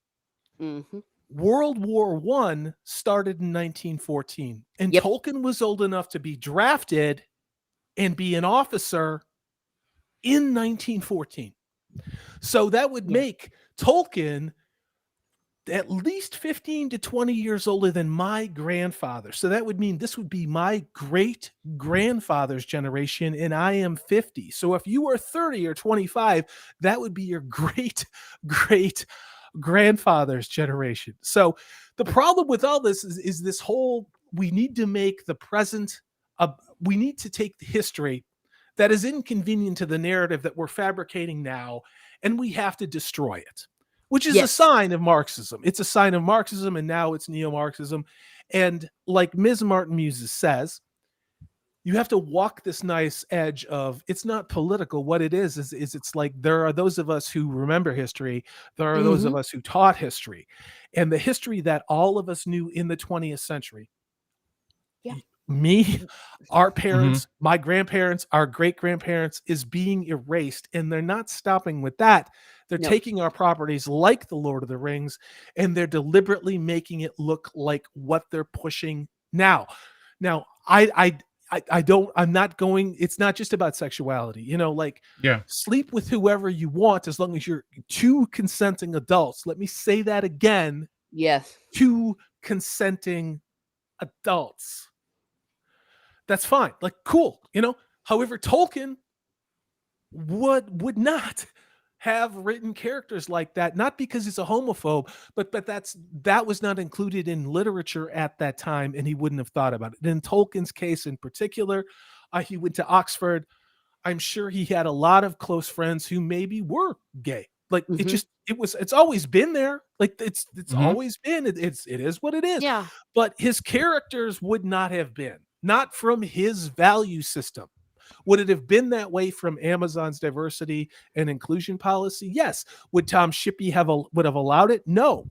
World War I started in 1914. And Tolkien was old enough to be drafted and be an officer in 1914. So that would make Tolkien at least 15 to 20 years older than my grandfather. So that would mean this would be my great grandfather's generation, and I am 50. So if you are 30 or 25, that would be your great grandfather's generation. So the problem with all this is this whole, we need to make the present, we need to take the history that is inconvenient to the narrative that we're fabricating now, and we have to destroy it. Which is a sign of Marxism. It's a sign of Marxism, and now it's neo-Marxism. And like Ms. Martin Muses says, you have to walk this nice edge of, it's not political. What it is it's like, there are those of us who remember history. There are those of us who taught history. And the history that all of us knew in the 20th century. Me, our parents, my grandparents, our great-grandparents is being erased, and they're not stopping with that. They're taking our properties like the Lord of the Rings, and they're deliberately making it look like what they're pushing now. Now, I'm not going, it's not just about sexuality, you know, like sleep with whoever you want as long as you're two consenting adults. Let me say that again. Yes. Two consenting adults. That's fine. Like, cool. You know, however, Tolkien would not have written characters like that, not because he's a homophobe, but that was not included in literature at that time, and he wouldn't have thought about it. And in Tolkien's case in particular, he went to Oxford. I'm sure he had a lot of close friends who maybe were gay. Like it's always been there. Like it's always been. It is what it is. Yeah. But his characters would not have been. Not from his value system. Would it have been that way from Amazon's diversity and inclusion policy? Yes. Would Tom Shippey would have allowed it? No.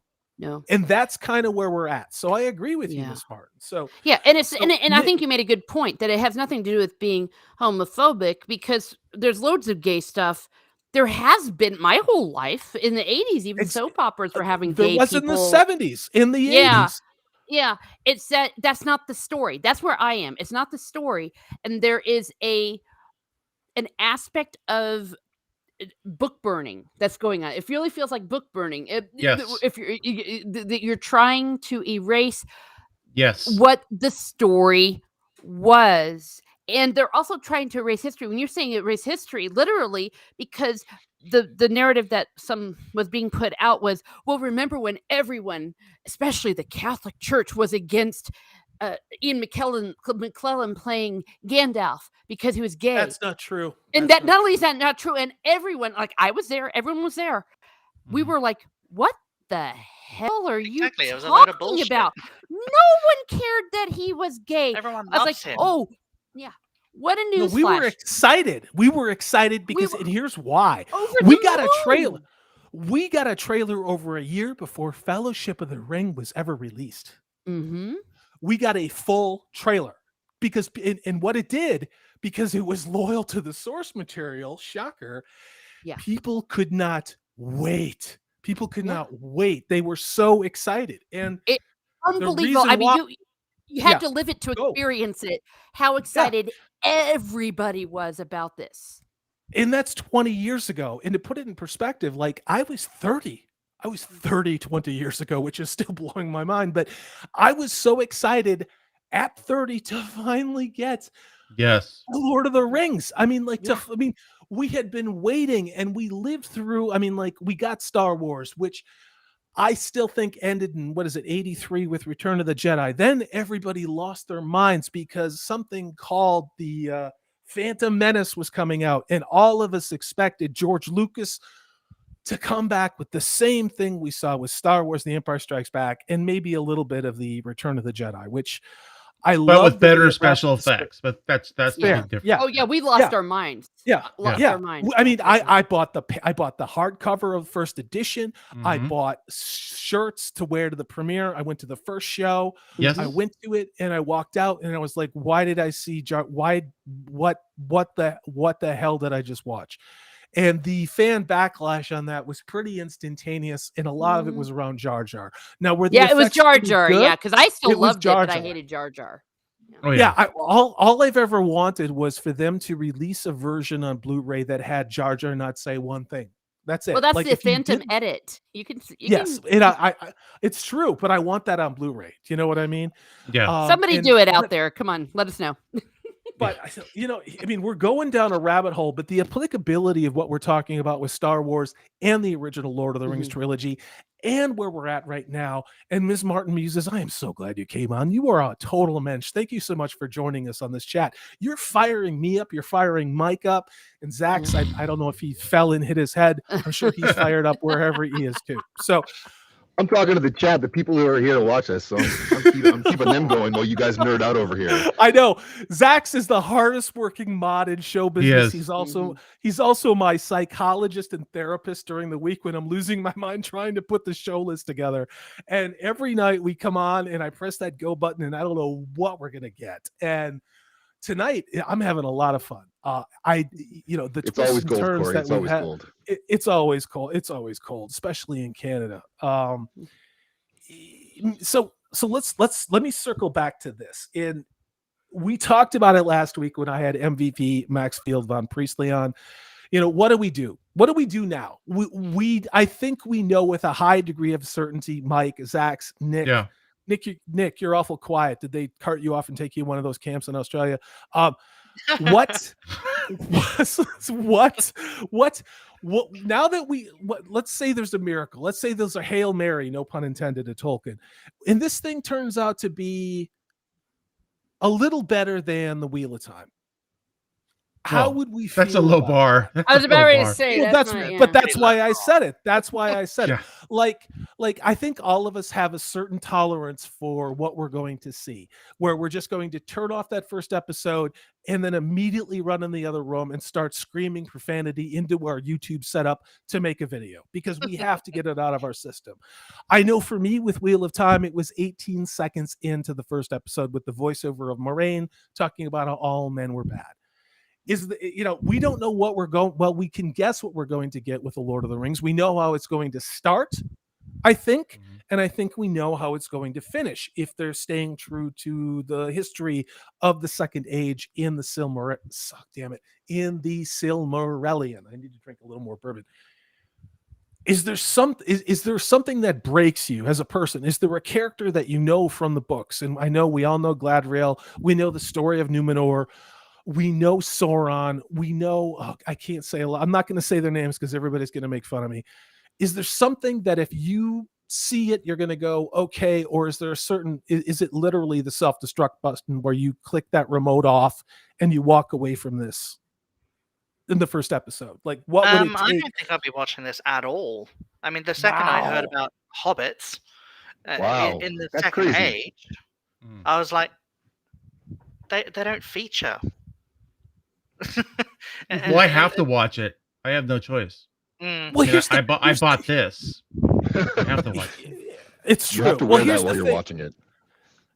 And that's kind of where we're at. So I agree with you, Ms. Martin. So and I think you made a good point that it has nothing to do with being homophobic, because there's loads of gay stuff. There has been my whole life in the 80s, even soap operas were having gay people. There was in the 70s, in the 80s. Yeah, it's that's not the story. That's where I am. It's not the story. And there is an aspect of book burning that's going on. It really feels like book burning. If you're trying to erase what the story was. And they're also trying to erase history. When you're saying erase history, literally, because the narrative that some was being put out was, well, remember when everyone, especially the Catholic Church, was against Ian McKellen playing Gandalf because he was gay. That's not true. And that not only is that not true, and everyone, like I was there, everyone was there. We were like, what the hell are you talking about? No one cared that he was gay. Everyone I was loves like, him. oh, yeah. What a news we were excited. We were excited because, and here's why. We got a trailer. We got a trailer over a year before Fellowship of the Ring was ever released. We got a full trailer because, and what it did, because it was loyal to the source material, shocker, people could not wait. People could not wait. They were so excited. And it's unbelievable. I mean, you had to live it to experience it. How excited everybody was about this. And that's 20 years ago. And to put it in perspective, like I was 30. I was 30 20 years ago, which is still blowing my mind. But I was so excited at 30 to finally get Yes. Lord of the Rings. I mean, we had been waiting and we lived through, we got Star Wars, which I still think ended in, 83 with Return of the Jedi. Then everybody lost their minds because something called the Phantom Menace was coming out, and all of us expected George Lucas to come back with the same thing we saw with Star Wars: The Empire Strikes Back, and maybe a little bit of the Return of the Jedi, which I love. But with better special effects. But that's Yeah. different. Yeah. Oh yeah, we lost our minds. Yeah, Lost yeah. our minds. I mean, I bought the hardcover of first edition. I Mhm. bought shirts to wear to the premiere. I went to the first show. Yes. I went to it and I walked out and I was like, why did I see what the hell did I just watch? And the fan backlash on that was pretty instantaneous, and a lot of it was around Jar Jar. Now, were the Yeah, it was effects Jar pretty Jar. good? Yeah, because I still It was loved it, Jar but I Jar. hated Jar Jar. Oh Yeah, yeah. all I've ever wanted was for them to release a version on Blu-ray that had Jar Jar not say one thing. That's it. Well, that's Like, the if you Phantom didn't- edit. You can. Yes, and I it's true, but I want that on Blu-ray. Do you know what I mean? Yeah. Somebody and- do it out but- there. Come on, let us know. But we're going down a rabbit hole, but the applicability of what we're talking about with Star Wars and the original Lord of the Rings trilogy and where we're at right now. And Ms. Martin Muses, I am so glad you came on. You are a total mensch. Thank you so much for joining us on this chat. You're firing me up. You're firing Mike up. And ZAXX, I don't know if he fell and hit his head. I'm sure he's fired up wherever he is too. So I'm talking to the chat, the people who are here to watch us. So I'm keeping them going while you guys nerd out over here. I know ZAXX is the hardest working mod in show business. He is. He's also my psychologist and therapist during the week when I'm losing my mind trying to put the show list together. And every night we come on and I press that go button and I don't know what we're gonna get. And tonight I'm having a lot of fun. The It's twists always and gold, turns Corey. that It's we always have. gold. It's always cold. It's always cold, especially in Canada. So let me circle back to this. And we talked about it last week when I had MVP Max Field von Priestley on. What do we do? What do we do now? I think we know with a high degree of certainty, Mike, ZAXX, Nick. Yeah. Nick, you're awful quiet. Did they cart you off and take you to one of those camps in Australia? What now that let's say there's a miracle. Let's say there's a Hail Mary, no pun intended, to Tolkien. And this thing turns out to be a little better than the Wheel of Time. How would we feel? That's a low about bar. I was about ready to say that's why I said it. That's why I said Yeah. it. Like I think all of us have a certain tolerance for what we're going to see, where we're just going to turn off that first episode and then immediately run in the other room and start screaming profanity into our YouTube setup to make a video because we have to get it out of our system. I know for me with Wheel of Time, it was 18 seconds into the first episode with the voiceover of Moraine talking about how all men were bad. We don't know what we're going. Well, we can guess what we're going to get with the Lord of the Rings. We know how it's going to start, I think, and I think we know how it's going to finish if they're staying true to the history of the Second Age in the Silmarillion. I need to drink a little more bourbon. Is there something that breaks you as a person? Is there a character that you know from the books? And I know we all know Gladriel. We know the story of Numenor. We know Sauron. We know, I can't say a lot. I'm not going to say their names because everybody's going to make fun of me. Is there something that if you see it, you're going to go, okay? Or is there is it literally the self-destruct button where you click that remote off and you walk away from this in the first episode? Like, what would it take? I don't think I'll be watching this at all. I mean, the second I heard about hobbits in the That's Second crazy. Age, I was like, they don't feature. Well, I have to watch it. I have no choice. Well, I bought this. I have to watch it. It's true. You have to wear that while you're watching it.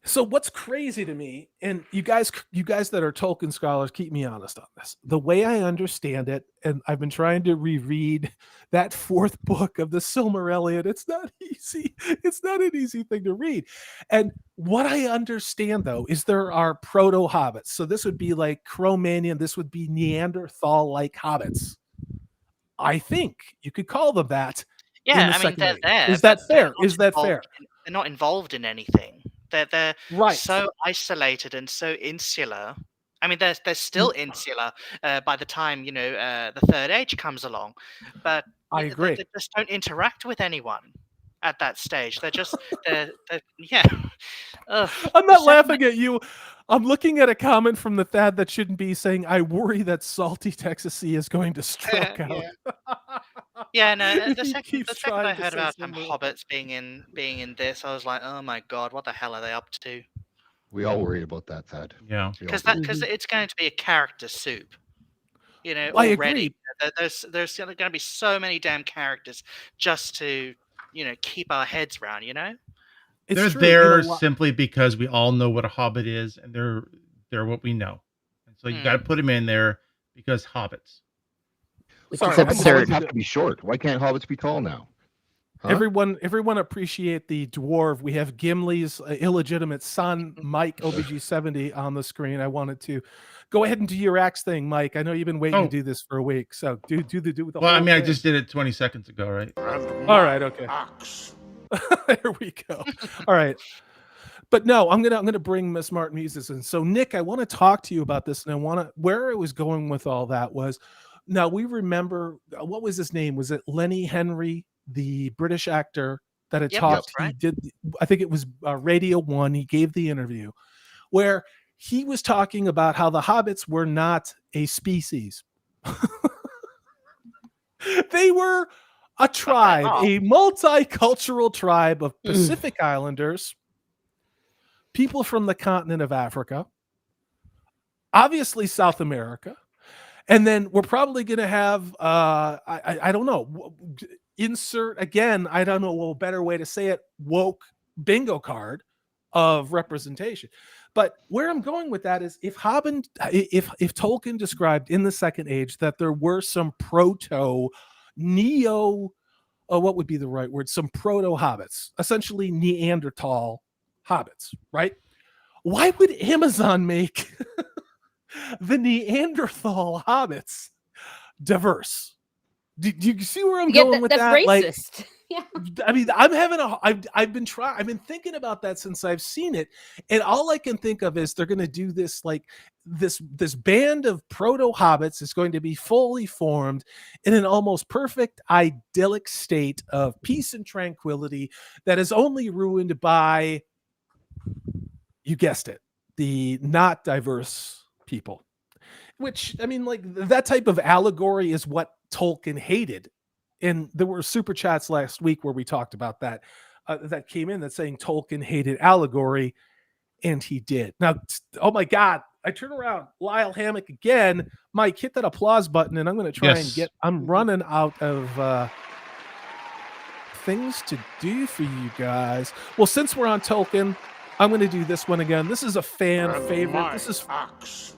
So what's crazy to me, and you guys that are Tolkien scholars, keep me honest on this. The way I understand it, and I've been trying to reread that 4th book of the Silmarillion. It's not easy. It's not an easy thing to read. And what I understand though is there are proto-hobbits. So this would be like Cro-Magnon. This would be Neanderthal-like hobbits. I think you could call them that. Yeah, I mean they're there. Is that fair? Is that fair? They're not involved in anything. They're right. so isolated and so insular. I mean, they're still insular by the time the Third Age comes along, but I agree. They just don't interact with anyone at that stage. They're just yeah. I'm not laughing at you. I'm looking at a comment from the Thad that shouldn't be, saying, "I worry that salty Texas Sea is going to stroke out." Yeah, no. The second I heard about hobbits being in this, I was like, oh my god, what the hell are they up to? We all worried about that, Thad. Yeah, because it's going to be a character soup. I already agree. there's going to be so many damn characters just to keep our heads around. They're there simply because we all know what a hobbit is, and they're what we know, and so you got to put them in there because hobbits. Which Sorry, is absurd. Hobbits have to be short. Why can't hobbits be tall now? Huh? Everyone appreciate the dwarf. We have Gimli's illegitimate son, Mike OBG70, on the screen. I wanted to go ahead and do your axe thing, Mike. I know you've been waiting to do this for a week, so do the. Well, I mean, I just did it 20 seconds ago, right? All right, okay. Axe. There we go. All right. But no, I'm gonna bring Miss Martin Muses in. So Nick, I want to talk to you about this, and where I was going with all that was, now we remember, what was his name? Was it Lenny Henry, the British actor that had talked? Right. He did. I think it was Radio 1. He gave the interview where he was talking about how the hobbits were not a species. They were a tribe, a multicultural tribe of Pacific Islanders, people from the continent of Africa, obviously South America, and then we're probably going to have, I don't know, insert again, I don't know a better way to say it, woke bingo card of representation. But where I'm going with that is if Tolkien described in the Second Age that there were some what would be the right word? Some proto-hobbits, essentially Neanderthal hobbits, right? Why would Amazon make the Neanderthal hobbits diverse? Do you see where I'm going with that's that? Racist. Yeah. I mean, I've been thinking about that since I've seen it, and all I can think of is they're going to do this, like this band of proto hobbits is going to be fully formed in an almost perfect idyllic state of peace and tranquility that is only ruined by, you guessed it, the not diverse people. Which, I mean, like, that type of allegory is what Tolkien hated. And there were super chats last week where we talked about that, that came in, that saying Tolkien hated allegory, and he did. Now, oh my God, I turn around, Lyle Hammock again. Mike, hit that applause button, and I'm going to try and I'm running out of things to do for you guys. Well, since we're on Tolkien, I'm going to do this one again. This is a fan favorite. This is Axe.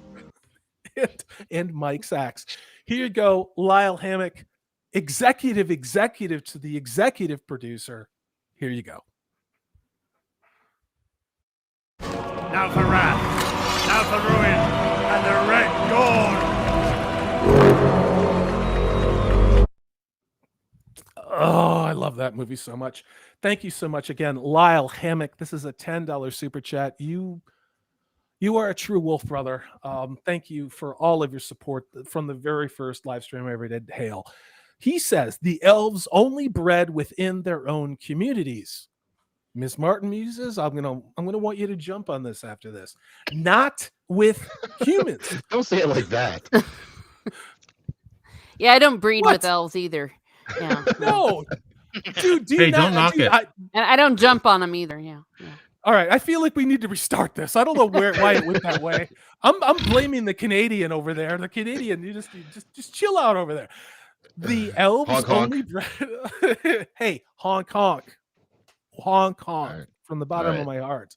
and Mike's axe. Here you go, Lyle Hammock. Executive to the executive producer. Here you go. Now for wrath, now for ruin, and the Red Dawn. Oh, I love that movie so much. Thank you so much again, Lyle Hammock. This is a $10 super chat. You are a true wolf, brother. Thank you for all of your support from the very first live stream I ever did. Hail. He says the elves only bred within their own communities. Miss Martin Muses, I'm gonna want you to jump on this after this. Not with humans. Don't say it like that. Yeah, I don't breed with elves either. Yeah. No. Dude, don't knock it. And I don't jump on them either. Yeah. All right, I feel like we need to restart this. I don't know why it went that way. I'm blaming the Canadian over there. The Canadian, you just chill out over there. The elves honk, only bred. Hey, honk honk, honk honk, right. from the bottom of my heart.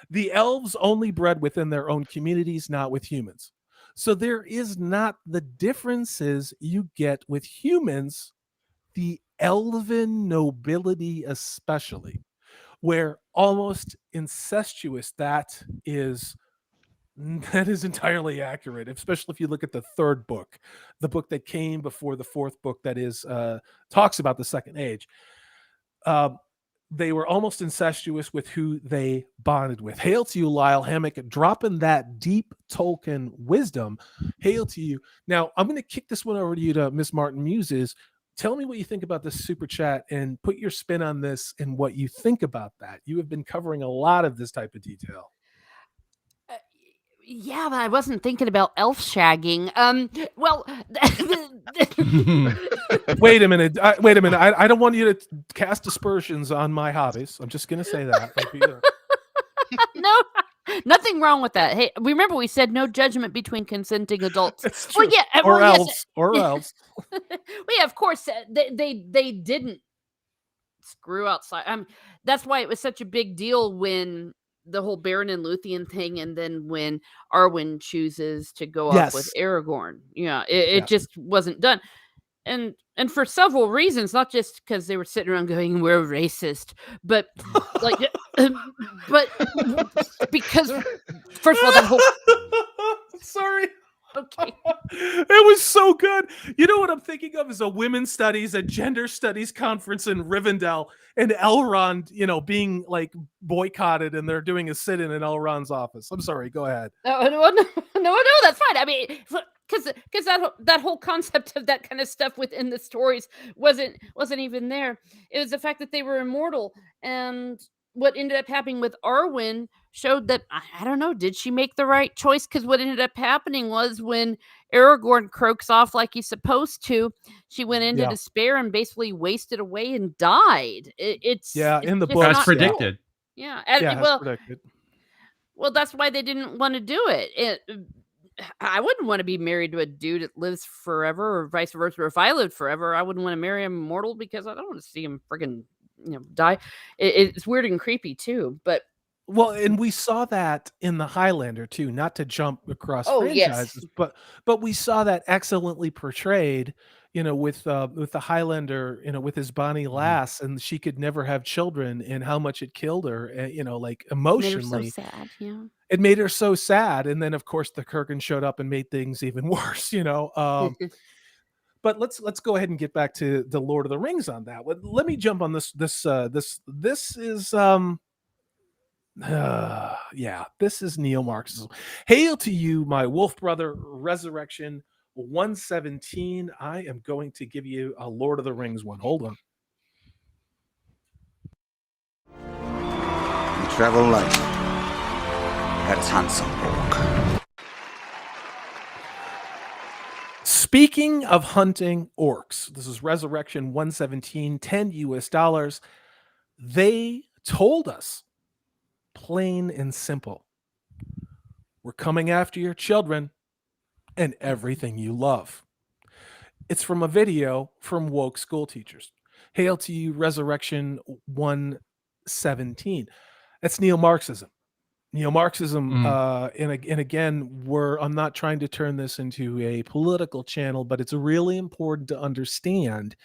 The elves only bred within their own communities, not with humans. So there is not the differences you get with humans, the elven nobility especially, where almost incestuous that is entirely accurate, especially if you look at the third book, the book that came before the fourth book that is talks about the second age. They were almost incestuous with who they bonded with. Hail to you, Lyle Hammock, dropping that deep Tolkien wisdom. Hail to you. Now, I'm going to kick this one over to you, to Miss Martin Muses. Tell me what you think about this super chat and put your spin on this and what you think about that. You have been covering a lot of this type of detail. Yeah, but I wasn't thinking about elf shagging. Well, wait a minute. Wait a minute. I don't want you to cast aspersions on my hobbies. I'm just going to say that. No, nothing wrong with that. Hey, remember we said no judgment between consenting adults. It's true. Well, yeah, or well, else, yes. or else. Well, yeah, of course they didn't screw outside. That's why it was such a big deal when the whole Baron and Luthien thing, and then when Arwen chooses to go off with Aragorn. Yeah, it just wasn't done. And for several reasons, not just because they were sitting around going, we're racist, but like, but because first of all, that whole sorry. Okay. It was so good. You know what I'm thinking of is a women's studies, a gender studies conference in Rivendell, and Elrond, being like boycotted, and they're doing a sit-in in Elrond's office. I'm sorry. Go ahead. No, that's fine. I mean, because that whole concept of that kind of stuff within the stories wasn't even there. It was the fact that they were immortal, and what ended up happening with Arwen showed that, I don't know, did she make the right choice? Because what ended up happening was when Aragorn croaks off like he's supposed to, she went into despair and basically wasted away and died. It's in the book. As predicted. Cool. Yeah. Predicted. Well, that's why they didn't want to do it. I wouldn't want to be married to a dude that lives forever, or vice versa. Or if I lived forever, I wouldn't want to marry a mortal because I don't want to see him friggin' die. It's weird and creepy too, but and we saw that in the Highlander too, not to jump across franchises, but we saw that excellently portrayed, with the Highlander, with his Bonnie Lass, and she could never have children, and how much it killed her, like emotionally. Made her so sad, yeah. It made her so sad, and then of course the Kurgan showed up and made things even worse, But let's go ahead and get back to the Lord of the Rings on that. Let me jump on this. This is this is neo-Marxism. Hail to you, my wolf brother, Resurrection 117. I am going to give you a Lord of the Rings one. Hold on. We travel light. That is handsome orc. Speaking of hunting orcs, this is Resurrection 117, $10. They told us, plain and simple, we're coming after your children and everything you love. It's from a video from woke school teachers. Hail to you, Resurrection 117. That's neo-Marxism. Neo-Marxism, and again, I'm not trying to turn this into a political channel, but it's really important to understand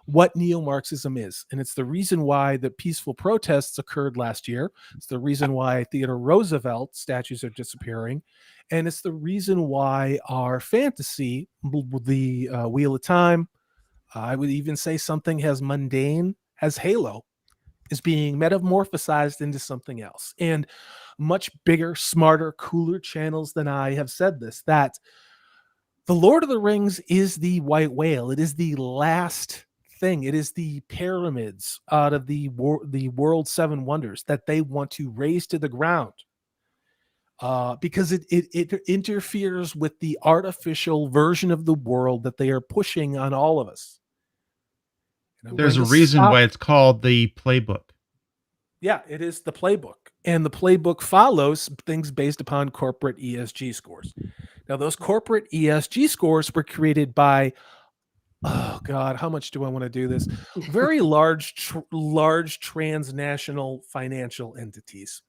what neo-Marxism is. And it's the reason why the peaceful protests occurred last year. It's the reason why Theodore Roosevelt statues are disappearing. And it's the reason why our fantasy, the Wheel of Time, I would even say something as mundane as Halo, is being metamorphosized into something else. And much bigger, smarter, cooler channels than I have said this, that the Lord of the Rings is the white whale. It is the last thing. It is the pyramids out of the world's seven wonders that they want to raise to the ground, because it interferes with the artificial version of the world that they are pushing on all of us. There's a reason why it's called the playbook. Yeah, it is the playbook. And the playbook follows things based upon corporate ESG scores. Now, those corporate ESG scores were created by, oh God, how much do I want to do this? Very large transnational financial entities.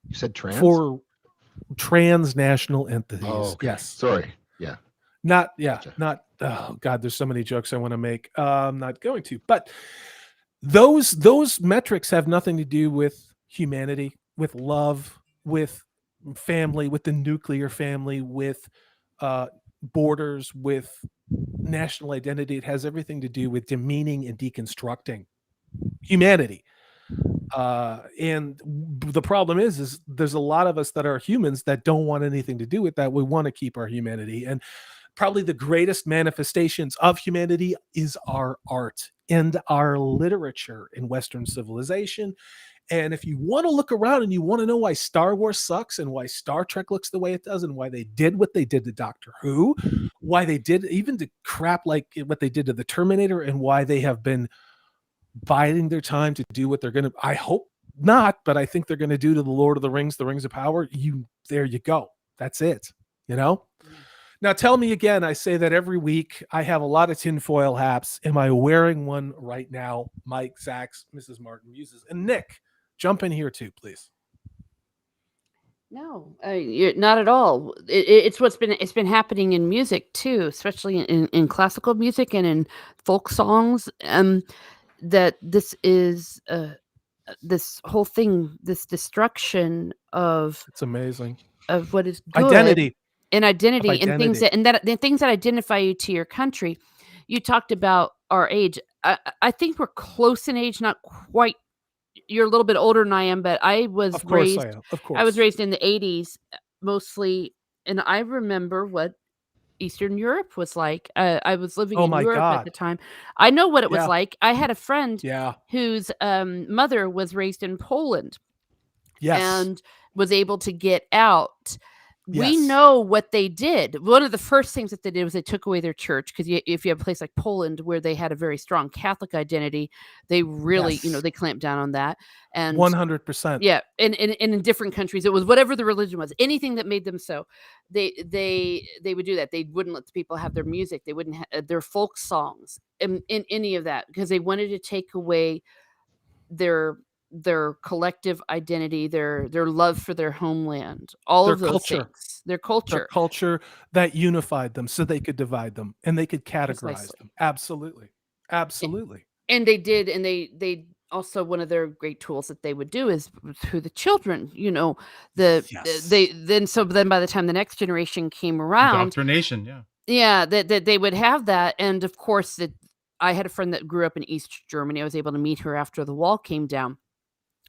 You said trans? For transnational entities. Oh, okay. Yes. Sorry. Yeah. Not Gotcha. not oh god, there's so many jokes I want to make. I'm not going to. But those metrics have nothing to do with humanity, with love, with family, with the nuclear family, with borders, with national identity. It has everything to do with demeaning and deconstructing humanity. And the problem is there's a lot of us that are humans that don't want anything to do with that. We want to keep our humanity. And probably the greatest manifestations of humanity is our art and our literature in Western civilization. And if you want to look around and you want to know why Star Wars sucks and why Star Trek looks the way it does and why they did what they did to Doctor Who, why they did even to crap like what they did to the Terminator, and why they have been biding their time to do what they're going to, I hope not, but I think they're going to do to the Lord of the Rings, the Rings of Power. There you go. That's it. Now tell me again, I say that every week. I have a lot of tinfoil hats. Am I wearing one right now? Mike, ZAXX, Mrs. Martin Muses, and Nick, jump in here too, please. No, not at all. It's been happening in music too, especially in classical music and in folk songs. That this is this whole thing, this destruction of It's amazing of what is good, identity and things the things that identify you to your country. You talked about our age. I think we're close in age, not quite. You're a little bit older than I am, but I was raised. I am. Of course, I was raised in the 80s mostly, and I remember what Eastern Europe was like. I was living in Europe at the time. I know what it was like. I had a friend whose mother was raised in Poland and was able to get out. We know what they did. One of the first things that they did was they took away their church, because if you have a place like Poland where they had a very strong Catholic identity, they really, they clamped down on that. And 100%. Yeah, and in different countries, it was whatever the religion was, anything that made them so. They would do that. They wouldn't let the people have their music. They wouldn't have their folk songs in any of that, because they wanted to take away their collective identity, their love for their homeland, all of those things, their culture that unified them, so they could divide them and they could categorize them. Absolutely. And they did, and they also, one of their great tools that they would do is through the children. Then by the time the next generation came around, indoctrination. that they would have that, and of course I had a friend that grew up in East Germany. I was able to meet her after the wall came down.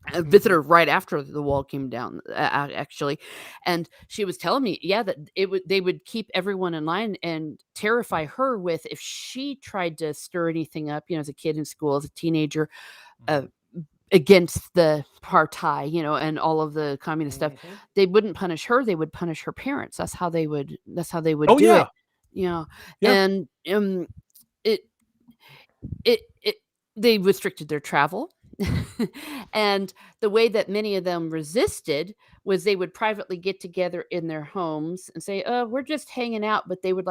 I visited her right after the wall came down, actually, and she was telling me, that they would keep everyone in line and terrify her with, if she tried to stir anything up, as a kid in school, as a teenager, against the Partei, and all of the communist stuff, they wouldn't punish her; they would punish her parents. That's how they would do it. And they restricted their travel. And the way that many of them resisted was they would privately get together in their homes and say, we're just hanging out, but they would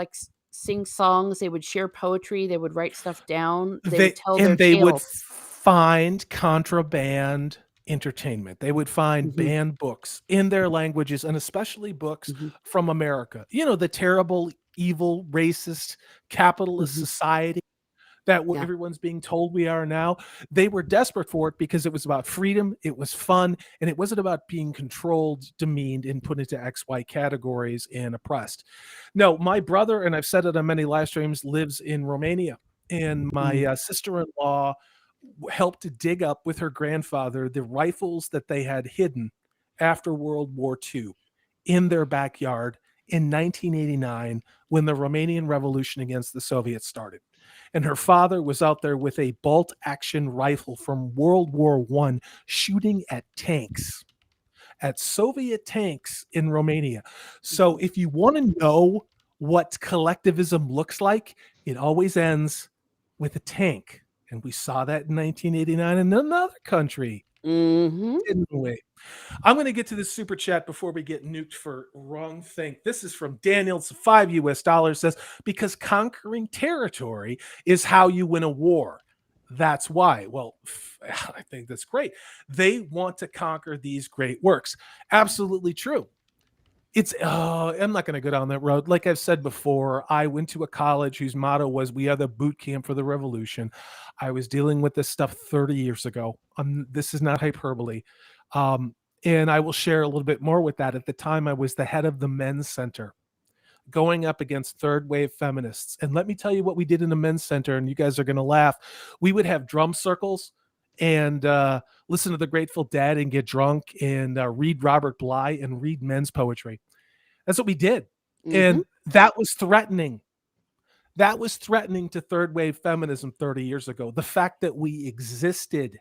sing songs, they would share poetry, they would write stuff down, they would tell their tales. Would find contraband entertainment. They would find banned books in their languages, and especially books from America. The terrible, evil, racist, capitalist society that everyone's being told we are now. They were desperate for it because it was about freedom, it was fun, and it wasn't about being controlled, demeaned, and put into XY categories and oppressed. No, my brother, and I've said it on many live streams, lives in Romania, and my sister-in-law helped to dig up with her grandfather the rifles that they had hidden after World War II in their backyard in 1989 when the Romanian Revolution against the Soviets started. And her father was out there with a bolt-action rifle from World War I shooting at tanks, at Soviet tanks in Romania. So if you want to know what collectivism looks like, it always ends with a tank. And we saw that in 1989 in another country, didn't we? I'm going to get to this super chat before we get nuked for wrong thing. This is from Daniel. It's $5 US. Says, because conquering territory is how you win a war. That's why. Well, I think that's great. They want to conquer these great works. Absolutely true. It's I'm not going to go down that road. Like I've said before, I went to a college whose motto was "We are the boot camp for the revolution." I was dealing with this stuff 30 years ago. This is not hyperbole. And I will share a little bit more with that. At the time, I was the head of the men's center, going up against third wave feminists. And let me tell you what we did in the men's center, and you guys are going to laugh. We would have drum circles and listen to the Grateful Dead and get drunk and read Robert Bly and read men's poetry. That's what we did. And that was threatening. That was threatening to third wave feminism 30 years ago. The fact that we existed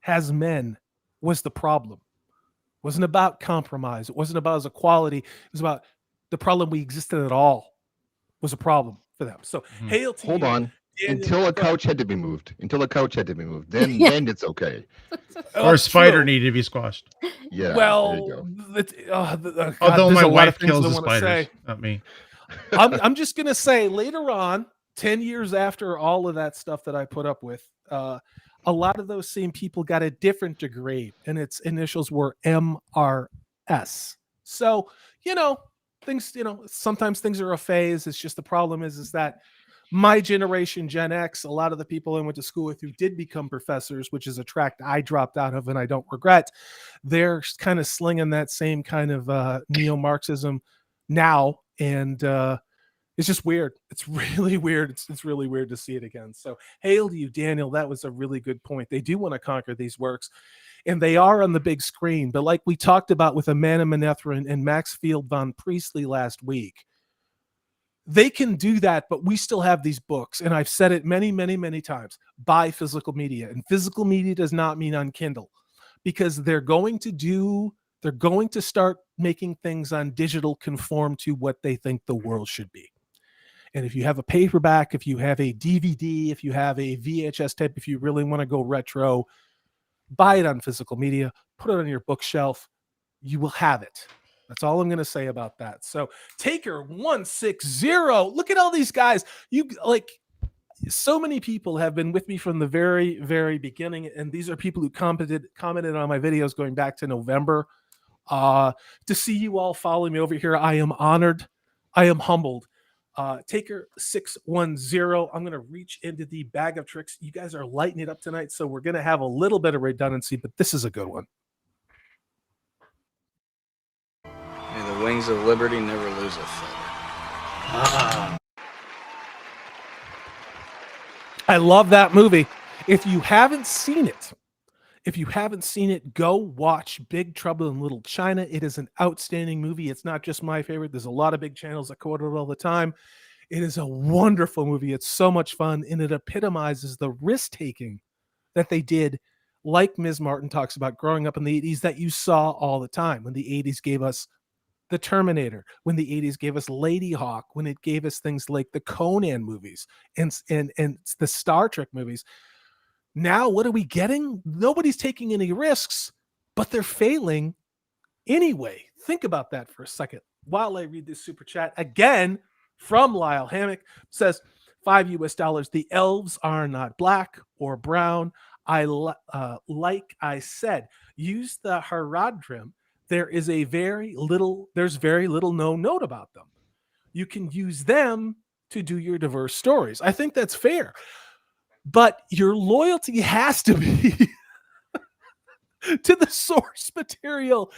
as men was the problem. It wasn't about compromise. It wasn't about equality. It was about the problem we existed at all was a problem for them. So hail to Hold you, on. Daniel. Until a couch had to be moved. Then then it's okay. Or a spider true. needed to be squashed. Yeah. Well, Although my there's a lot wife of things kills I the wanna spiders, say. not me. I'm just gonna say later on, 10 years after all of that stuff that I put up with, a lot of those same people got a different degree, and its initials were MRS. So, things, sometimes things are a phase. It's just the problem is that my generation, Gen X, a lot of the people I went to school with who did become professors, which is a track I dropped out of and I don't regret, they're kind of slinging that same kind of neo-Marxism now. And it's just weird. It's really weird. It's really weird to see it again. So hail to you, Daniel. That was a really good point. They do want to conquer these works, and they are on the big screen. But like we talked about with Amanda Manetheren and Max Field von Priestley last week, they can do that, but we still have these books. And I've said it many, many, many times. Buy physical media. And physical media does not mean on Kindle, because they're going to start making things on digital conform to what they think the world should be. And if you have a paperback, if you have a DVD, if you have a VHS tape, if you really want to go retro, buy it on physical media, put it on your bookshelf. You will have it. That's all I'm going to say about that. So Taker 160. Look at all these guys. So many people have been with me from the very, very beginning. And these are people who commented on my videos going back to November. To see you all follow me over here, I am honored. I am humbled. Taker 610. I'm going to reach into the bag of tricks. You guys are lighting it up tonight, so we're going to have a little bit of redundancy, but this is a good one. May the wings of liberty never lose a feather. I love that movie. If you haven't seen it, go watch Big Trouble in Little China. It is an outstanding movie. It's not just my favorite. There's a lot of big channels that quote it all the time. It is a wonderful movie. It's so much fun, and it epitomizes the risk-taking that they did, like Ms. Martin talks about growing up in the 80s, that you saw all the time. When the 80s gave us The Terminator, when the 80s gave us Lady Hawk, when it gave us things like the Conan movies and the Star Trek movies. Now, what are we getting? Nobody's taking any risks, but they're failing anyway. Think about that for a second while I read this super chat again from Lyle Hammock. Says $5. The elves are not black or brown. Like I said, use the Haradrim. There's very little known note about them. You can use them to do your diverse stories. I think that's fair. But your loyalty has to be to the source material,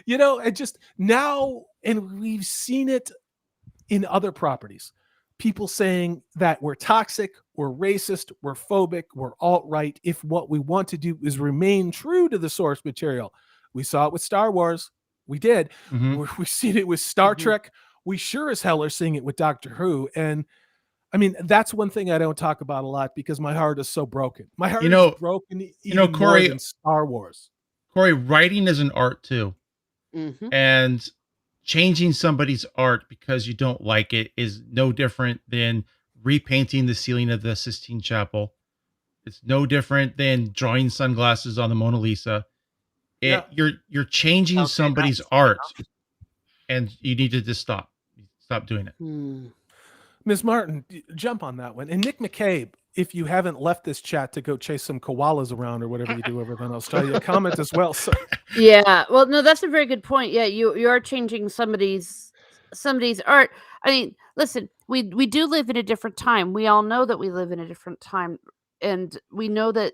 and just now, and we've seen it in other properties. People saying that we're toxic, we're racist, we're phobic, we're alt-right, if what we want to do is remain true to the source material. We saw it with Star Wars. We did. We've seen it with Star Trek. We sure as hell are seeing it with Doctor Who. And I mean, that's one thing I don't talk about a lot because my heart is so broken. My heart is broken even Corey, more than Star Wars. Corey, writing is an art too. And changing somebody's art because you don't like it is no different than repainting the ceiling of the Sistine Chapel. It's no different than drawing sunglasses on the Mona Lisa. You're changing somebody's art, and you need to just stop doing it. Ms. Martin, jump on that one. And Nick McCabe, if you haven't left this chat to go chase some koalas around or whatever you do over there in Australia, comment as well. So Yeah, well, no, that's a very good point. Yeah, you are changing somebody's art. I mean, listen, we do live in a different time. We all know that we live in a different time, and we know that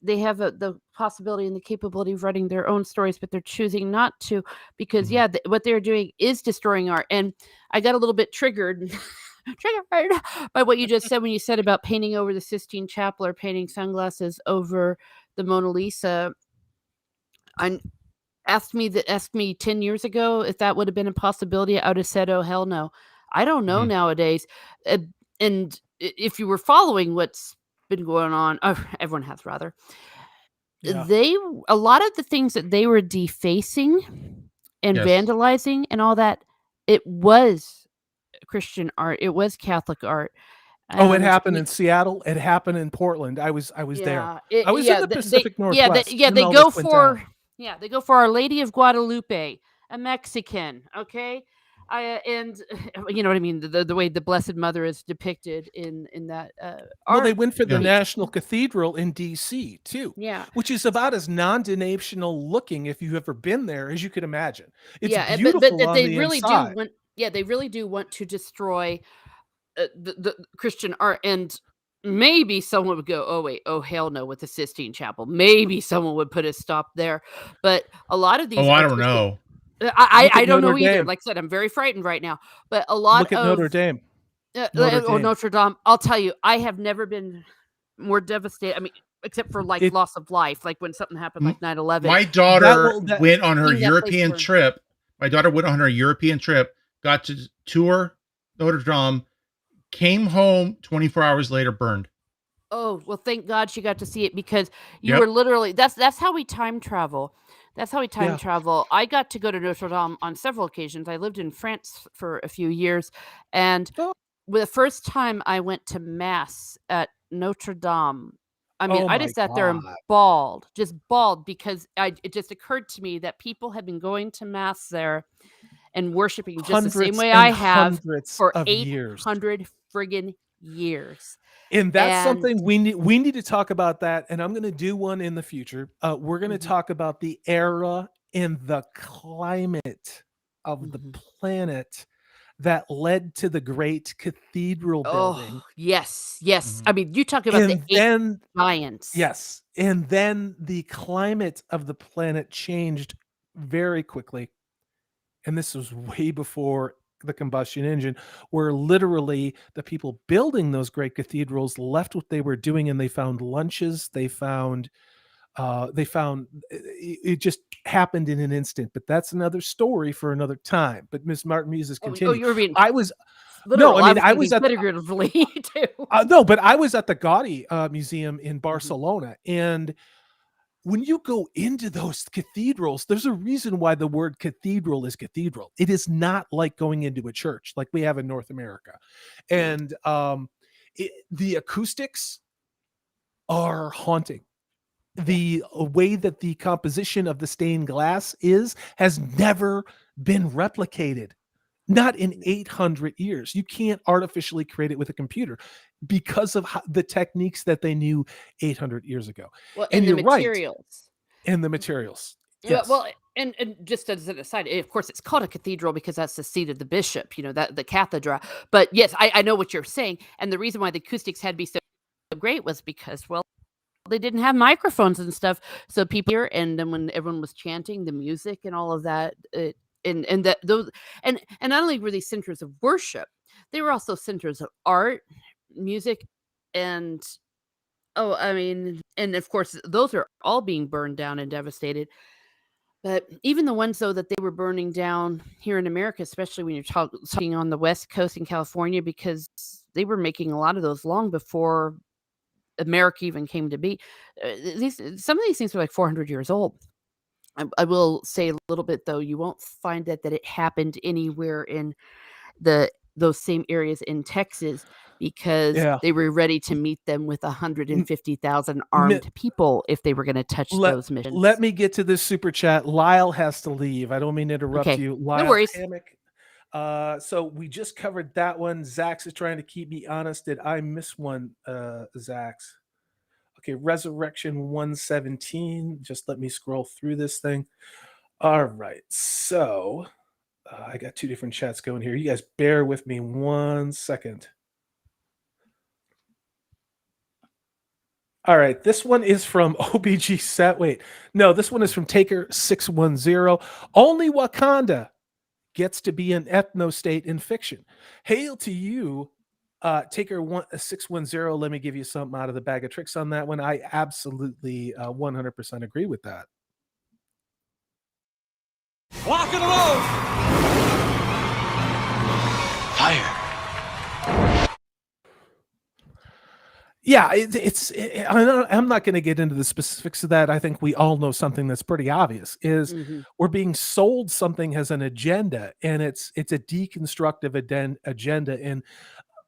they have the possibility and the capability of writing their own stories, but they're choosing not to because, Mhm. yeah, what they're doing is destroying art. And I got a little bit triggered. Triggered by what you just said when you said about painting over the Sistine Chapel or painting sunglasses over the Mona Lisa. I asked me 10 years ago if that would have been a possibility. I would have said, "Oh, hell no." I don't know Mhm. nowadays. And if you were following what's been going on, everyone has rather. yeah. A lot of the things that they were defacing and Yes. vandalizing and all that, it was Christian art. It was Catholic art. Oh, it And happened in Seattle. It happened in Portland. I was there. yeah, I was in the Pacific Northwest. yeah, when they all go this went down. for they go for Our Lady of Guadalupe, a Mexican, okay? And you know what I mean, the way the Blessed Mother is depicted in that Well, they art. went for the Yeah. National Cathedral in DC too, Yeah. which is about as non-denominational looking, if you've ever been there, as you could imagine. It's Yeah, beautiful but on they the really inside. they really do want to destroy the Christian art. And maybe someone would go, "Oh wait, oh hell no," with the Sistine Chapel. Maybe someone would put a stop there. But a lot of these Oh, I don't artistic know. Look I at don't Notre know either. Dame. Like I said, I'm very frightened right now. But a lot Look at of Notre Dame. Notre Dame. Notre Dame. I'll tell you, I have never been more devastated. I mean, except for like It loss of life, like when something happened, like 9/11. My that daughter will that went on her Seeing that place European burn. trip. My daughter went on her European trip, got to tour Notre Dame, came home 24 hours later, burned. Oh, well, thank God she got to see it because you Yep. were literally that's how we time travel. That's how we time Yeah. travel. I got to go to Notre Dame on several occasions. I lived in France for a few years, and Oh. the first time I went to mass at Notre Dame, I mean, Oh I my just sat there and God. just bawled because it just occurred to me that people had been going to mass there and worshiping just the same Hundreds way and I have hundreds for of years. 800 friggin' years. And that's And something we need to talk about that, and I'm going to do one in the future. We're going to Mhm. talk about the era and the climate of the Mhm. planet that led to the great cathedral building. Oh, yes, yes. Mhm. I mean, you talk about the And 8 then giants. yes, and then the climate of the planet changed very quickly. And this was way before the combustion engine, where literally the people building those great cathedrals left what they were doing and they found lunches. It just happened in an instant. But that's another story for another time. But Miss Martin Muses, Oh, continue. you were being I was literal. I mean, was I was thinking at figuratively too. no, but I was at the Gaudi Museum in Mhm. Barcelona, and when you go into those cathedrals, there's a reason why the word cathedral is cathedral. It is not like going into a church like we have in North America. And the acoustics are haunting. The way that the composition of the stained glass has never been replicated. Not in 800 years. You can't artificially create it with a computer because of the techniques that they knew 800 years ago. Well, And and the you're right. materials. And the materials. Yeah, Yes. well, and just as an aside, of course, it's called a cathedral because that's the seat of the bishop, that the cathedra. But yes, I know what you're saying. And the reason why the acoustics had to be so great was because, well, they didn't have microphones and stuff. So people here, and then when everyone was chanting the music and all of that, and that those and not only were they centers of worship, they were also centers of art, music, and I mean, and of course, those are all being burned down and devastated. But even the ones, though, that they were burning down here in America, especially when you're talking on the West Coast in California, because they were making a lot of those long before America even came to be. Some of these things are like 400 years old. I will say a little bit, though, you won't find that it happened anywhere in those same areas in Texas because Yeah. they were ready to meet them with 150,000 armed people if they were going to touch those missions. Let me get to this super chat. Lyle has to leave. I don't mean to interrupt Okay. you. No Lyle worries. Hammock. So we just covered that one. ZAXX is trying to keep me honest. Did I miss one, ZAXX? Okay, Resurrection 117. Just let me scroll through this thing. All right. So I got two different chats going here. You guys bear with me 1 second. All right, this one is from OBG set. Wait, no, this one is from Taker 610. Only Wakanda gets to be an ethno state in fiction. Hail to you, Taker 610. Let me give you something out of the bag of tricks on that one. I absolutely 100% agree with that. Lock and load! Fire. Yeah, I'm not going to get into the specifics of that. I think we all know something that's pretty obvious is we're being sold something as an agenda, and it's a deconstructive agenda. And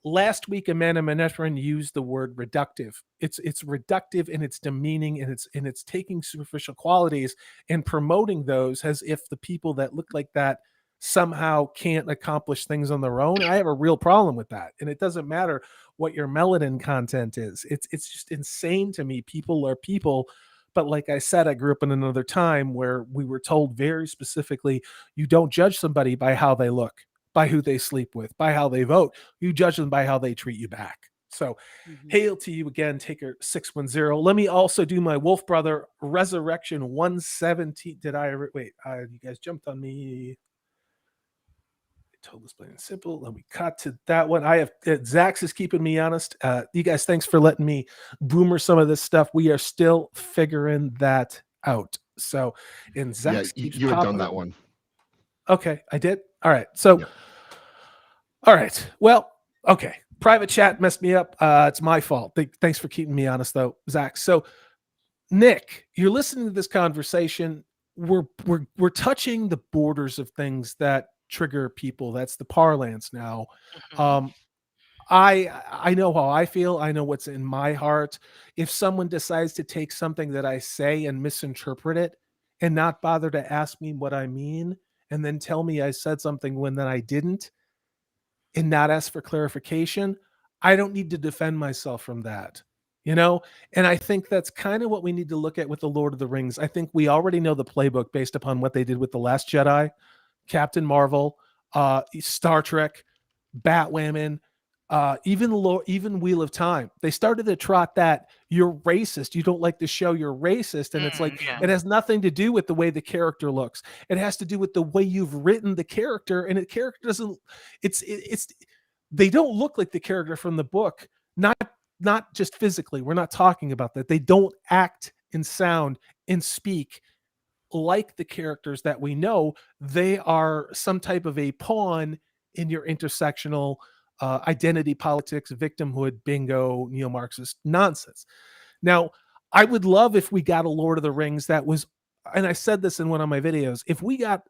last week, Amanda Maneshran used the word reductive. It's reductive and it's demeaning, and it's taking superficial qualities and promoting those as if the people that look like that somehow can't accomplish things on their own. I have a real problem with that, and it doesn't matter what your melanin content is. It's just insane to me. People are people, but like I said, I grew up in another time where we were told very specifically, you don't judge somebody by how they look, by who they sleep with, by how they vote. You judge them by how they treat you back. So hail to you again, Taker 610. Let me also do my Wolf Brother Resurrection 117. Did I wait? You guys jumped on me. Told this plain and simple. Let me cut to that one. I have ZAXX is keeping me honest. You guys, thanks for letting me boomer some of this stuff. We are still figuring that out. So, and ZAXX keeps you had done that one. Okay, I did. All right. So, all right. Well, okay. Private chat messed me up. It's my fault. Thanks for keeping me honest, though, ZAXX. So, Nick, you're listening to this conversation. We're touching the borders of things that trigger people. That's the parlance now. I know how I feel. I know what's in my heart. If someone decides to take something that I say and misinterpret it and not bother to ask me what I mean and then tell me I said something when then I didn't and not ask for clarification, I don't need to defend myself from that. You know, and I think that's kind of what we need to look at with the Lord of the Rings. I think we already know the playbook based upon what they did with The Last Jedi, Captain Marvel, Star Trek, Batwoman, even Wheel of Time. They started to trot that you're racist. You don't like the show, you're racist. And it's like, it has nothing to do with the way the character looks. It has to do with the way you've written the character. And the character doesn't, they don't look like the character from the book. Not just physically. We're not talking about that. They don't act and sound and speak like the characters that we know. They are some type of a pawn in your intersectional identity politics, victimhood, bingo, neo-Marxist nonsense. Now, I would love if we got a Lord of the Rings that was, and I said this in one of my videos, if we got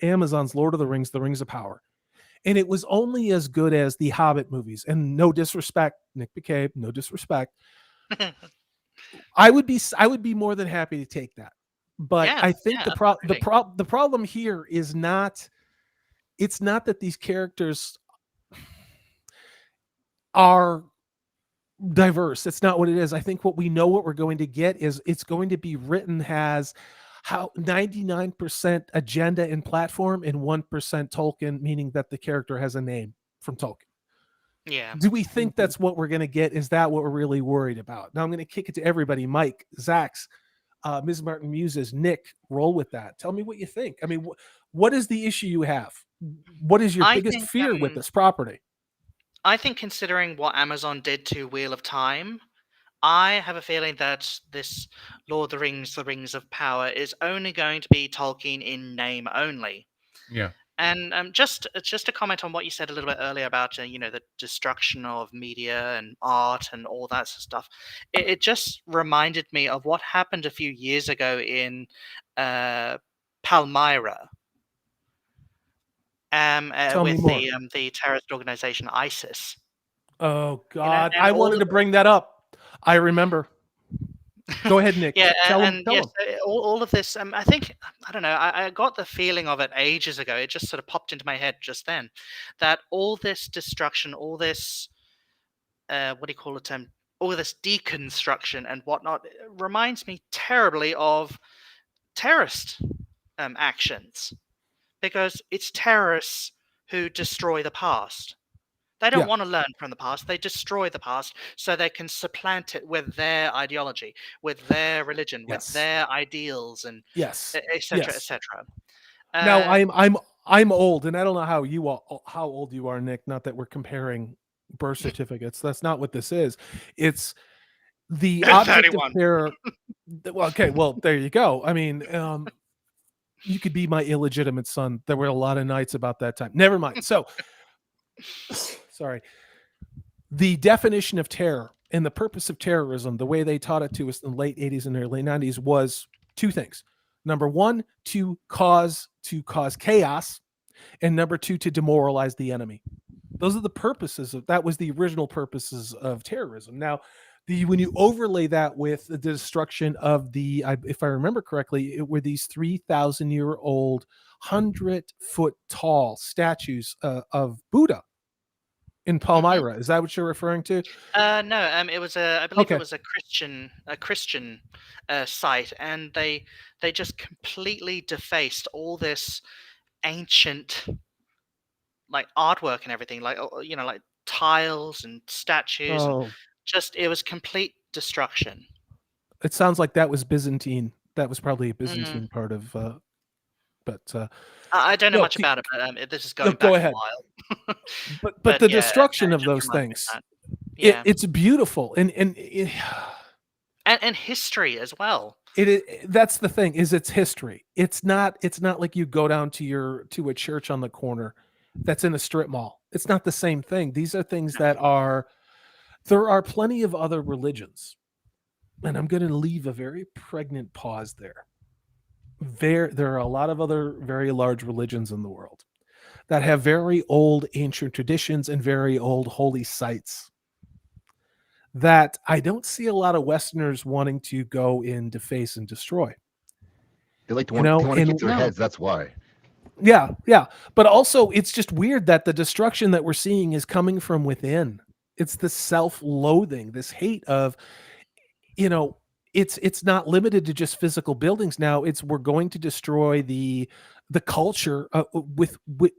Amazon's Lord of the Rings of Power, and it was only as good as the Hobbit movies, and no disrespect, Nick McCabe, no disrespect, I would be more than happy to take that. But I think the problem here is not, it's not that these characters are diverse. It's not what it is. I think what we're going to get is it's going to be written as how 99% agenda and platform and 1% Tolkien, meaning that the character has a name from Tolkien. Yeah. Do we think that's what we're going to get? Is that what we're really worried about? Now I'm going to kick it to everybody. Mike, ZAXX, Ms. Martin Muses, Nick, roll with that. Tell me what you think. I mean, what is the issue you have? What is your biggest fear with this property? I think considering what Amazon did to Wheel of Time, I have a feeling that this Lord of the Rings of Power is only going to be Tolkien in name only. Yeah. And just to comment on what you said a little bit earlier about the destruction of media and art and all that sort of stuff, it just reminded me of what happened a few years ago in Palmyra. With the terrorist organization ISIS. Oh God, I wanted to bring that up. I remember. Go ahead, Nick. Yeah, Tell and him. Tell yes, him. all of this. I think I don't know. I got the feeling of it ages ago. It just sort of popped into my head just then, that all this destruction, all this what do you call it? All this deconstruction and whatnot reminds me terribly of terrorist actions, because it's terrorists who destroy the past. They don't Yeah. want to learn from the past. They destroy the past so they can supplant it with their ideology, with their religion, with Yes. their ideals, and Yes. etc. Yes. etc. Now I'm old, and I don't know how old you are, Nick. Not that we're comparing birth certificates. That's not what this is. It's the object of 31. terror. Well, okay, well, there you go. I mean, you could be my illegitimate son. There were a lot of nights about that time. Never mind. So, sorry. The definition of terror and the purpose of terrorism, the way they taught it to us in the late 80s and early 90s, was two things. Number one, to cause chaos, and number two, to demoralize the enemy. Those are the purposes of that. Was the original purposes of terrorism. Now, when you overlay that with the destruction of if I remember correctly, it were these 3,000-year-old, 100-foot tall statues of Buddha in Palmyra. Is that what you're referring to? No, it was I believe Okay. it was a Christian site, and they just completely defaced all this ancient like artwork and everything, like like tiles and statues, and Oh, just it was complete destruction. it sounds like that was Byzantine. That was probably a Mm. Byzantine part of. But I don't know no, much about it, but this is going go back ahead. a while. But the yeah, destruction it of just those reminds me of things, that. Yeah, it's beautiful, and and history as well. that's the thing, is it's history. It's not like you go down to a church on the corner that's in a strip mall. It's not the same thing. These are things that there are plenty of other religions, and I'm going to leave a very pregnant pause there. There are a lot of other very large religions in the world that have very old ancient traditions and very old holy sites that I don't see a lot of Westerners wanting to go and deface and destroy. They like to You want, know, they want to and keep their no. heads. That's why. Yeah. But also, it's just weird that the destruction that we're seeing is coming from within. It's the self-loathing, this hate of, it's not limited to just physical buildings now. We're going to destroy the culture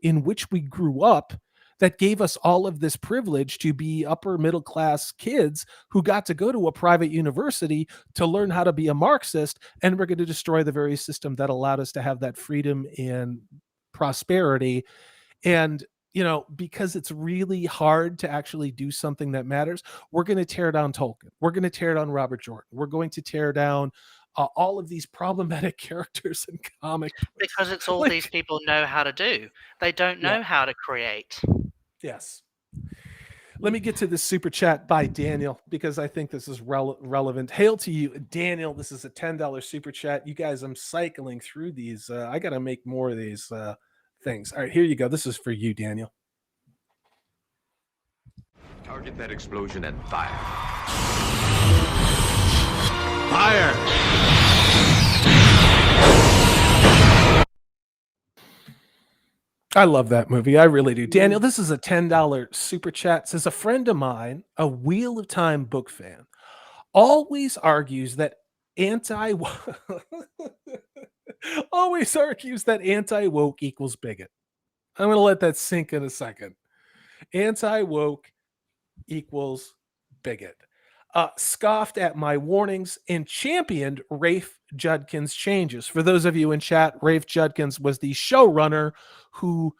in which we grew up, that gave us all of this privilege to be upper middle class kids who got to go to a private university to learn how to be a Marxist. And we're going to destroy the very system that allowed us to have that freedom and prosperity. And because it's really hard to actually do something that matters, we're going to tear down Tolkien. We're going to tear down Robert Jordan. We're going to tear down all of these problematic characters in comic books. Because it's all these people know how to do. They don't know how to create. Yes. Let me get to this super chat by Daniel, because I think this is relevant. Hail to you, Daniel. This is a $10 super chat. You guys, I'm cycling through these. I got to make more of these things. All right, here you go. This is for you, Daniel. Target that explosion and fire. Fire! I love that movie. I really do. Daniel, this is a $10 super chat. Says, a friend of mine, a Wheel of Time book fan, always argues that anti-woke equals bigot. I'm going to let that sink in a second. Anti-woke equals bigot. Scoffed at my warnings and championed Rafe Judkins' changes. For those of you in chat, Rafe Judkins was the showrunner who,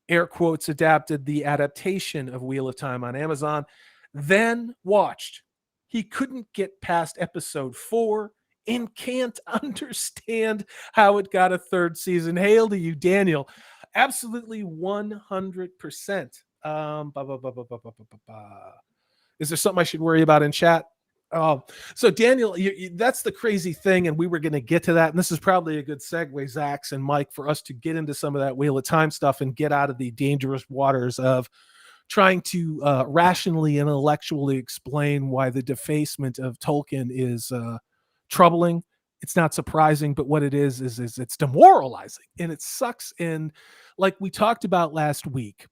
air quotes, adapted the adaptation of Wheel of Time on Amazon, then watched. He couldn't get past episode 4 and can't understand how it got a third season. Hail to you, Daniel. Absolutely 100%. Is there something I should worry about in chat? So Daniel, that's the crazy thing, and we were going to get to that, and this is probably a good segue, ZAXX and Mike, for us to get into some of that Wheel of Time stuff and get out of the dangerous waters of trying to rationally and intellectually explain why the defacement of Tolkien is troubling. It's not surprising, but what it is it's demoralizing and it sucks. And like we talked about last week,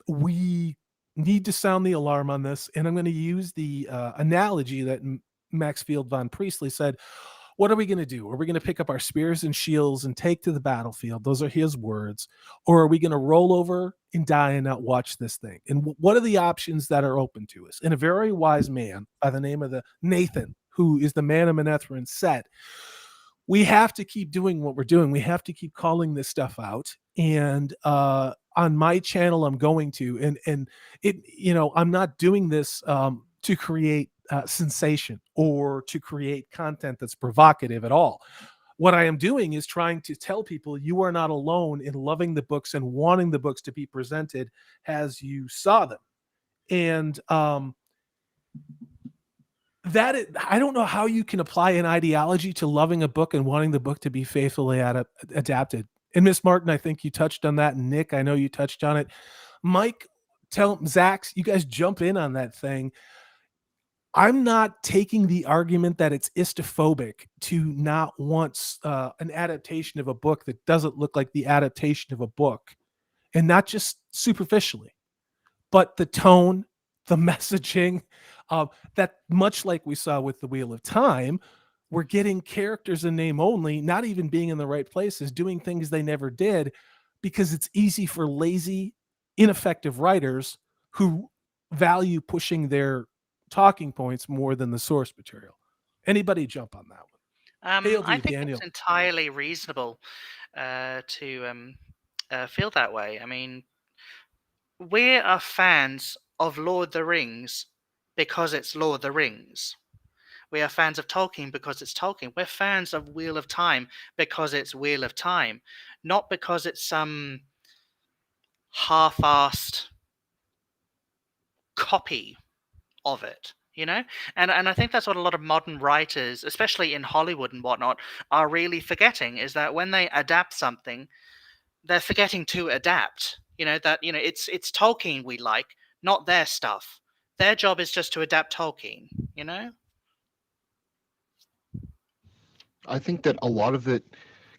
we need to sound the alarm on this. And I'm going to use the analogy that Maxfield von Priestley said. What are we going to do? Are we going to pick up our spears and shields and take to the battlefield? Those are his words. Or are we going to roll over and die and not watch this thing? And what are the options that are open to us? And a very wise man by the name of Nathan, who is the man of Manetheren, said, we have to keep doing what we're doing. We have to keep calling this stuff out. And on my channel, I'm going to, and it, I'm not doing this to create sensation or to create content that's provocative at all. What I am doing is trying to tell people you are not alone in loving the books and wanting the books to be presented as you saw them. And I don't know how you can apply an ideology to loving a book and wanting the book to be faithfully adapted. And Miss Martin, I think you touched on that. And Nick, I know you touched on it. Mike, tell ZAXX, you guys jump in on that thing. I'm not taking the argument that it's istophobic to not want an adaptation of a book that doesn't look like the adaptation of a book, and not just superficially, but the tone, the messaging, that much like we saw with the Wheel of Time, we're getting characters in name only, not even being in the right places, doing things they never did, because it's easy for lazy, ineffective writers who value pushing their talking points more than the source material. Anybody jump on that one? I think Daniel. it's entirely reasonable to feel that way. I mean, we are fans of Lord of the Rings because it's Lord of the Rings. We are fans of Tolkien because it's Tolkien. We're fans of Wheel of Time because it's Wheel of Time, not because it's some half-assed copy of it, and I think that's what a lot of modern writers, especially in Hollywood and whatnot, are really forgetting, is that when they adapt something, they're forgetting to adapt. It's Tolkien we like, not their stuff. Their job is just to adapt Tolkien. I think that a lot of it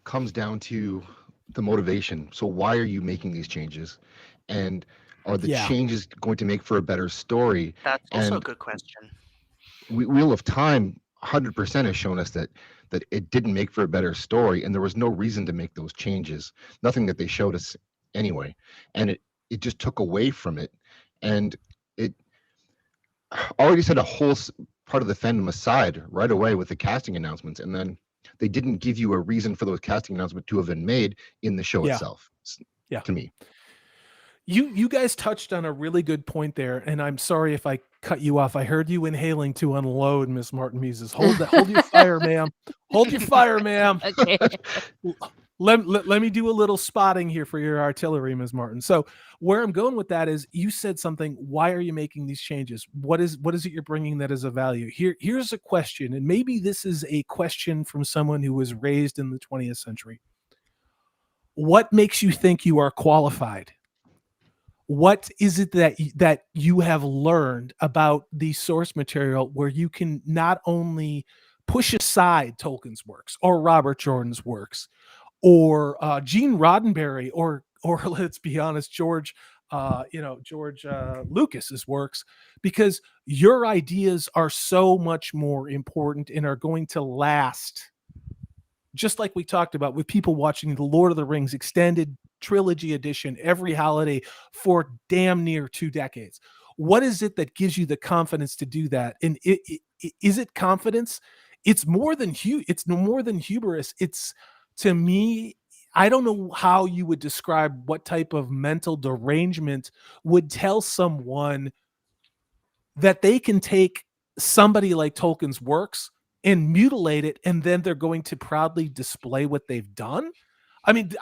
comes down to the motivation. So why are you making these changes? And are the changes going to make for a better story? That's also a good question. Wheel of Time 100% has shown us that it didn't make for a better story, and there was no reason to make those changes. Nothing that they showed us anyway. And it just took away from it. And it already set a whole part of the fandom aside right away with the casting announcements. And then they didn't give you a reason for those casting announcements to have been made in the show itself. To me. You guys touched on a really good point there, and I'm sorry if I cut you off. I heard you inhaling to unload, Miss Martin Muses. Hold your fire, ma'am. Hold your fire, ma'am. Okay. Let me do a little spotting here for your artillery, Ms. Martin. So where I'm going with that is, you said something. Why are you making these changes? What is it you're bringing that is of value? Here's a question, and maybe this is a question from someone who was raised in the 20th century. What makes you think you are qualified? What is it that you have learned about the source material where you can not only push aside Tolkien's works or Robert Jordan's works or Gene Roddenberry or let's be honest, George Lucas's works, because your ideas are so much more important and are going to last, just like we talked about with people watching the Lord of the Rings extended trilogy edition every holiday for damn near 2 decades. What is it that gives you the confidence to do that? And is it confidence? It's more than hubris. It's, to me, I don't know how you would describe what type of mental derangement would tell someone that they can take somebody like Tolkien's works and mutilate it, and then they're going to proudly display what they've done. I mean,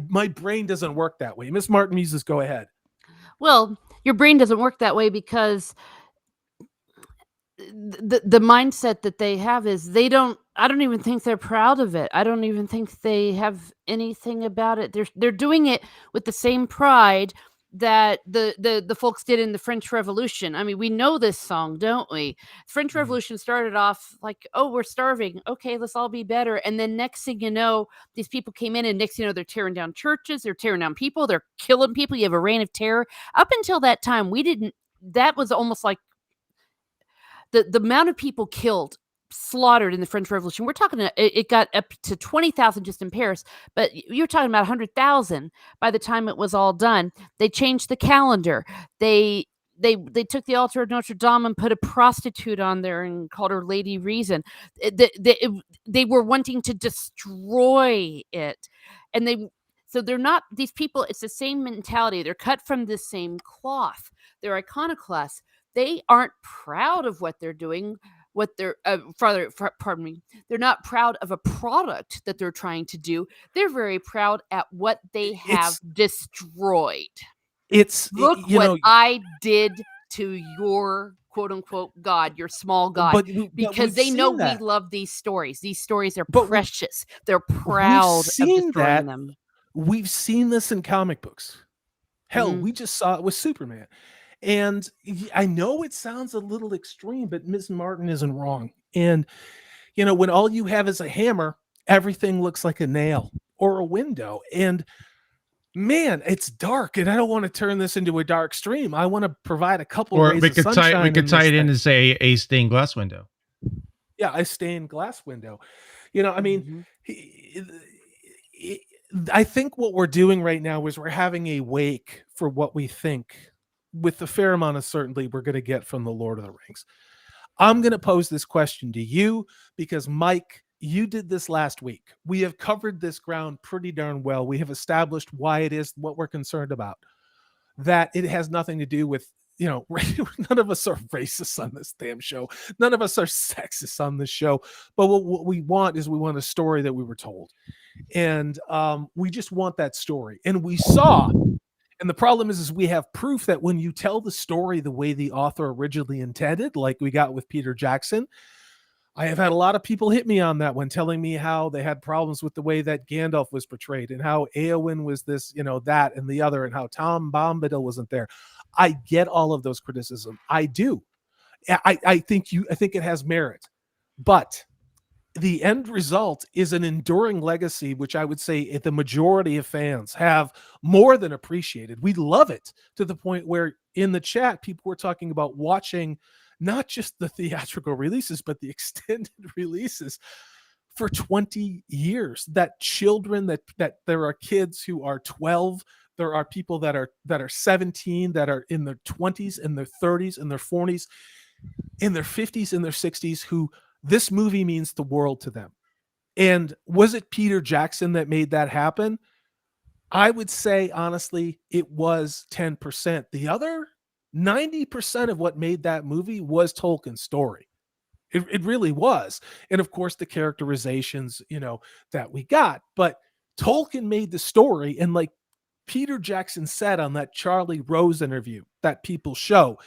my brain doesn't work that way. Miss Martin Muses, go ahead. Well, your brain doesn't work that way because the mindset that they have is I don't even think they're proud of it. I don't even think they have anything about it. They're doing it with the same pride that the folks did in the French Revolution. I mean, we know this song, don't we? French Revolution started off like, oh, we're starving. Okay, let's all be better. And then next thing you know, these people came in, and next thing you know, they're tearing down churches, they're tearing down people, they're killing people. You have a reign of terror. Up until that time, that was almost like the amount of people killed, slaughtered in the French Revolution. We're talking, it got up to 20,000 just in Paris, but you're talking about 100,000 by the time it was all done. They changed the calendar. They took the altar of Notre Dame and put a prostitute on there and called her Lady Reason. They were wanting to destroy it, and so they're not, these people, it's the same mentality. They're cut from the same cloth. They're iconoclasts. They aren't proud of what they're doing. Pardon me. They're not proud of a product that they're trying to do. They're very proud at what they have destroyed. Look what I did to your quote unquote God, your small God, because they know we love these stories. These stories are precious. They're proud of destroying them. We've seen this in comic books. Hell, we just saw it with Superman. And I know it sounds a little extreme, but Ms. Martin isn't wrong. And, when all you have is a hammer, everything looks like a nail or a window. And man, it's dark. And I don't want to turn this into a dark stream. I want to provide a couple or rays we of could sunshine. We could tie it in as a stained glass window. Yeah, a stained glass window. I mean, I think what we're doing right now is we're having a wake for what we think, with a fair amount of certainty, we're going to get from the Lord of the Rings. I'm going to pose this question to you because, Mike, you did this last week. We have covered this ground pretty darn well. We have established why it is what we're concerned about, that it has nothing to do with, none of us are racist on this damn show. None of us are sexist on this show. But what we want is we want a story that we were told. And we just want that story. And we saw. And the problem is we have proof that when you tell the story the way the author originally intended, like we got with Peter Jackson, I have had a lot of people hit me on that one, telling me how they had problems with the way that Gandalf was portrayed and how Eowyn was this, that and the other, and how Tom Bombadil wasn't there. I get all of those criticisms. I do. I think it has merit, but the end result is an enduring legacy, which I would say the majority of fans have more than appreciated. We love it to the point where in the chat, people were talking about watching not just the theatrical releases, but the extended releases for 20 years. That children, that there are kids who are 12. There are people that are 17, that are in their 20s, in their 30s, in their 40s, in their 50s, in their 60s, who this movie means the world to them. And was it Peter Jackson that made that happen? I would say, honestly, it was 10%. The other 90% of what made that movie was Tolkien's story. It really was. And of course, the characterizations, that we got. But Tolkien made the story. And like Peter Jackson said on that Charlie Rose interview that people show,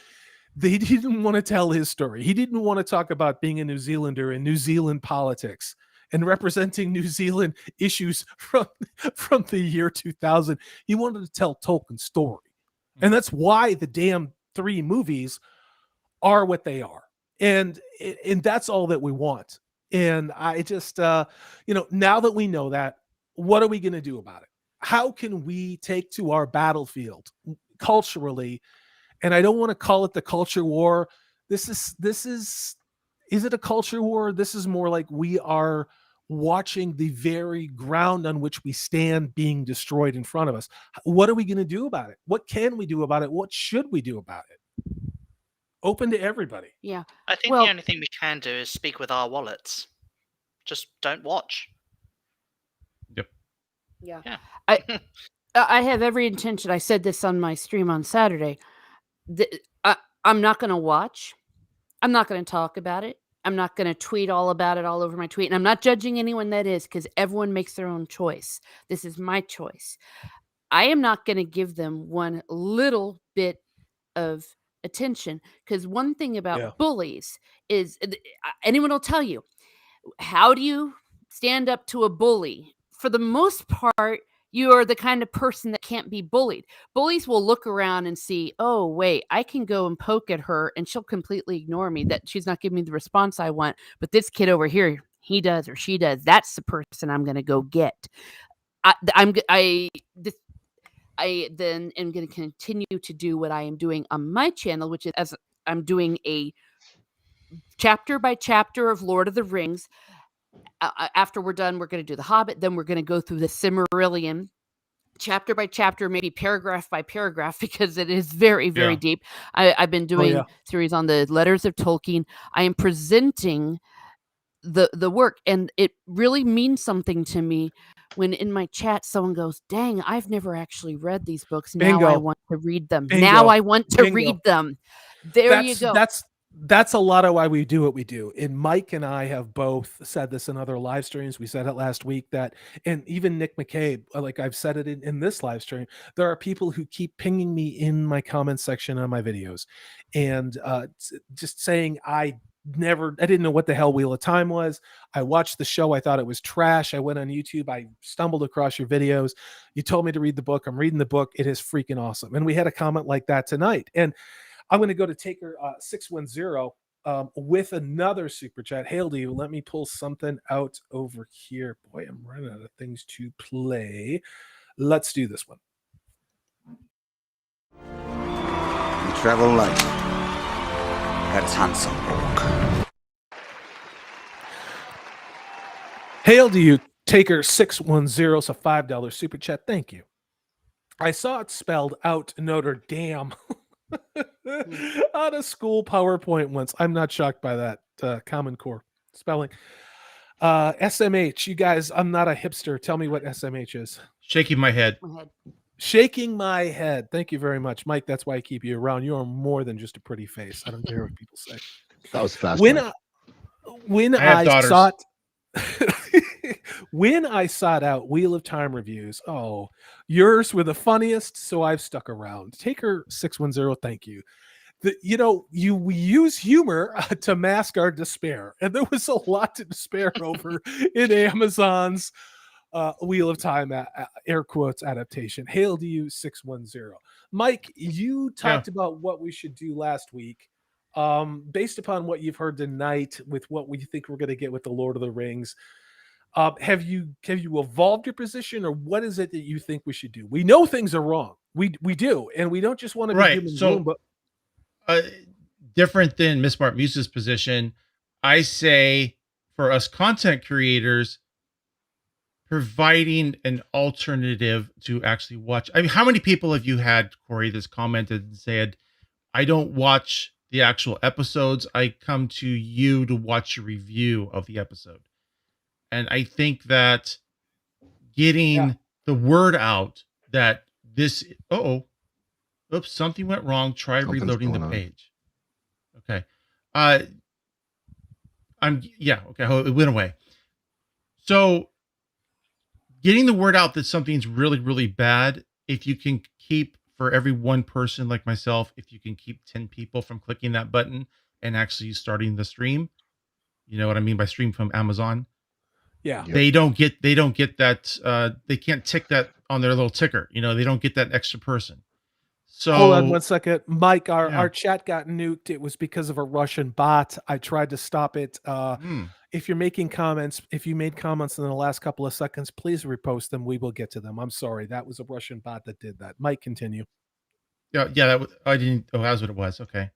he didn't want to tell his story. He didn't want to talk about being a New Zealander and New Zealand politics and representing New Zealand issues from the year 2000. He wanted to tell Tolkien's story. And that's why the damn 3 movies are what they are. And that's all that we want. And I just, now that we know that, what are we going to do about it? How can we take to our battlefield culturally? And I don't want to call it the culture war. This is it a culture war? This is more like we are watching the very ground on which we stand being destroyed in front of us. What are we going to do about it? What can we do about it? What should we do about it? Open to everybody. Yeah. I think the only thing we can do is speak with our wallets. Just don't watch. Yep. Yeah. I have every intention. I said this on my stream on Saturday. I'm not going to watch. I'm not going to talk about it. I'm not going to tweet all about it all over my tweet. And I'm not judging anyone that is, because everyone makes their own choice. This is my choice. I am not going to give them one little bit of attention, because one thing about bullies is anyone will tell you, how do you stand up to a bully? For the most part, You are the kind of person that can't be bullied. Bullies will look around and see, oh, wait, I can go and poke at her and she'll completely ignore me, that she's not giving me the response I want. But this kid over here, he does or she does. That's the person I'm going to go get. I then am going to continue to do what I am doing on my channel, which is as I'm doing a chapter by chapter of Lord of the Rings. After we're done, we're going to do The Hobbit. Then we're going to go through the Silmarillion chapter by chapter, maybe paragraph by paragraph, because it is very, very deep. I've been doing series on the letters of Tolkien. I am presenting the work, and it really means something to me when in my chat someone goes, dang, I've never actually read these books. Now I want to read them. Now I want to read them. You go. That's a lot of why we do what we do. And Mike and I have both said this in other live streams. We said it last week that, and even Nick McCabe, like I've said it in this live stream, there are people who keep pinging me in my comment section on my videos and just saying, I didn't know what the hell Wheel of Time was. I watched the show. I thought it was trash. I went on YouTube. I stumbled across your videos. You told me to read the book. I'm reading the book. It is freaking awesome. And we had a comment like that tonight. And I'm going to go to Taker 610 with another super chat. Hail to you. Let me pull something out over here. Boy, I'm running out of things to play. Let's do this one. We travel light. That is handsome walk. Hail to you, Taker 610. So $5 super chat. Thank you. I saw it spelled out Notre Dame on a school PowerPoint once. I'm not shocked by that. Common Core spelling. SMH, you guys, I'm not a hipster. Tell me what SMH is. Shaking my head. Shaking my head. Thank you very much, Mike. That's why I keep you around. You are more than just a pretty face. I don't care what people say. That was fast. When I sought when I sought out Wheel of Time reviews, yours were the funniest, so I've stuck around. Taker 610, thank you. We use humor to mask our despair, and there was a lot to despair over in Amazon's Wheel of Time air quotes adaptation. Hail to you, 610. Mike, you talked about what we should do last week. Based upon what you've heard tonight with what we think we're going to get with the Lord of the Rings, have you evolved your position, or what is it that you think we should do? We know things are wrong. We do, and we don't just want to be doom and gloom, but different than Miss Smart Muse's position, I say for us content creators, providing an alternative to actually watch. I mean, how many people have you had, Corey, that's commented and said, I don't watch the actual episodes. I come to you to watch a review of the episode. And I think that getting the word out that this, oops, something went wrong. Try reloading the page. Okay. It went away. So getting the word out that something's really, really bad, if you can keep, for every one person like myself, if you can keep 10 people from clicking that button and actually starting the stream, you know what I mean by stream from Amazon? Yeah. They don't get that. They can't tick that on their little ticker. You know, they don't get that extra person. So hold on 1 second. Mike, our chat got nuked. It was because of a Russian bot. I tried to stop it. If you're making comments, if you made comments in the last couple of seconds, please repost them. We will get to them. I'm sorry. That was a Russian bot that did that. Mike, continue. I didn't. Oh, that's what it was. Okay.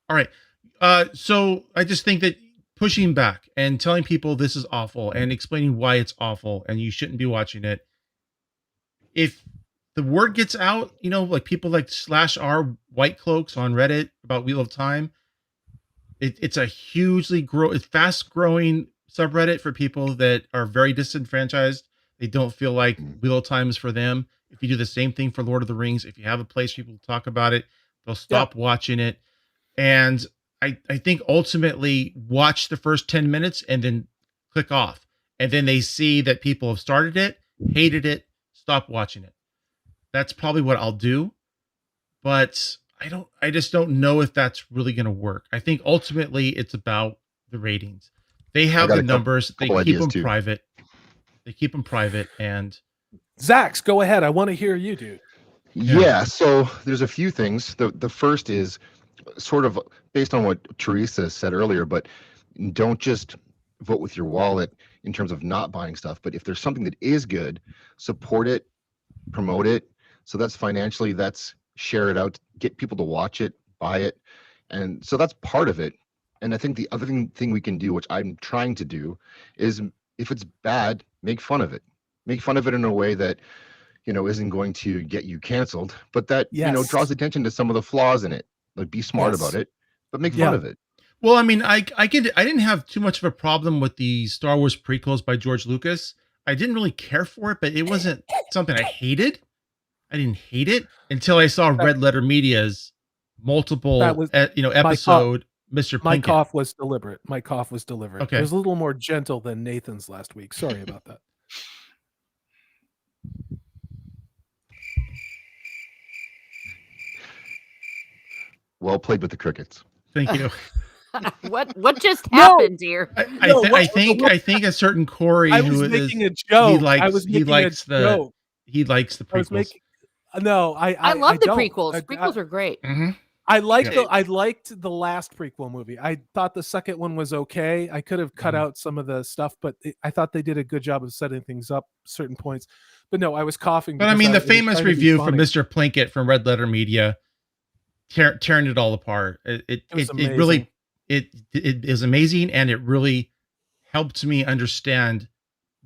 All right. So I just think that pushing back and telling people this is awful and explaining why it's awful and you shouldn't be watching it. If the word gets out, you know, like people like /r White Cloaks on Reddit about Wheel of Time, it's a hugely fast growing subreddit for people that are very disenfranchised. They don't feel like Wheel of Time is for them. If you do the same thing for Lord of the Rings, if you have a place people talk about it, they'll stop watching it. And I think ultimately watch the first 10 minutes and then click off. And then they see that people have started it, hated it, stop watching it. That's probably what I'll do. But I just don't know if that's really going to work. I think ultimately it's about the ratings. They have the numbers. They keep them private. They keep them private. And ZAXX, go ahead. I want to hear you, dude. Yeah, so there's a few things. The first is sort of based on what Teresa said earlier, but don't just vote with your wallet in terms of not buying stuff. But if there's something that is good, support it, promote it. So that's financially, that's share it out, get people to watch it, buy it. And so that's part of it. And I think the other thing we can do, which I'm trying to do, is if it's bad, make fun of it. Make fun of it in a way that, isn't going to get you canceled, but that, draws attention to some of the flaws in it. Like, be smart about it, but make fun of it. Well, I mean, I didn't have too much of a problem with the Star Wars prequels by George Lucas. I didn't really care for it, but it wasn't something I hated. I didn't hate it until I saw Red Letter Media's multiple, episode. Mr. Plinkett. My cough was deliberate. My cough was deliberate. Okay. It was a little more gentle than Nathan's last week. Sorry about that. Well played with the crickets. Thank you. What just happened here? I think a certain Corey I was who making is a joke. he likes the prequels. I love the prequels. Prequels are great. Mm-hmm. I liked the last prequel movie. I thought the second one was okay. I could have cut out some of the stuff, but I thought they did a good job of setting things up certain points. But no, I was coughing. But I mean, the famous review from Mr. Plinkett from Red Letter Media, tearing it all apart. It really is amazing, and it really helped me understand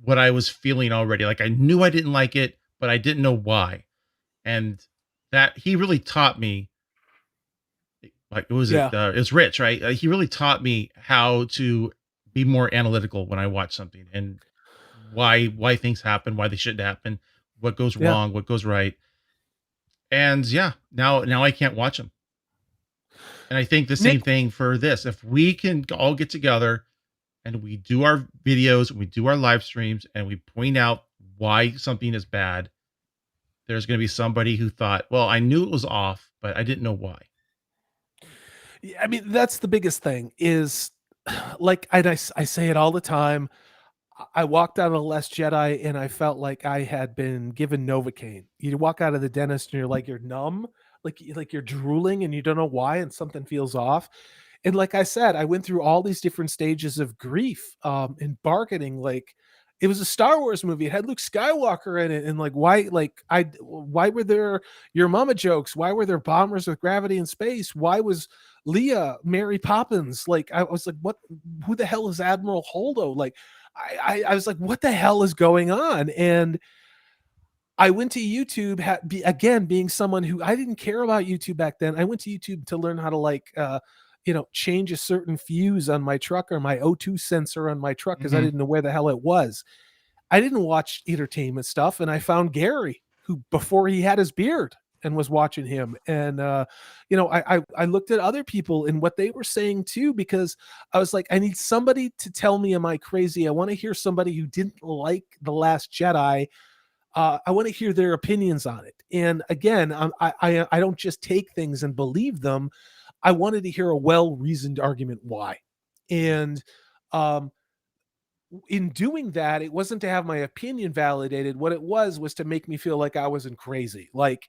what I was feeling already. Like, I knew I didn't like it, but I didn't know why, and that he really taught me. Like, it was Rich, right? He really taught me how to be more analytical when I watch something, and why things happen, why they shouldn't happen, what goes wrong, what goes right. And now I can't watch them. And I think the same thing for this. If we can all get together and we do our videos, we do our live streams, and we point out why something is bad, there's going to be somebody who thought, well, I knew it was off, but I didn't know why. I mean, that's the biggest thing is, like, I say it all the time. I walked out of The Last Jedi and I felt like I had been given Novocaine. You walk out of the dentist and you're numb, like you're drooling and you don't know why, and something feels off. And like I said, I went through all these different stages of grief and bargaining. Like, it was a Star Wars movie. It had Luke Skywalker in it. And like, why were there your mama jokes? Why were there bombers with gravity in space? Why was Leia Mary Poppins? Like, I was like, who the hell is Admiral Holdo? Like, I was like, what the hell is going on? And I went to YouTube, again, being someone who, I didn't care about YouTube back then. I went to YouTube to learn how to change a certain fuse on my truck or my O2 sensor on my truck, because I didn't know where the hell it was. I didn't watch entertainment stuff, and I found Gary, who, before he had his beard, and was watching him. And, I looked at other people and what they were saying too, because I was like, I need somebody to tell me, am I crazy? I want to hear somebody who didn't like The Last Jedi. I want to hear their opinions on it. And again, I don't just take things and believe them. I wanted to hear a well-reasoned argument why. And in doing that, it wasn't to have my opinion validated. What it was to make me feel like I wasn't crazy. Like,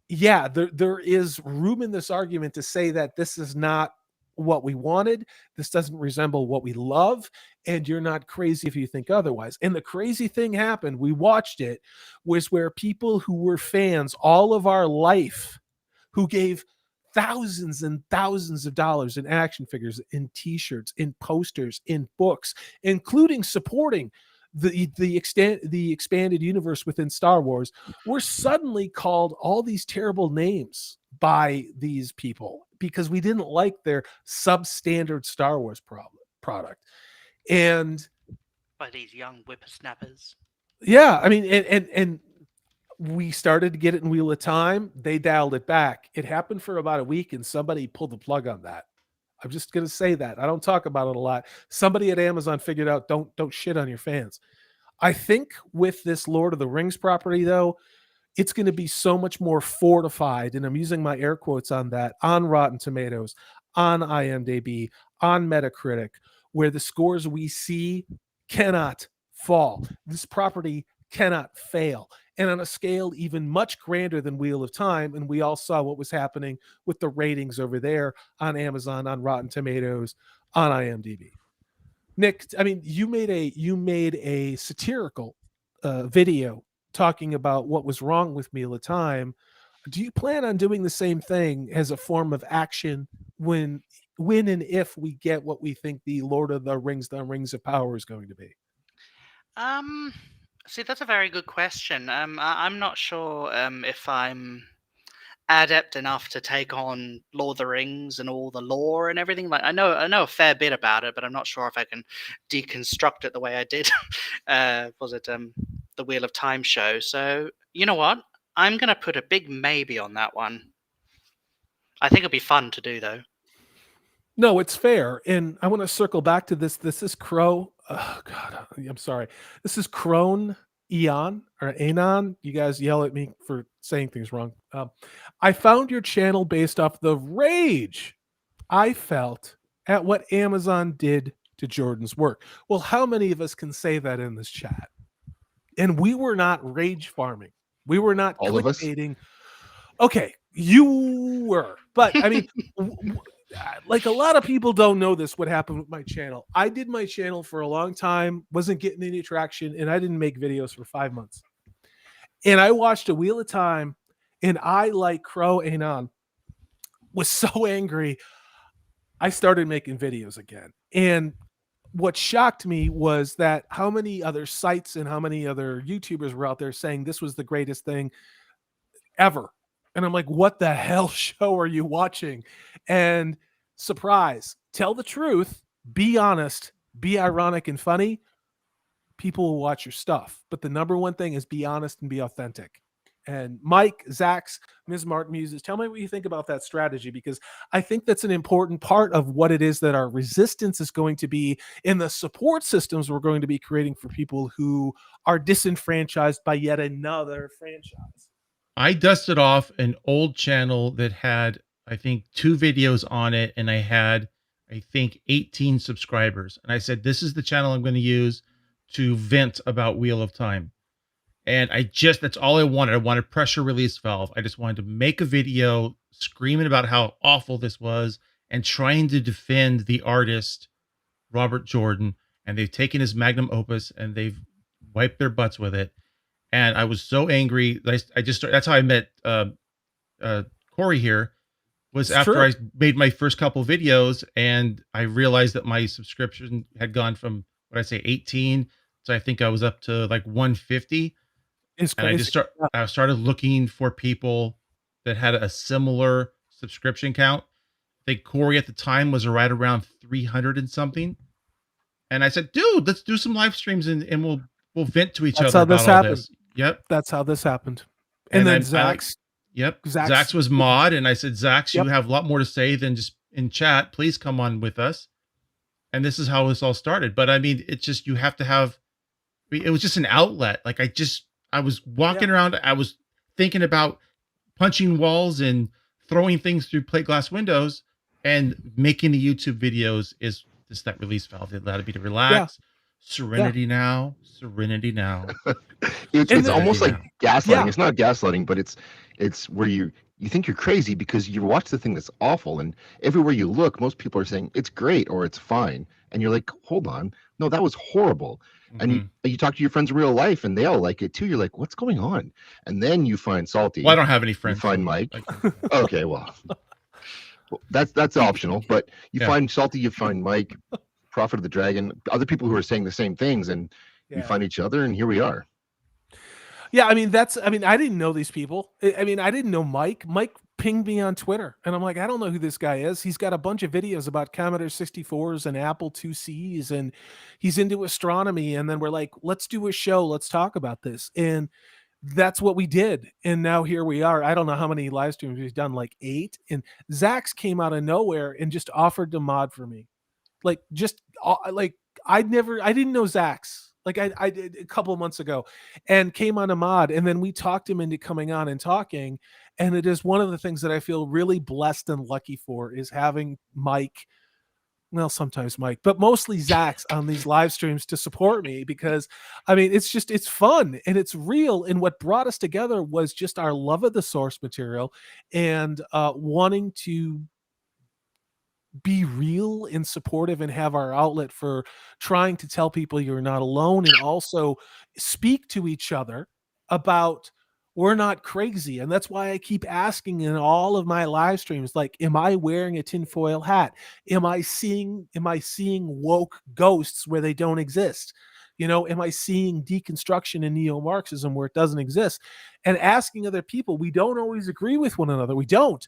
yeah, there is room in this argument to say that this is not what we wanted. This doesn't resemble what we love. And you're not crazy if you think otherwise. And the crazy thing happened, we watched it, was where people who were fans all of our life, who gave thousands and thousands of dollars in action figures, in t-shirts, in posters, in books, including supporting the expanded universe within Star Wars, were suddenly called all these terrible names by these people because we didn't like their substandard Star Wars product. And by these young whippersnappers. Yeah, I mean, and we started to get it in Wheel of Time. They dialed it back. It happened for about a week, and somebody pulled the plug on that. I'm just going to say that. I don't talk about it a lot. Somebody at Amazon figured out, don't shit on your fans. I think with this Lord of the Rings property, though, it's going to be so much more fortified, and I'm using my air quotes on that, on Rotten Tomatoes, on IMDb, on Metacritic, where the scores we see cannot fall. This property cannot fail. and on a scale even much grander than Wheel of Time. And we all saw what was happening with the ratings over there on Amazon, on Rotten Tomatoes, on IMDb. Nick, I mean, you made a satirical video talking about what was wrong with Wheel of Time. Do you plan on doing the same thing as a form of action when and if we get what we think the Lord of the Rings of Power is going to be? See, that's a very good question. I'm not sure if I'm adept enough to take on Lord of the Rings and all the lore and everything. Like I know a fair bit about it, but I'm not sure if I can deconstruct it the way I did. Was it the Wheel of Time show? So you know what? I'm gonna put a big maybe on that one. I think it'll be fun to do though. No, it's fair. And I want to circle back to this. This is Crow. Oh, God, I'm sorry. This is Crone Eon or Anon. You guys yell at me for saying things wrong. I found your channel based off the rage I felt at what Amazon did to Jordan's work. Well, how many of us can say that in this chat? And we were not rage farming. We were not All of us? clickbaiting. Okay, you were. But I mean, like a lot of people don't know this, what happened with my channel. I did my channel for a long time, wasn't getting any traction, and I didn't make videos for 5 months. And I watched A Wheel of Time, and I, like Crow Anon, was so angry, I started making videos again. And what shocked me was that how many other sites and how many other YouTubers were out there saying this was the greatest thing ever. And I'm like, what the hell show are you watching? And surprise, tell the truth, be honest, be ironic and funny. People will watch your stuff. But the number one thing is be honest and be authentic. And Mike, ZAXX, Ms. Martin Muses, tell me what you think about that strategy, because I think that's an important part of what it is that our resistance is going to be in the support systems we're going to be creating for people who are disenfranchised by yet another franchise. I dusted off an old channel that had, I think, 2 videos on it, and I had, I think, 18 subscribers. And I said, this is the channel I'm going to use to vent about Wheel of Time. And that's all I wanted. I wanted pressure release valve. I just wanted to make a video screaming about how awful this was and trying to defend the artist, Robert Jordan. And they've taken his magnum opus and they've wiped their butts with it. And I was so angry. That's how I met Corey here, was It's after true. I made my first couple videos and I realized that my subscription had gone from, what I say, 18. So I think I was up to like 150. It's And crazy. I started looking for people that had a similar subscription count. I think Corey at the time was right around 300 and something. And I said, dude, let's do some live streams and we'll vent to each That's other how about this all happened. this. Yep. That's how this happened. And then ZAXX. Yep. ZAXX. ZAXX was mod. And I said, ZAXX, Yep. you have a lot more to say than just in chat. Please come on with us. And this is how this all started. But I mean, it's just, you have to have, it was just an outlet. Like I was walking around. I was thinking about punching walls and throwing things through plate glass windows, and making the YouTube videos is just that release valve. It allowed me to relax. Serenity now. Serenity now. It's almost like gaslighting. Yeah. It's not gaslighting, but it's where you think you're crazy because you watch the thing that's awful, and everywhere you look, most people are saying it's great or it's fine, and you're like, hold on, no, that was horrible. And you talk to your friends in real life, and they all like it too. You're like, what's going on? And then you find Salty. Well, I don't have any friends. You find Mike. Okay, well, that's optional. But you find Salty, you find Mike, Prophet of the Dragon, other people who are saying the same things, and we find each other, and here we are. Yeah, I mean, I didn't know these people. I mean, I didn't know Mike. Mike pinged me on Twitter, and I'm like, I don't know who this guy is. He's got a bunch of videos about Commodore 64s and Apple IICs, and he's into astronomy. And then we're like, let's do a show. Let's talk about this. And that's what we did. And now here we are. I don't know how many live streams we've done, like 8. And ZAXX came out of nowhere and just offered to mod for me. Like, just like I didn't know ZAXX. Like I did a couple of months ago, and came on a mod, and then we talked him into coming on and talking. And it is one of the things that I feel really blessed and lucky for, is having Mike well, sometimes Mike, but mostly ZAXX on these live streams to support me because I mean, it's fun and it's real. And what brought us together was just our love of the source material and wanting to be real and supportive and have our outlet for trying to tell people you're not alone and also speak to each other about we're not crazy. And that's why I keep asking in all of my live streams, like, am I wearing a tinfoil hat? Am I seeing woke ghosts where they don't exist? You know, am I seeing deconstruction and neo-Marxism where it doesn't exist? And asking other people, we don't always agree with one another. We don't.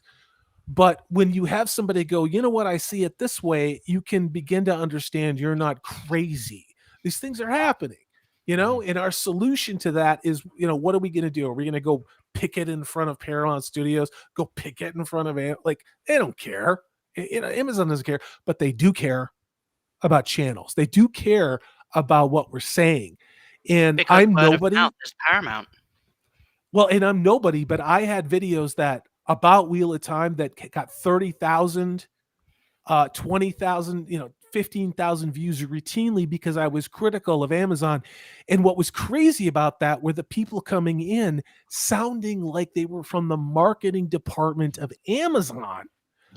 But when you have somebody go, you know what, I see it this way, you can begin to understand you're not crazy. These things are happening, you know, and our solution to that is, you know, what are we going to do? Are we going to go picket in front of Paramount Studios, go picket in front of, like, they don't care. You know, Amazon doesn't care, but they do care about channels. They do care about what we're saying. And Because I'm word of nobody. mouth is paramount. Well, and I'm nobody, but I had videos that about Wheel of Time that got 30,000, 20,000, you know, 15,000 views routinely because I was critical of Amazon. And what was crazy about that were the people coming in sounding like they were from the marketing department of Amazon.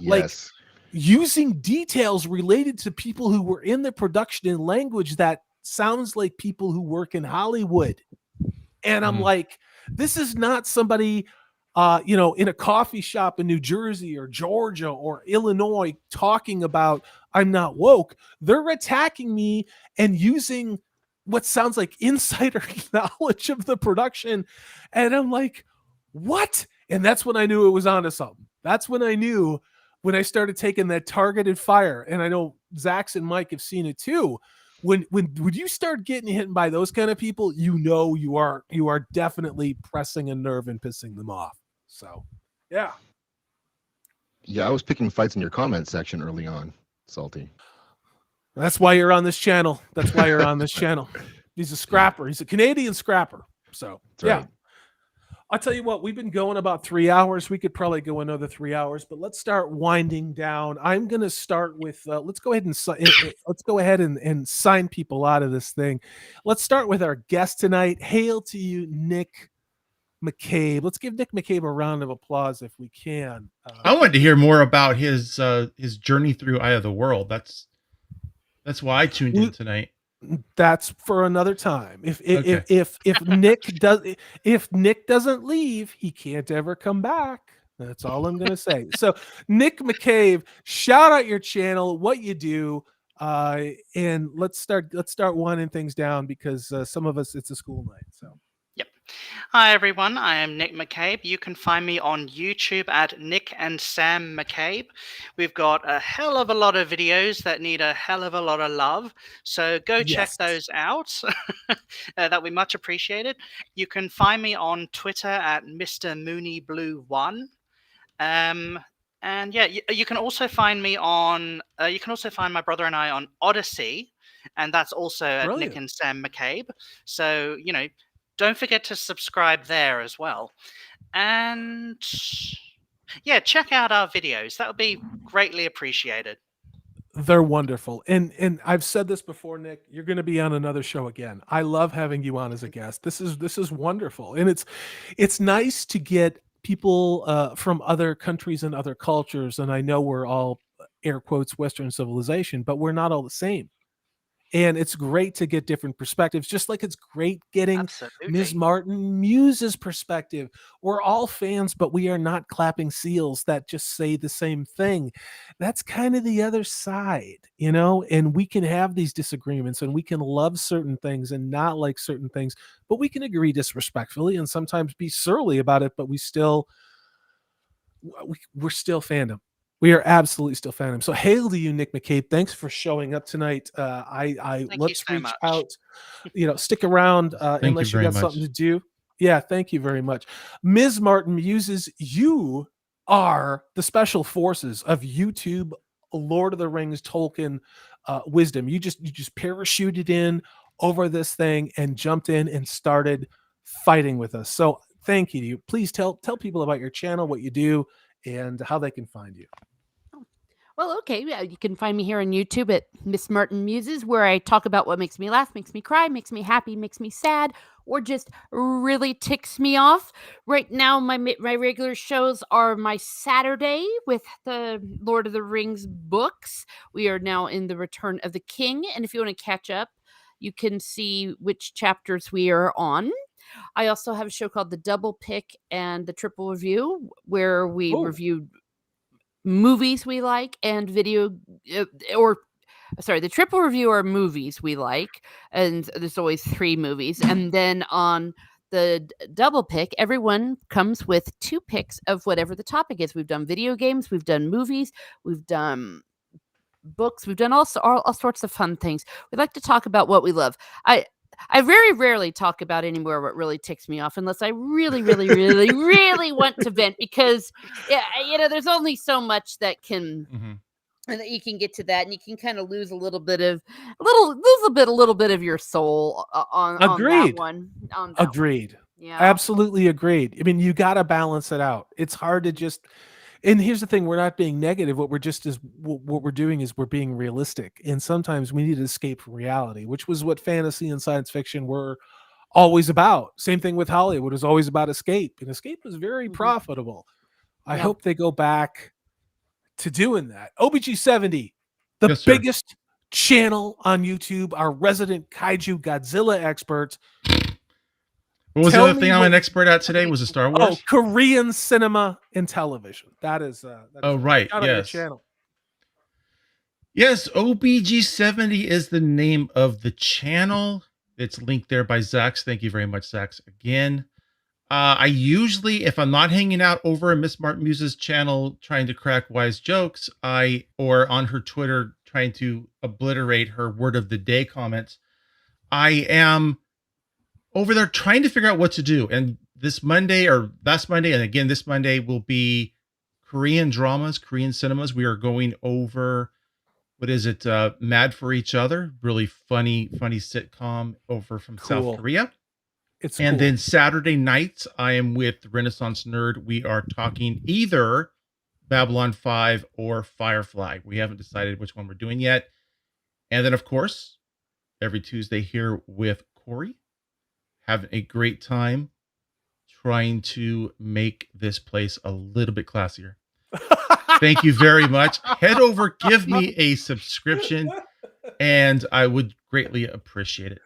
Like, Yes. using details related to people who were in the production in language that sounds like people who work in Hollywood. And I'm like, this is not somebody, you know, in a coffee shop in New Jersey or Georgia or Illinois talking about I'm not woke. They're attacking me and using what sounds like insider knowledge of the production. And I'm like, what? And that's when I knew it was onto something. That's when I knew, when I started taking that targeted fire. And I know ZAXX and Mike have seen it too. When you start getting hit by those kind of people, you know you are definitely pressing a nerve and pissing them off. So, yeah. Yeah, I was picking fights in your comment section early on, Salty. That's why you're on this channel. That's why you're on this channel. He's a scrapper. He's a Canadian scrapper. So, That's yeah. right. I'll tell you what, we've been going about 3 hours. We could probably go another 3 hours, but let's start winding down. I'm going to start with, let's go ahead and sign people out of this thing. Let's start with our guest tonight. Hail to you, Nick McCabe. Let's give Nick McCabe a round of applause if we can. I wanted to hear more about his journey through Eye of the World. That's why I tuned in tonight. That's for another time. If Okay. if Nick doesn't leave, he can't ever come back. That's all I'm gonna say. So, Nick McCabe, shout out your channel, what you do, and let's start winding things down because some of us, it's a school night. So. Yep. Hi everyone, I am Nick McCabe. You can find me on YouTube at Nick and Sam McCabe. We've got a hell of a lot of videos that need a hell of a lot of love, so go check those out. That would be much appreciated. You can find me on Twitter at Mr. MooneyBlue1. And yeah, you can also find me on, you can also find my brother and I on Odyssey, and that's also at Nick and Sam McCabe. So, you know, don't forget to subscribe there as well. And yeah, check out our videos. That would be greatly appreciated. They're wonderful. And I've said this before, Nick, you're going to be on another show again. I love having you on as a guest. This is wonderful. And it's nice to get people from other countries and other cultures. And I know we're all, air quotes, Western civilization, but we're not all the same. And it's great to get different perspectives, just like it's great getting Ms. Martin Muse's perspective. We're all fans, but we are not clapping seals that just say the same thing. That's kind of the other side, you know, and we can have these disagreements and we can love certain things and not like certain things, but we can agree disrespectfully and sometimes be surly about it, but we're still fandom. We are absolutely still fandom. So hail to you, Nick McCabe. Thanks for showing up tonight. Let's reach out, you know, stick around unless you got something to do. Yeah, thank you very much. Ms. Martin Muses, you are the special forces of YouTube, Lord of the Rings, Tolkien wisdom. You just parachuted in over this thing and jumped in and started fighting with us. So thank you to you. Please tell people about your channel, what you do, and how they can find you. Well, okay. You can find me here on YouTube at Miss Martin Muses, where I talk about what makes me laugh, makes me cry, makes me happy, makes me sad, or just really ticks me off. Right now, my regular shows are my Saturday with the Lord of the Rings books. We are now in the Return of the King, and if you want to catch up, you can see which chapters we are on. I also have a show called The Double Pick and The Triple Review, where we review movies we like and video or sorry, the triple review are movies we like, and there's always 3 movies. And then on the double pick, everyone comes with 2 picks of whatever the topic is. We've done video games, we've done movies, we've done books, we've done all sorts of fun things. We like to talk about what we love. I very rarely talk about anymore what really ticks me off unless I really, really, really, really want to vent, because there's only so much that can and that you can get to that, and you can kind of lose a little bit of your soul on that one. Agreed. Yeah. Absolutely agreed. I mean, you got to balance it out. It's hard to just. And here's the thing: we're not being negative. What we're doing is we're being realistic. And sometimes we need to escape from reality, which was what fantasy and science fiction were always about. Same thing with Hollywood. It was always about escape, and escape was very profitable. I hope they go back to doing that. OBG70, the biggest channel on YouTube, our resident kaiju Godzilla expert. What was the other thing I'm an expert at today? Was it Star Wars? Oh, Korean cinema and television. That is right. Yes. Channel. Yes, OBG70 is the name of the channel. It's linked there by ZAXX. Thank you very much, ZAXX. Again, I usually, if I'm not hanging out over Miss Martin Muse's channel trying to crack wise jokes, or on her Twitter trying to obliterate her word of the day comments, I am over there trying to figure out what to do. And this Monday, or last Monday, and again this Monday, will be Korean dramas, Korean cinemas. We are going over, what is it? Mad for Each Other. Really funny sitcom over from South Korea. And then Saturday nights, I am with Renaissance Nerd. We are talking either Babylon 5 or Firefly. We haven't decided which one we're doing yet. And then, of course, every Tuesday here with Corey. Having a great time trying to make this place a little bit classier. Thank you very much. Head over, give me a subscription, and I would greatly appreciate it.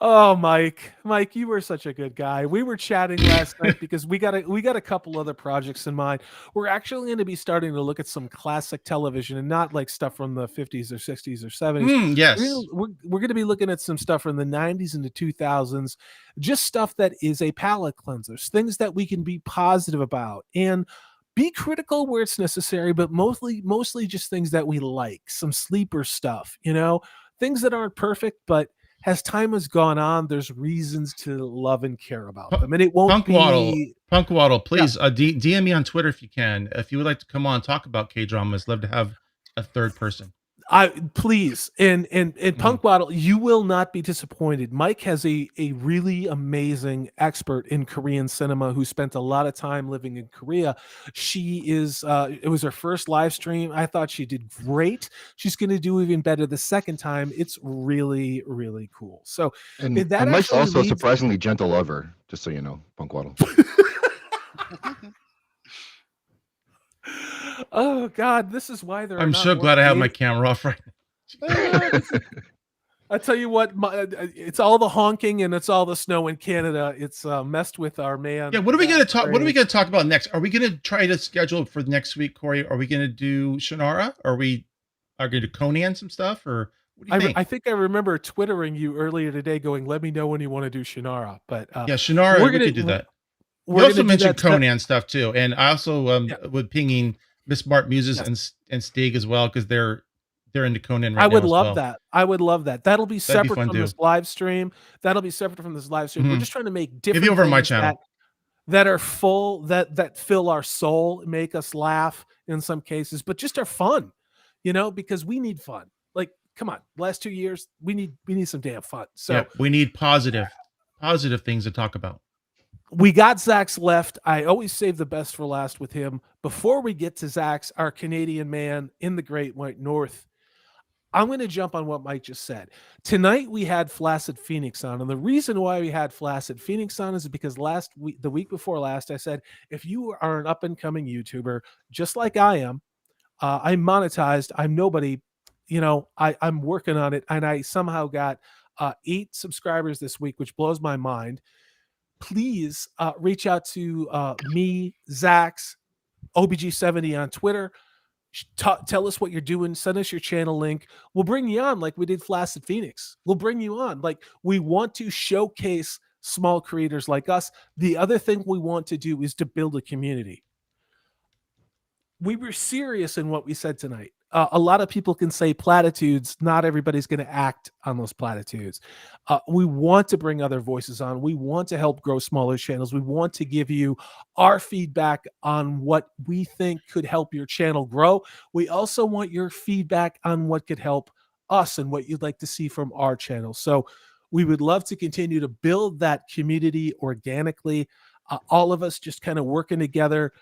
Oh, Mike, you were such a good guy. We were chatting last night because we got a couple other projects in mind. We're actually going to be starting to look at some classic television, and not like stuff from the 50s or 60s or 70s. Yes. We're going to be looking at some stuff from the 90s and the 2000s, just stuff that is a palate cleanser, things that we can be positive about and be critical where it's necessary, but mostly just things that we like, some sleeper stuff, things that aren't perfect, but as time has gone on, there's reasons to love and care about them, and it won't Punk Waddle, please DM me on Twitter if you can. If you would like to come on talk about K-dramas, love to have a third person. Please, and Punk Waddle, you will not be disappointed. Mike has a really amazing expert in Korean cinema who spent a lot of time living in Korea. She is it was her first live stream. I thought she did great. She's going to do even better the second time. It's really, really cool. So and Mike's also a surprisingly gentle lover, just so you know, Punk Waddle. Oh God, this is why they're. I'm so glad I have my camera off right now. I tell you what, it's all the honking and it's all the snow in Canada. It's messed with our man. Yeah, what are we going to talk? What are we going to talk about next? Are we going to try to schedule for next week, Corey? Are we going to do Shannara? Are we going to do Conan some stuff, or what do you think? I think I remember twittering you earlier today, going, "Let me know when you want to do Shannara." But yeah, Shannara, we could do that. We also mentioned Conan stuff too, and I also would pinging Miss Martin Muses and Stig as well, because they're into Conan right now. I would love that. I would love that. That'll be separate from this live stream. We're just trying to make different over my channel that are full, that fill our soul, make us laugh in some cases, but just are fun, because we need fun. Like, come on, last 2 years, we need some damn fun. So we need positive things to talk about. We got ZAXX left. I always save the best for last with him. Before we get to ZAXX, our Canadian man in the Great White North, I'm going to jump on what Mike just said. Tonight we had Flaccid Phoenix on, and the reason why we had Flaccid Phoenix on is because the week before last, I said, if you are an up-and-coming YouTuber, just like I am, I'm monetized, I'm nobody, I'm working on it, and I somehow got 8 subscribers this week, which blows my mind. Please reach out to me, ZAXX, OBG70 on Twitter. Tell us what you're doing. Send us your channel link. We'll bring you on like we did Flaccid Phoenix. We'll bring you on. Like, we want to showcase small creators like us. The other thing we want to do is to build a community. We were serious in what we said tonight. A lot of people can say platitudes. Not everybody's going to act on those platitudes. We want to bring other voices on. We want to help grow smaller channels. We want to give you our feedback on what we think could help your channel grow. We also want your feedback on what could help us and what you'd like to see from our channel. So we would love to continue to build that community organically. All of us just kind of working together.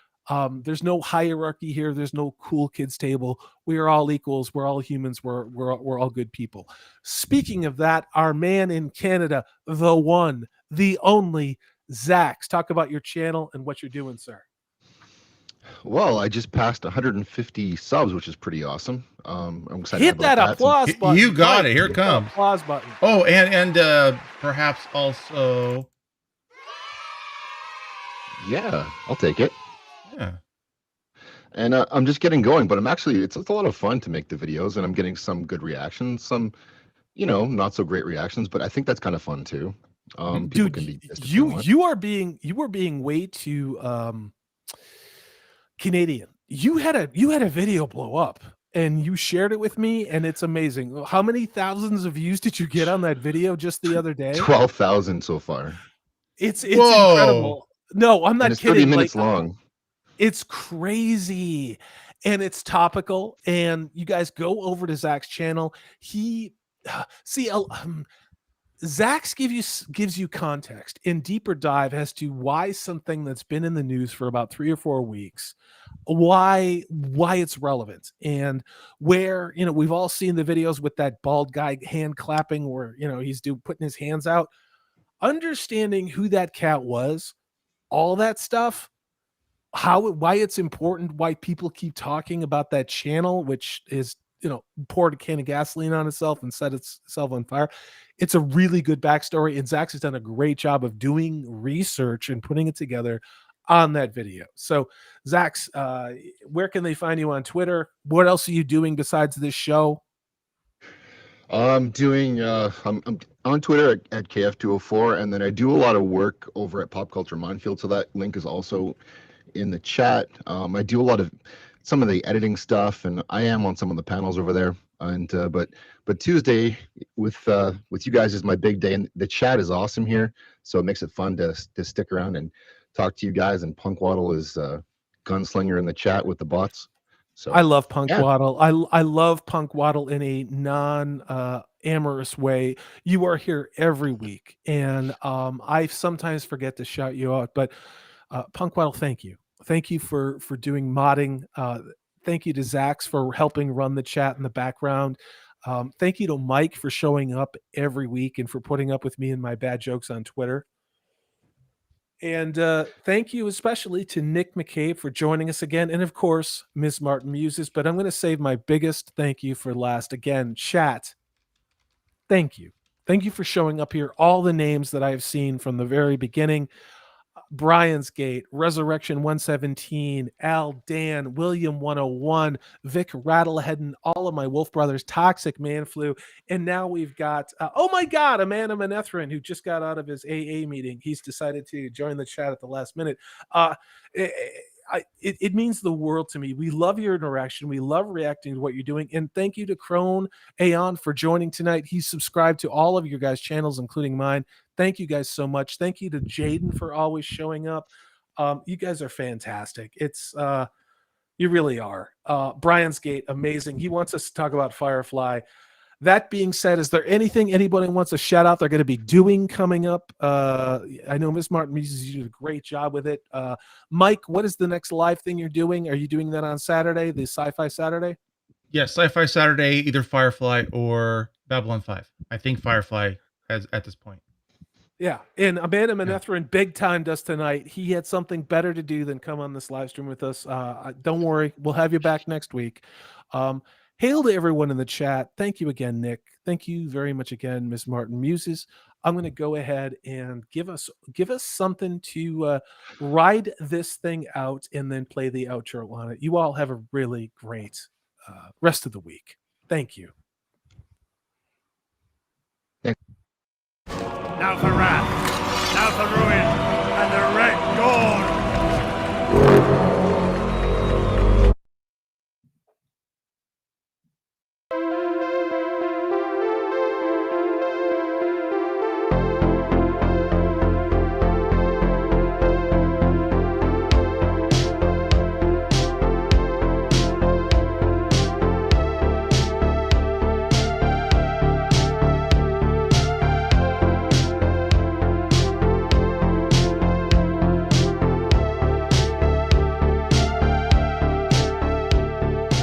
There's no hierarchy here. There's no cool kids table. We are all equals. We're all humans. We're all good people. Speaking of that, our man in Canada, the one, the only, ZAXX. Talk about your channel and what you're doing, sir. Well, I just passed 150 subs, which is pretty awesome. I'm excited Hit about that applause button. You got Mike, it. Here it hit that comes. applause button. Oh, and perhaps also. Yeah, I'll take it. Yeah. And I'm just getting going, but it's a lot of fun to make the videos, and I'm getting some good reactions, some, not so great reactions, but I think that's kind of fun too. People Dude, can be you are being way too Canadian. You had a video blow up and you shared it with me, and it's amazing. How many thousands of views did you get on that video just the other day? 12,000 so far. It's incredible. No, I'm not and it's kidding. 30 minutes long. It's crazy, and it's topical. And you guys go over to ZAXX's channel. ZAXX gives you context and deeper dive as to why something that's been in the news for about 3 or 4 weeks, why it's relevant, and where, we've all seen the videos with that bald guy hand clapping where, he's putting his hands out. Understanding who that cat was, all that stuff, why it's important, why people keep talking about that channel, which is, poured a can of gasoline on itself and set itself on fire. It's a really good backstory, and ZAXX has done a great job of doing research and putting it together on that video. So ZAXX, where can they find you on Twitter? What else are you doing besides this show? I'm on Twitter at KF204, and then I do a lot of work over at Pop Culture Minefield, so that link is also in the chat. I do a lot of some of the editing stuff, and I am on some of the panels over there. And but Tuesday with you guys is my big day, and the chat is awesome here, so it makes it fun to stick around and talk to you guys. And Punk Waddle is gunslinger in the chat with the bots. So I love Punk Waddle. I love Punk Waddle in a non-amorous way. You are here every week, and I sometimes forget to shout you out, but Punk Waddle, thank you. Thank you for doing modding. Thank you to ZAXX for helping run the chat in the background. Thank you to Mike for showing up every week and for putting up with me and my bad jokes on Twitter. And thank you especially to Nick McCabe for joining us again. And of course, Ms. Martin Muses. But I'm going to save my biggest thank you for last. Again, chat, thank you. Thank you for showing up here. All the names that I've seen from the very beginning. Brian's Gate, Resurrection 117, Al, Dan, William 101, Vic Rattlehead, and all of my Wolf Brothers, Toxic Man Flu. And now we've got, oh my God, Amanda Manethrin, who just got out of his AA meeting. He's decided to join the chat at the last minute. It means the world to me. We love your interaction. We love reacting to what you're doing. And thank you to Crone Aeon for joining tonight. He's subscribed to all of your guys' channels, including mine. Thank you guys so much. Thank you to Jaden for always showing up. You guys are fantastic. It's you really are. Brian's Gate, amazing. He wants us to talk about Firefly. That being said, is there anything anybody wants to shout out they're going to be doing coming up? I know Miss Martin Muses, you did a great job with it. Mike, what is the next live thing you're doing? Are you doing that on Saturday, the Sci-Fi Saturday? Yes, Sci-Fi Saturday, either Firefly or Babylon 5. I think Firefly has at this point. Yeah, and Amanda Manethrin big timed us tonight. He had something better to do than come on this live stream with us. Don't worry, we'll have you back next week. Hail to everyone in the chat. Thank you again, Nick. Thank you very much again, Miss Martin Muses. I'm going to go ahead and give us something to ride this thing out and then play the outro on it. You all have a really great rest of the week. Thank you. Now for wrath.